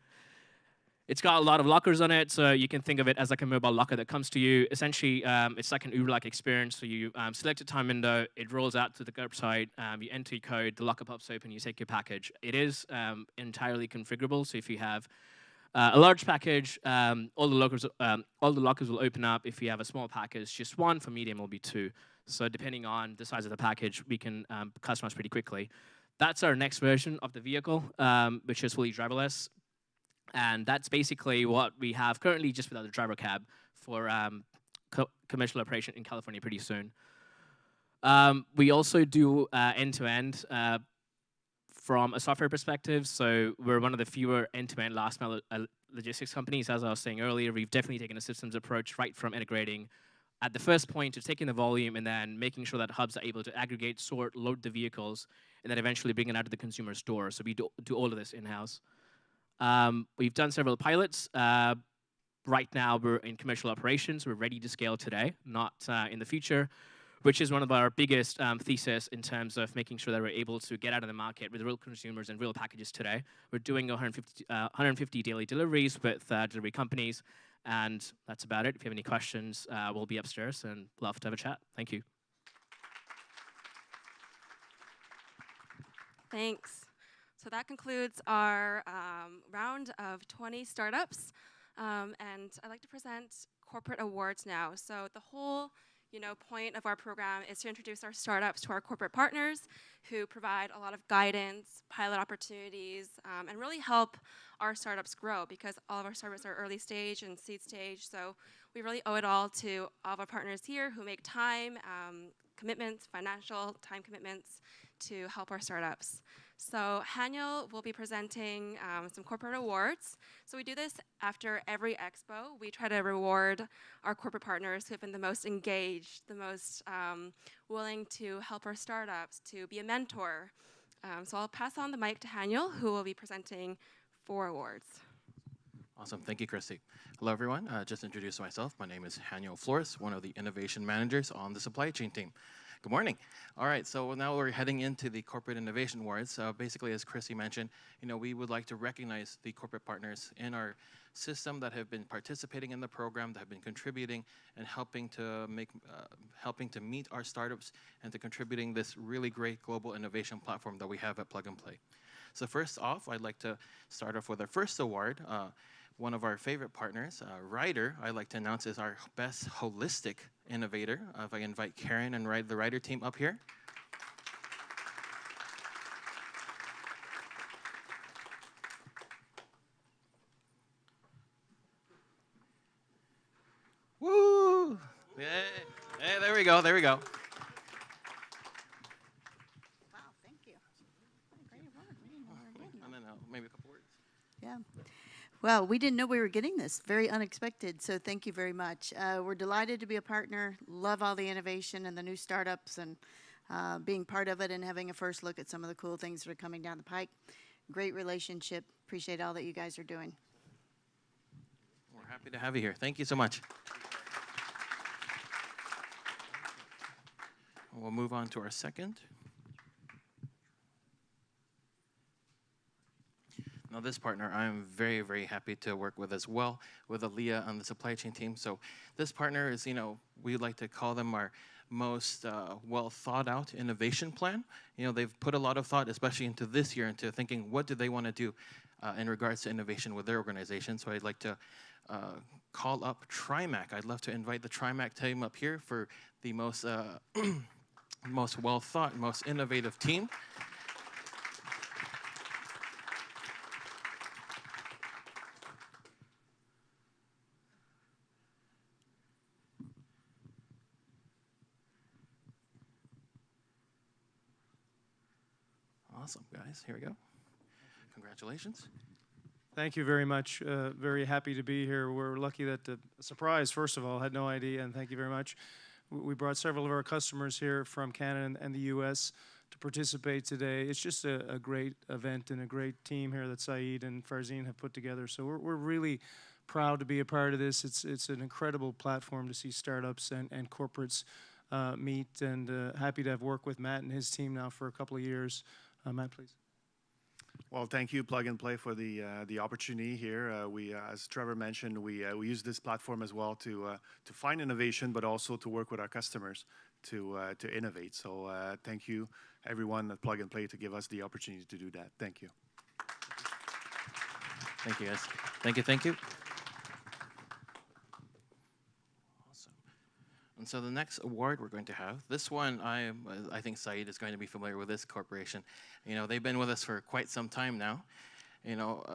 [SPEAKER 17] it's got a lot of lockers on it, so you can think of it as like a mobile locker that comes to you. Essentially, it's like an Uber-like experience. So you select a time window, it rolls out to the curbside, you enter your code, the locker pops open, you take your package. It is entirely configurable, so if you have a large package, all the lockers will open up. If you have a small package, just one. For medium, will be two. So depending on the size of the package, we can customize pretty quickly. That's our next version of the vehicle, which is fully driverless. And that's basically what we have currently, just without a driver cab, for commercial operation in California pretty soon. We also do end-to-end from a software perspective. So we're one of the fewer end-to-end last-mile logistics companies. As I was saying earlier, we've definitely taken a systems approach right from integrating at the first point to taking the volume and then making sure that hubs are able to aggregate, sort, load the vehicles, and then eventually bring it out to the consumer's door. So we do all of this in-house. We've done several pilots. Right now, we're in commercial operations. We're ready to scale today, not in the future, which is one of our biggest thesis in terms of making sure that we're able to get out of the market with real consumers and real packages today. We're doing 150 daily deliveries with delivery companies, and that's about it. If you have any questions, we'll be upstairs and love to have a chat. Thank you.
[SPEAKER 1] Thanks. So that concludes our round of 20 startups. And I'd like to present corporate awards now. So the whole point of our program is to introduce our startups to our corporate partners who provide a lot of guidance, pilot opportunities, and really help our startups grow, because all of our startups are early stage and seed stage. So we really owe it all to all of our partners here who make time, commitments, financial time commitments to help our startups. So Haniel will be presenting some corporate awards. So we do this after every expo. We try to reward our corporate partners who have been the most engaged, the most willing to help our startups, to be a mentor. So I'll pass on the mic to Haniel, who will be presenting 4 awards.
[SPEAKER 18] Awesome, thank you, Christy. Hello, everyone. Just to introduce myself, my name is Haniel Flores, one of the innovation managers on the supply chain team. Good morning. All right, so now we're heading into the Corporate Innovation Awards. Basically, as Christy mentioned, we would like to recognize the corporate partners in our system that have been participating in the program, that have been contributing and helping to meet our startups and to contributing this really great global innovation platform that we have at Plug and Play. So first off, I'd like to start off with our first award. One of our favorite partners, Ryder, I'd like to announce is our best holistic innovator. If I invite Karen and the Ryder team up here. Woo! Hey, there we go, there we go. And then maybe a couple words.
[SPEAKER 19] Yeah. Well, we didn't know we were getting this. Very unexpected, so thank you very much. We're delighted to be a partner, love all the innovation and the new startups and being part of it and having a first look at some of the cool things that are coming down the pike. Great relationship. Appreciate all that you guys are doing.
[SPEAKER 18] We're happy to have you here. Thank you so much. We'll move on to our second. Now this partner I'm very, very happy to work with as well, with Aaliyah on the supply chain team. So this partner is, we like to call them our most well thought out innovation plan. They've put a lot of thought, especially into this year, into thinking what do they want to do in regards to innovation with their organization. So I'd like to call up TriMac. I'd love to invite the TriMac team up here for the most, most well thought, most innovative team. Awesome, guys. Here we go. Congratulations.
[SPEAKER 20] Thank you very much. Very happy to be here. We're lucky that surprise, first of all, had no idea, and thank you very much. We brought several of our customers here from Canada and the US to participate today. It's just a great event and a great team here that Saeed and Farzeen have put together. So we're really proud to be a part of this. It's an incredible platform to see startups and corporates meet, and happy to have worked with Matt and his team now for a couple of years. Matt, please.
[SPEAKER 24] Well, thank you, Plug and Play, for the opportunity here. As Trevor mentioned, we use this platform as well to find innovation, but also to work with our customers to innovate. So thank you, everyone at Plug and Play, to give us the opportunity to do that. Thank you.
[SPEAKER 18] Thank you, guys. Thank you, thank you. And so the next award we're going to have, this one, I think Saeed is going to be familiar with this corporation. They've been with us for quite some time now.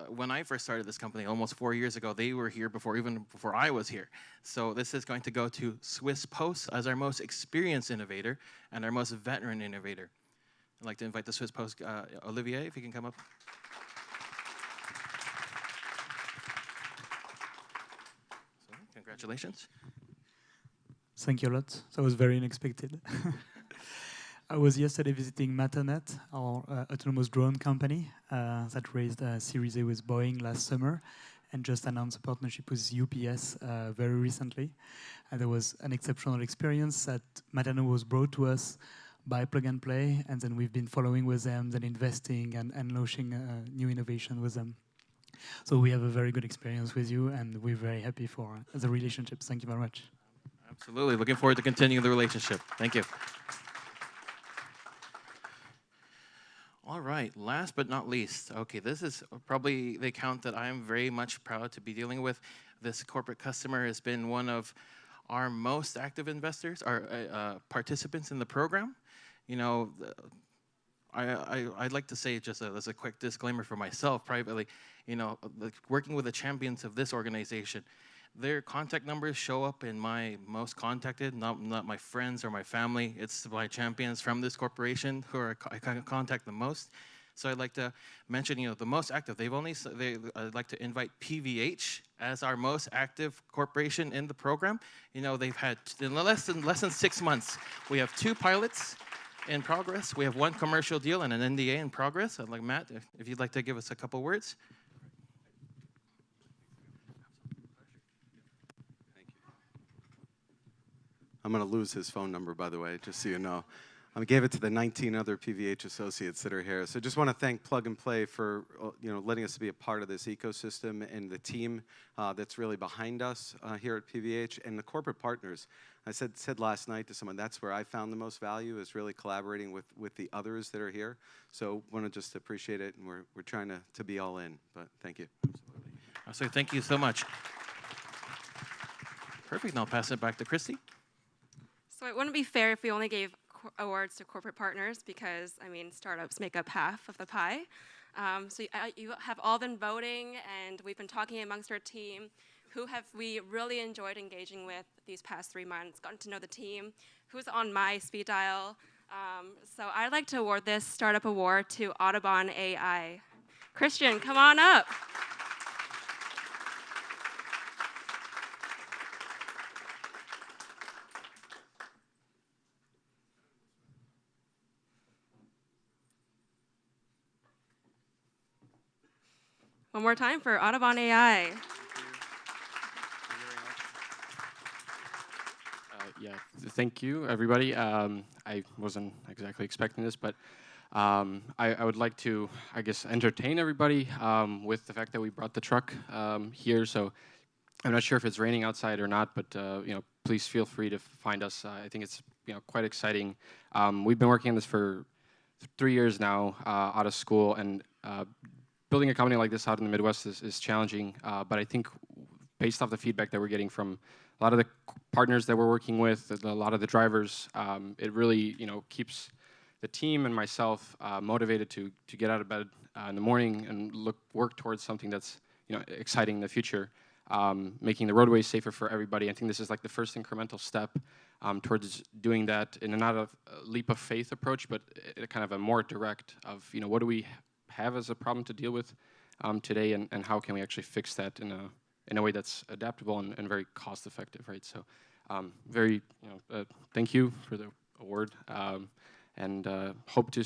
[SPEAKER 18] When I first started this company almost 4 years ago, they were here even before I was here. So this is going to go to Swiss Post as our most experienced innovator and our most veteran innovator. I'd like to invite the Swiss Post, Olivier, if you can come up. So, congratulations.
[SPEAKER 25] Thank you a lot. That was very unexpected. I was yesterday visiting Matanet, our autonomous drone company that raised a Series A with Boeing last summer and just announced a partnership with UPS very recently. And there was an exceptional experience that Matanet was brought to us by Plug and Play, and then we've been following with them, then investing and launching new innovation with them. So we have a very good experience with you, and we're very happy for the relationship. Thank you very much.
[SPEAKER 18] Absolutely. Looking forward to continuing the relationship. Thank you. All right. Last but not least. Okay, this is probably the account that I am very much proud to be dealing with. This corporate customer has been one of our most active investors, our participants in the program. I'd like to say just as a quick disclaimer for myself privately, working with the champions of this organization, their contact numbers show up in my most contacted, not my friends or my family. It's my champions from this corporation who I contact the most. So I'd like to mention, the most active. I'd like to invite PVH as our most active corporation in the program. They've had in less than 6 months. We have 2 pilots in progress. We have 1 commercial deal and an NDA in progress. I'd like Matt, if you'd like to give us a couple words.
[SPEAKER 3] I'm going to lose his phone number, by the way, just so you know. I gave it to the 19 other PVH associates that are here. So just want to thank Plug and Play for letting us be a part of this ecosystem, and the team that's really behind us here at PVH, and the corporate partners. I said last night to someone, that's where I found the most value, is really collaborating with the others that are here. So want to just appreciate it, and we're trying to be all in. But thank you.
[SPEAKER 18] So thank you so much. Perfect. Now I'll pass it back to Christy.
[SPEAKER 1] So it wouldn't be fair if we only gave awards to corporate partners, because, startups make up half of the pie. So you have all been voting, and we've been talking amongst our team. Who have we really enjoyed engaging with these past 3 months, gotten to know the team, who's on my speed dial. So I'd like to award this startup award to Audubon AI. Christian, come on up. One more time for Audubon AI.
[SPEAKER 16] Thank you, everybody. I wasn't exactly expecting this, but I would like to, entertain everybody with the fact that we brought the truck here. So I'm not sure if it's raining outside or not, but please feel free to find us. I think it's quite exciting. We've been working on this for 3 years now out of school, and building a company like this out in the Midwest is challenging, but I think based off the feedback that we're getting from a lot of the partners that we're working with, a lot of the drivers, it really keeps the team and myself motivated to get out of bed in the morning and work towards something that's exciting in the future, making the roadways safer for everybody. I think this is like the first incremental step towards doing that in not a leap of faith approach, but kind of a more direct of what do we have as a problem to deal with today, and how can we actually fix that in a way that's adaptable and very cost effective, right? So very thank you for the award, and hope to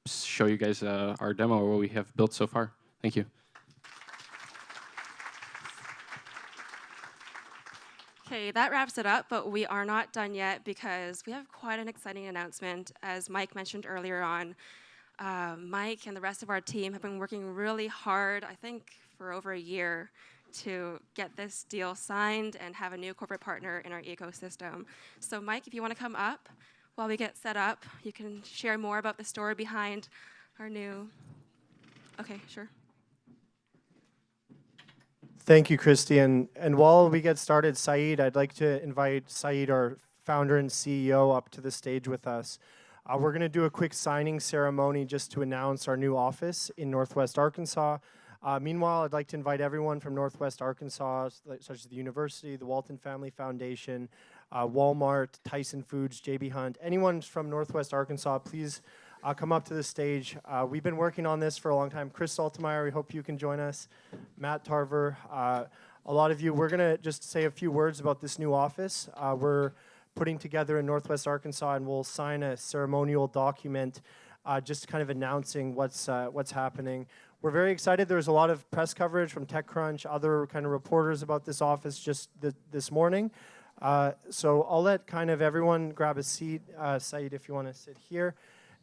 [SPEAKER 16] show you guys our demo or what we have built so far. Thank you.
[SPEAKER 1] Okay, that wraps it up, but we are not done yet, because we have quite an exciting announcement. As Mike mentioned earlier on, Mike and the rest of our team have been working really hard, I think for over a year, to get this deal signed and have a new corporate partner in our ecosystem. So Mike, if you want to come up while we get set up, you can share more about the story behind our new... Okay, sure.
[SPEAKER 4] Thank you, Christy. And while we get started, Saeed, I'd like to invite Saeed, our founder and CEO, up to the stage with us. We're going to do a quick signing ceremony just to announce our new office in Northwest Arkansas. Meanwhile, I'd like to invite everyone from Northwest Arkansas, such as the university, the Walton Family Foundation, Walmart, Tyson Foods, JB Hunt, anyone from Northwest Arkansas, please come up to the stage. We've been working on this for a long time. Chris Saltemeyer, we hope you can join us. Matt Tarver, a lot of you. We're going to just say a few words about this new office. We're putting together in Northwest Arkansas, and we'll sign a ceremonial document just kind of announcing what's happening. We're very excited. There's a lot of press coverage from TechCrunch, other kind of reporters about this office just this morning. So I'll let kind of everyone grab a seat. Saeed, if you want to sit here.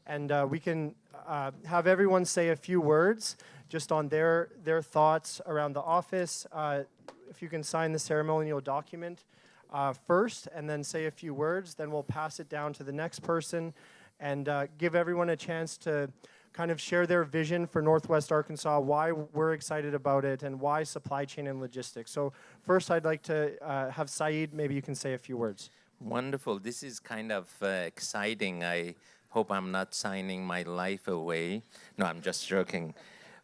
[SPEAKER 4] And we can have everyone say a few words just on their thoughts around the office. If you can sign the ceremonial document first and then say a few words, then we'll pass it down to the next person and give everyone a chance to kind of share their vision for Northwest Arkansas, why we're excited about it, and why supply chain and logistics. So first, I'd like to have Saeed, maybe you can say a few words.
[SPEAKER 11] Wonderful. This is kind of exciting. I hope I'm not signing my life away. No, I'm just joking.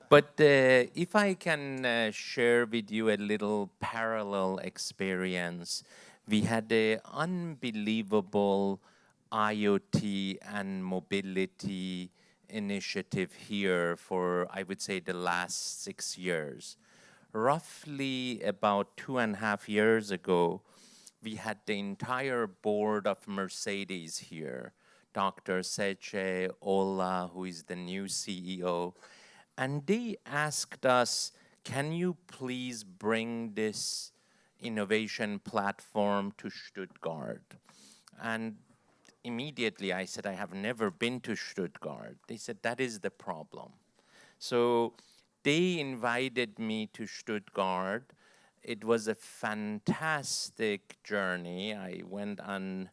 [SPEAKER 11] But if I can share with you a little parallel experience, we had an unbelievable IoT and mobility initiative here for, I would say, the last 6 years. Roughly about 2.5 years ago, we had the entire board of Mercedes here, Dr. Seche Ola, who is the new CEO, and they asked us, can you please bring this innovation platform to Stuttgart? And immediately I said, I have never been to Stuttgart. They said, that is the problem. So they invited me to Stuttgart. It was a fantastic journey. I went on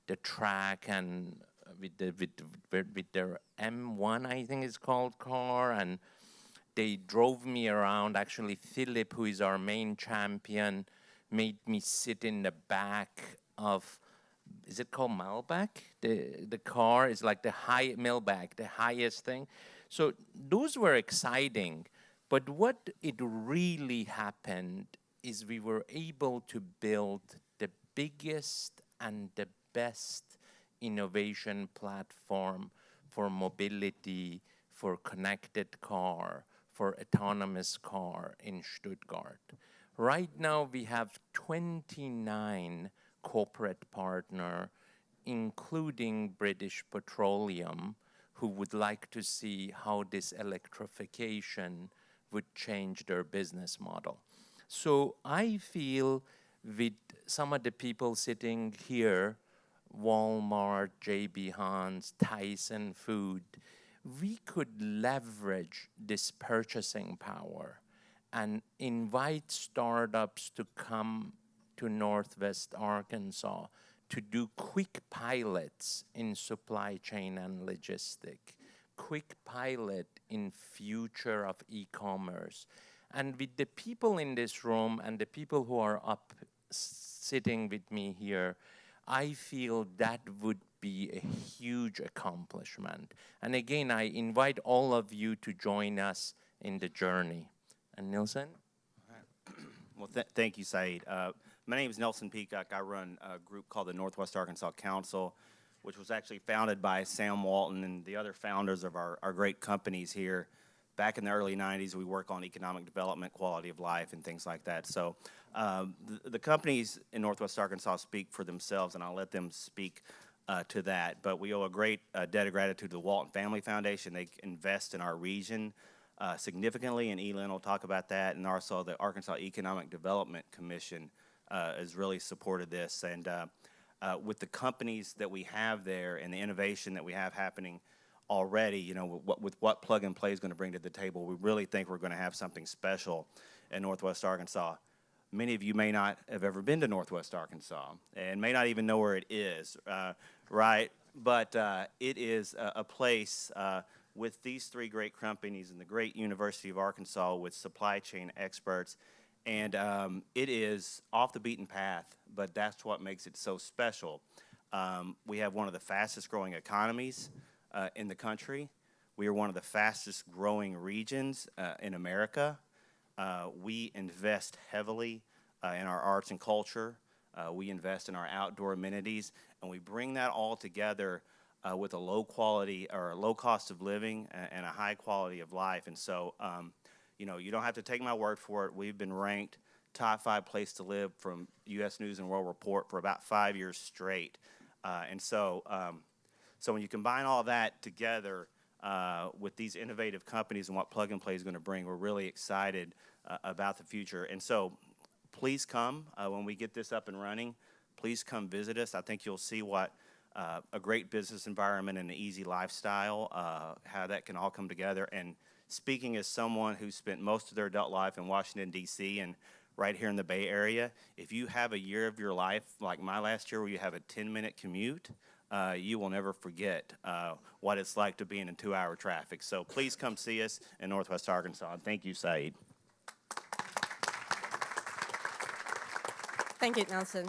[SPEAKER 11] the track and with their M1, I think it's called, car, and they drove me around. Actually, Philip, who is our main champion, made me sit in the back of, is it called Malbec? The car is like the high Malbec, the highest thing. So those were exciting, but what it really happened is we were able to build the biggest and the best innovation platform for mobility, for connected car, for autonomous car in Stuttgart. Right now we have 29 corporate partners, including British Petroleum, who would like to see how this electrification would change their business model. So I feel with some of the people sitting here, Walmart, J.B. Hunt's, Tyson Food, we could leverage this purchasing power and invite startups to come to Northwest Arkansas to do quick pilots in supply chain and logistics, quick pilot in future of e-commerce. And with the people in this room and the people who are up sitting with me here, I feel that would be a huge accomplishment. And again, I invite all of you to join us in the journey. And Nelson?
[SPEAKER 5] Well, thank you, Saeed. My name is Nelson Peacock. I run a group called the Northwest Arkansas Council, which was actually founded by Sam Walton and the other founders of our great companies here. Back in the early 90s, we work on economic development, quality of life, and things like that. So the companies in Northwest Arkansas speak for themselves, and I'll let them speak to that. But we owe a great debt of gratitude to the Walton Family Foundation. They invest in our region significantly, and Elin will talk about that. And also the Arkansas Economic Development Commission has really supported this. And with the companies that we have there and the innovation that we have happening already, you know, with what Plug and Play is going to bring to the table, we really think we're going to have something special in Northwest Arkansas. Many of you may not have ever been to Northwest Arkansas and may not even know where it is, right? But it is a place with these three great companies and the great University of Arkansas with supply chain experts. And it is off the beaten path, but that's what makes it so special. We have one of the fastest growing economies in the country. We are one of the fastest growing regions in America. We invest heavily in our arts and culture. We invest in our outdoor amenities, and we bring that all together with a low quality or a low cost of living and a high quality of life. And so, you know, you don't have to take my word for it. We've been ranked top 5 place to live from U.S. News and World Report for about 5 years straight. And so, so when you combine all that together with these innovative companies and what Plug and Play is going to bring, we're really excited about the future. And so please come when we get this up and running. Please come visit us. I think you'll see what a great business environment and an easy lifestyle, how that can all come together. And speaking as someone who spent most of their adult life in Washington, D.C. and right here in the Bay Area, if you have a year of your life like my last year where you have a 10-minute commute, you will never forget what it's like to be in 2-hour traffic. So please come see us in Northwest Arkansas. And thank you, Saeed.
[SPEAKER 6] Thank you, Nelson.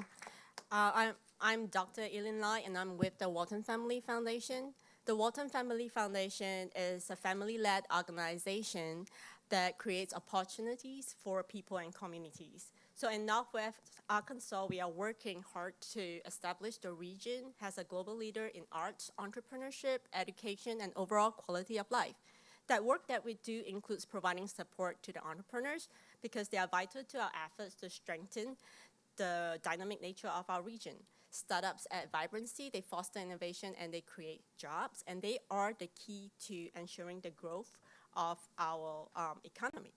[SPEAKER 6] I'm Dr. Elin Lai, and I'm with the Walton Family Foundation. The Walton Family Foundation is a family-led organization that creates opportunities for people and communities. So in Northwest Arkansas, we are working hard to establish the region as a global leader in arts, entrepreneurship, education, and overall quality of life. That work that we do includes providing support to the entrepreneurs because they are vital to our efforts to strengthen the dynamic nature of our region. Startups add vibrancy, they foster innovation, and they create jobs, and they are the key to ensuring the growth of our economy.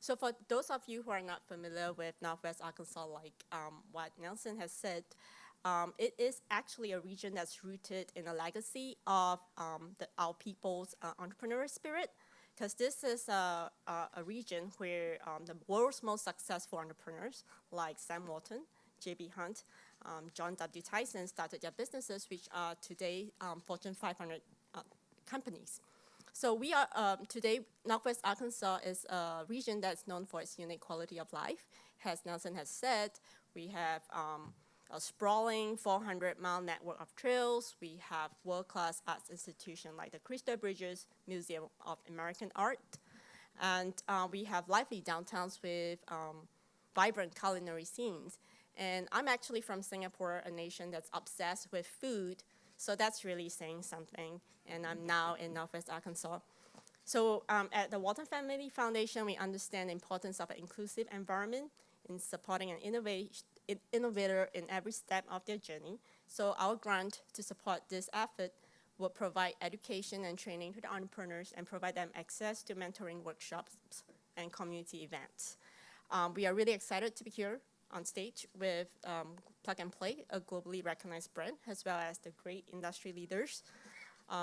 [SPEAKER 6] So for those of you who are not familiar with Northwest Arkansas, like what Nelson has said, it is actually a region that's rooted in a legacy of our people's entrepreneurial spirit, because this is a region where the world's most successful entrepreneurs, like Sam Walton, J.B. Hunt, John W. Tyson, started their businesses, which are today Fortune 500 companies. So we are, today, Northwest Arkansas is a region that's known for its unique quality of life. As Nelson has said, we have a sprawling 400-mile network of trails. We have world-class arts institutions like the Crystal Bridges Museum of American Art. And we have lively downtowns with vibrant culinary scenes. And I'm actually from Singapore, a nation that's obsessed with food. So that's really saying something, and I'm now in Northwest Arkansas. So at the Walton Family Foundation, we understand the importance of an inclusive environment in supporting an innovator in every step of their journey. So our grant to support this effort will provide education and training to the entrepreneurs and provide them access to mentoring workshops and community events. We are really excited to be here on stage with Plug and Play, a globally recognized brand, as well as the great industry leaders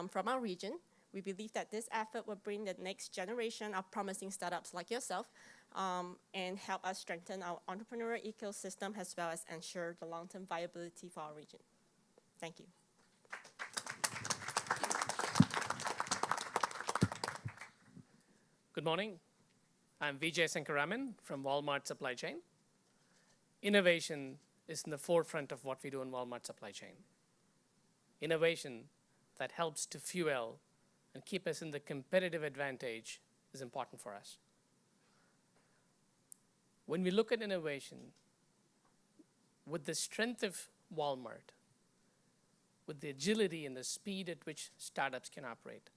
[SPEAKER 6] from our region. We believe that this effort will bring the next generation of promising startups like yourself and help us strengthen our entrepreneurial ecosystem as well as ensure the long-term viability for our region. Thank you.
[SPEAKER 7] Good morning. I'm Vijay Sankaraman from Walmart Supply Chain. Innovation is in the forefront of what we do in Walmart Supply Chain. Innovation that helps to fuel and keep us in the competitive advantage is important for us. When we look at innovation, with the strength of Walmart, with the agility and the speed at which startups can operate,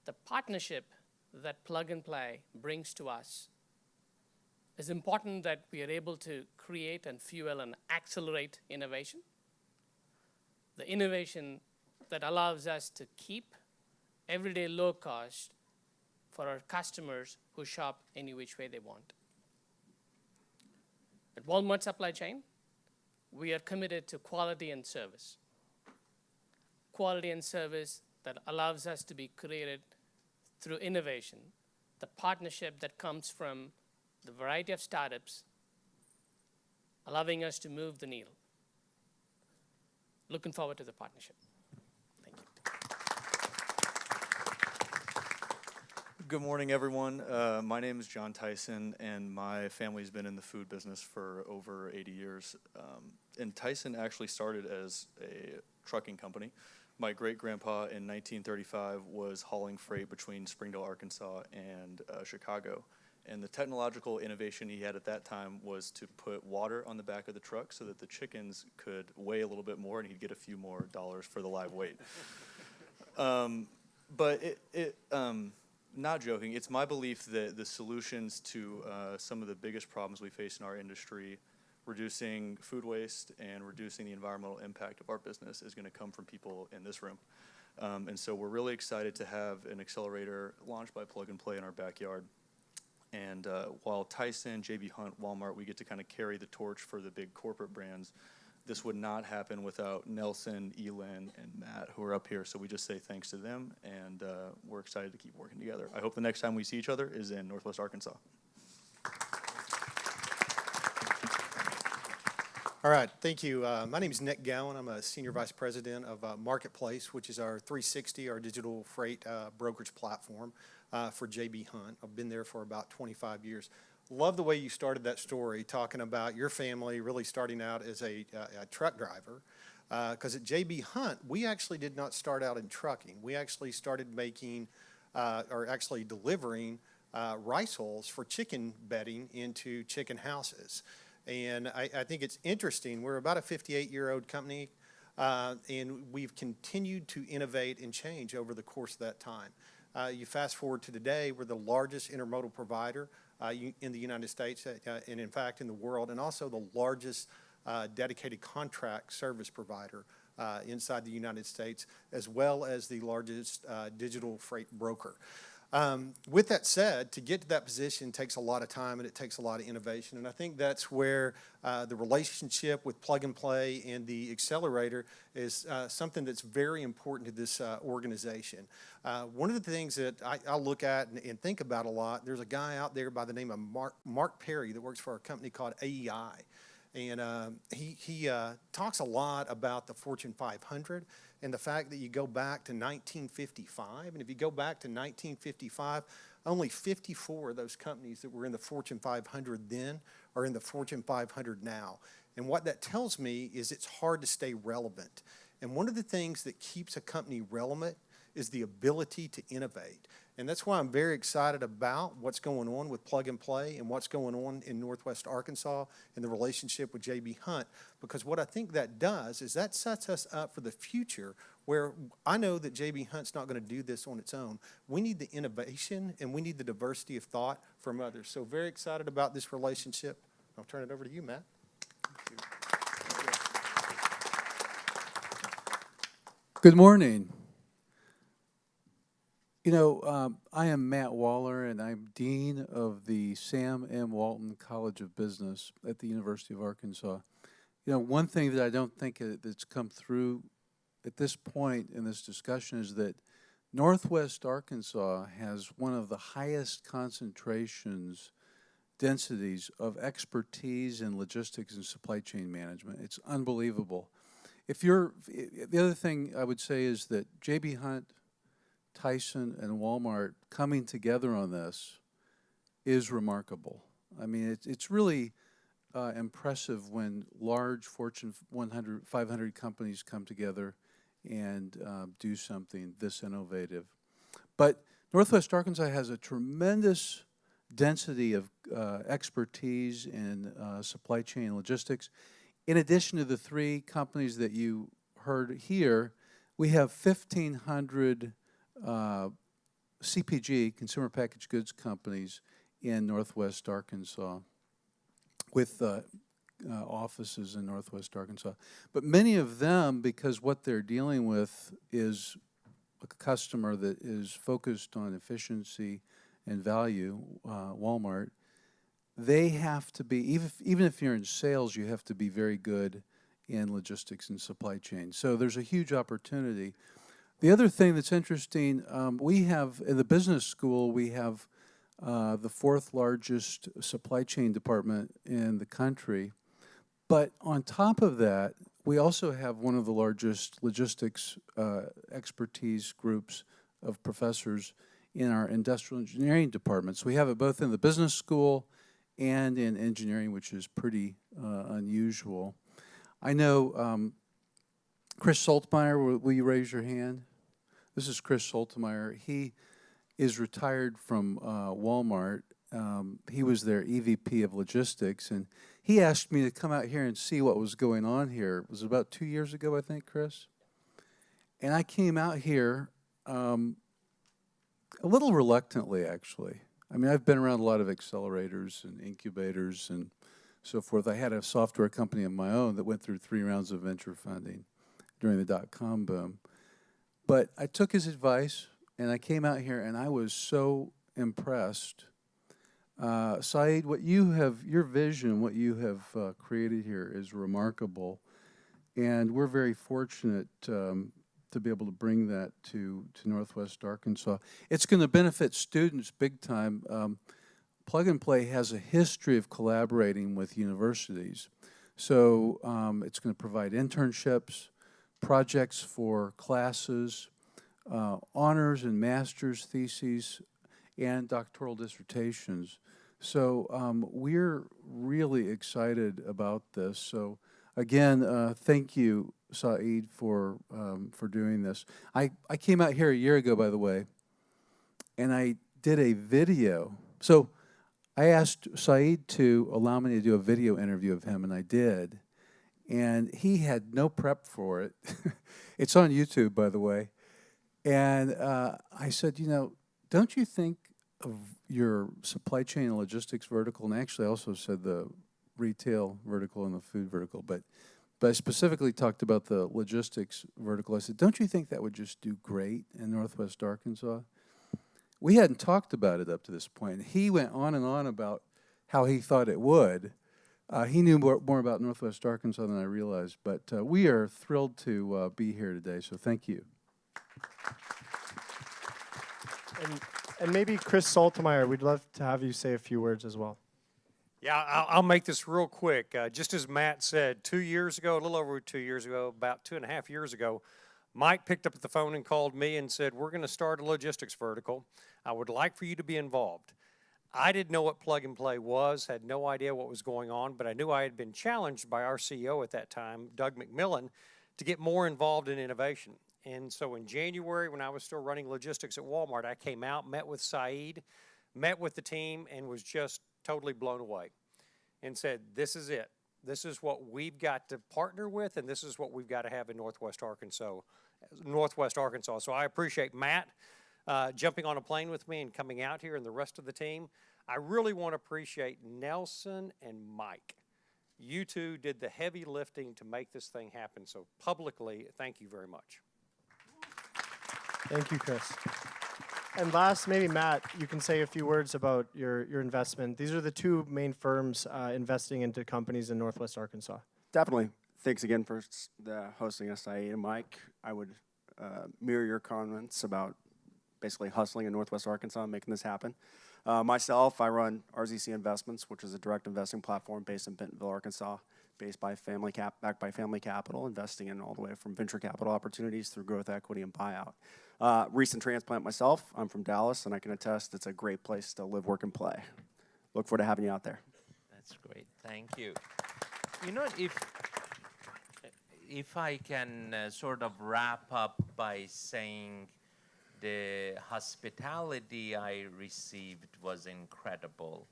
[SPEAKER 7] the partnership that Plug and Play brings to us, it's important that we are able to create and fuel and accelerate innovation. The innovation that allows us to keep everyday low cost for our customers who shop any which way they want. At Walmart Supply Chain, we are committed to quality and service. Quality and service that allows us to be created through innovation, the partnership that comes from the variety of startups, allowing us to move the needle. Looking forward to the partnership. Thank you.
[SPEAKER 8] Good morning, everyone. My name is John Tyson, and my family's been in the food business for over 80 years. And Tyson actually started as a trucking company. My great-grandpa in 1935 was hauling freight between Springdale, Arkansas, and Chicago. And the technological innovation he had at that time was to put water on the back of the truck so that the chickens could weigh a little bit more and he'd get a few more dollars for the live weight. But not joking, it's my belief that the solutions to some of the biggest problems we face in our industry, reducing food waste and reducing the environmental impact of our business, is going to come from people in this room. And so we're really excited to have an accelerator launched by Plug and Play in our backyard. And while Tyson, J.B. Hunt, Walmart, we get to kind of carry the torch for the big corporate brands, this would not happen without Nelson, Elin, and Matt, who are up here. So we just say thanks to them, and we're excited to keep working together. I hope the next time we see each other is in Northwest Arkansas.
[SPEAKER 9] All right, thank you. My name is Nick Gowan. I'm a Senior Vice President of Marketplace, which is our 360, our digital freight brokerage platform for J.B. Hunt. I've been there for about 25 years. Love the way you started that story, talking about your family really starting out as a truck driver. Because at J.B. Hunt, we actually did not start out in trucking. We actually started making, or actually delivering rice hulls for chicken bedding into chicken houses. And I think it's interesting. We're about a 58-year-old company, and we've continued to innovate and change over the course of that time. You fast forward to today, we're the largest intermodal provider in the United States, and in fact in the world, and also the largest dedicated contract service provider inside the United States, as well as the largest digital freight broker. With that said, to get to that position takes a lot of time and it takes a lot of innovation, and I think that's where the relationship with Plug and Play and the accelerator is something that's very important to this organization. One of the things that I look at and think about a lot, there's a guy out there by the name of Mark Perry that works for a company called AEI. And he talks a lot about the Fortune 500 and the fact that you go back to 1955. And if you go back to 1955, only 54 of those companies that were in the Fortune 500 then are in the Fortune 500 now. And what that tells me is it's hard to stay relevant. And one of the things that keeps a company relevant is the ability to innovate. And that's why I'm very excited about what's going on with Plug and Play and what's going on in Northwest Arkansas and the relationship with J.B. Hunt, because what I think that does is that sets us up for the future where I know that J.B. Hunt's not going to do this on its own. We need the innovation and we need the diversity of thought from others. So very excited about this relationship. I'll turn it over to you, Matt.
[SPEAKER 10] Good morning. You know, I am Matt Waller, and I'm Dean of the Sam M. Walton College of Business at the University of Arkansas. You know, one thing that I don't think that's come through at this point in this discussion is that Northwest Arkansas has one of the highest concentrations, densities of expertise in logistics and supply chain management. It's unbelievable. The other thing I would say is that J.B. Hunt, Tyson, and Walmart coming together on this is remarkable. I mean, it's really impressive when large Fortune 100, 500 companies come together and do something this innovative. But Northwest Arkansas has a tremendous density of expertise in supply chain logistics. In addition to the three companies that you heard here, we have 1,500 CPG, consumer packaged goods companies in Northwest Arkansas with offices in Northwest Arkansas. But many of them, because what they're dealing with is a customer that is focused on efficiency and value, Walmart, they have to be, even if you're in sales, you have to be very good in logistics and supply chain. So there's a huge opportunity. The other thing that's interesting, we have, in the business school, we have the fourth largest supply chain department in the country. But on top of that, we also have one of the largest logistics expertise groups of professors in our industrial engineering departments. We have it both in the business school and in engineering, which is pretty unusual. I know Chris Saltmeyer, will you raise your hand? This is Chris Saltmeyer. He is retired from Walmart. He was their EVP of logistics, and he asked me to come out here and see what was going on here. It was about 2 years ago, I think, Chris. And I came out here a little reluctantly, actually. I mean, I've been around a lot of accelerators and incubators and so forth. I had a software company of my own that went through 3 rounds of venture funding during the dot-com boom. But I took his advice, and I came out here, and I was so impressed. Saeed, what you have, your vision, what you have created here is remarkable, and we're very fortunate to be able to bring that to Northwest Arkansas. It's going to benefit students big time. Plug and Play has a history of collaborating with universities, so it's going to provide internships, projects for classes, honors and master's theses, and doctoral dissertations. So we're really excited about this. So again, thank you, Saeed, for doing this. I came out here a year ago, by the way, and I did a video. So I asked Saeed to allow me to do a video interview of him, and I did. And he had no prep for it. It's on YouTube, by the way. And I said, you know, don't you think of your supply chain and logistics vertical, and actually I also said the retail vertical and the food vertical, but I specifically talked about the logistics vertical. I said, don't you think that would just do great in Northwest Arkansas? We hadn't talked about it up to this point. He went on and on about how he thought it would. He knew more about Northwest Arkansas than I realized, but we are thrilled to be here today, so thank you.
[SPEAKER 4] And maybe Chris Saltemeyer, we'd love to have you say a few words as well.
[SPEAKER 2] Yeah, I'll make this real quick. Just as Matt said, 2 years ago, a little over 2 years ago, about 2.5 years ago, Mike picked up the phone and called me and said, we're going to start a logistics vertical. I would like for you to be involved. I didn't know what Plug and Play was, had no idea what was going on, but I knew I had been challenged by our CEO at that time, Doug McMillan, to get more involved in innovation. And so in January, when I was still running logistics at Walmart, I came out, met with Saeed, met with the team, and was just totally blown away and said, this is it. This is what we've got to partner with, and this is what we've got to have in Northwest Arkansas. So I appreciate Matt jumping on a plane with me and coming out here, and the rest of the team. I really want to appreciate Nelson and Mike. You two did the heavy lifting to make this thing happen. So publicly, thank you very much.
[SPEAKER 4] Thank you, Chris. And last, maybe Matt, you can say a few words about your investment. These are the two main firms investing into companies in Northwest Arkansas.
[SPEAKER 12] Definitely. Thanks again for hosting us, Saeed and Mike. I would mirror your comments about basically hustling in Northwest Arkansas and making this happen. Myself, I run RZC Investments, which is a direct investing platform based in Bentonville, Arkansas, backed by family capital, investing in all the way from venture capital opportunities through growth equity and buyout. Recent transplant myself. I'm from Dallas, and I can attest it's a great place to live, work, and play. Look forward to having you out there.
[SPEAKER 11] That's great. Thank you. You know, if I can sort of wrap up by saying the hospitality I received was incredible.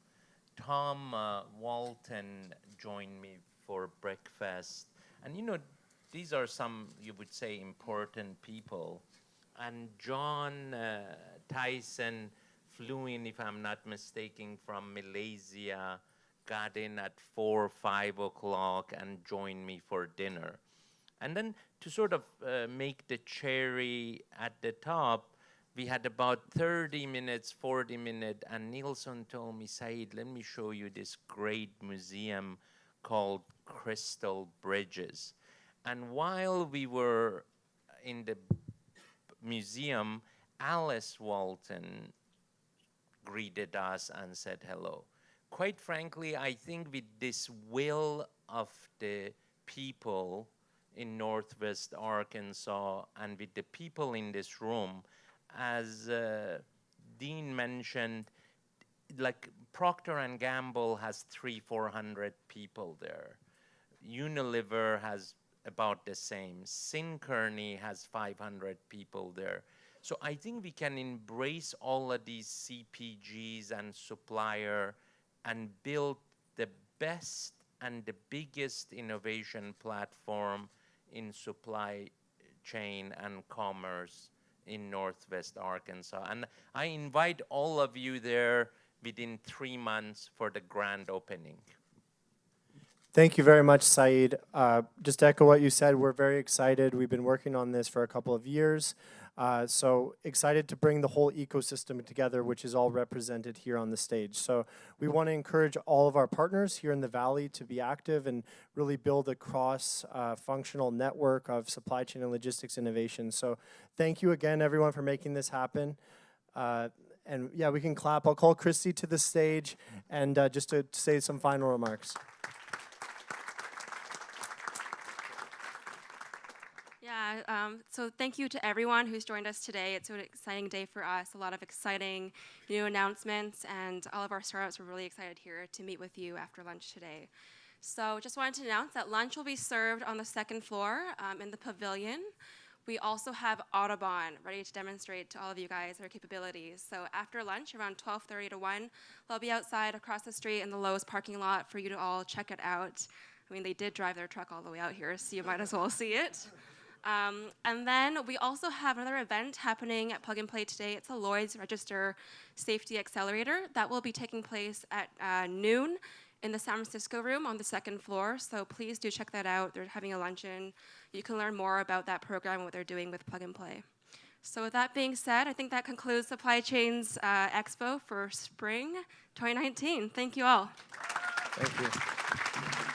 [SPEAKER 11] Tom Walton joined me for breakfast. And you know, these are some, you would say, important people. And John Tyson flew in, if I'm not mistaken, from Malaysia, got in at 4 or 5 o'clock and joined me for dinner. And then to sort of make the cherry at the top, we had about 30 minutes, 40 minutes, and Nielsen told me, Saeed, let me show you this great museum called Crystal Bridges. And while we were in the museum, Alice Walton greeted us and said hello. Quite frankly, I think with this will of the people in Northwest Arkansas and with the people in this room, as Dean mentioned, like Procter & Gamble has 300-400 people there. Unilever has about the same. Synchrony has 500 people there. So I think we can embrace all of these CPGs and supplier and build the best and the biggest innovation platform in supply chain and commerce in Northwest Arkansas. And I invite all of you there within 3 months for the grand opening.
[SPEAKER 4] Thank you very much, Saeed. Just to echo what you said, we're very excited. We've been working on this for a couple of years. So excited to bring the whole ecosystem together, which is all represented here on the stage. So we want to encourage all of our partners here in the Valley to be active and really build a cross-functional network of supply chain and logistics innovation. So thank you again, everyone, for making this happen. And yeah, we can clap. I'll call Christy to the stage and just to say some final remarks.
[SPEAKER 1] Yeah, so thank you to everyone who's joined us today. It's an exciting day for us, a lot of exciting new announcements, and all of our startups are really excited here to meet with you after lunch today. So just wanted to announce that lunch will be served on the second floor in the pavilion. We also have Audubon ready to demonstrate to all of you guys their capabilities. So after lunch, around 12:30 to 1, they'll be outside across the street in the Lowe's parking lot for you to all check it out. I mean, they did drive their truck all the way out here, so you might as well see it. And then we also have another event happening at Plug and Play today. It's a Lloyd's Register Safety Accelerator that will be taking place at noon in the San Francisco room on the second floor. So please do check that out. They're having a luncheon. You can learn more about that program and what they're doing with Plug and Play. So with that being said, I think that concludes Supply Chain's Expo for spring 2019. Thank you all.
[SPEAKER 4] Thank you.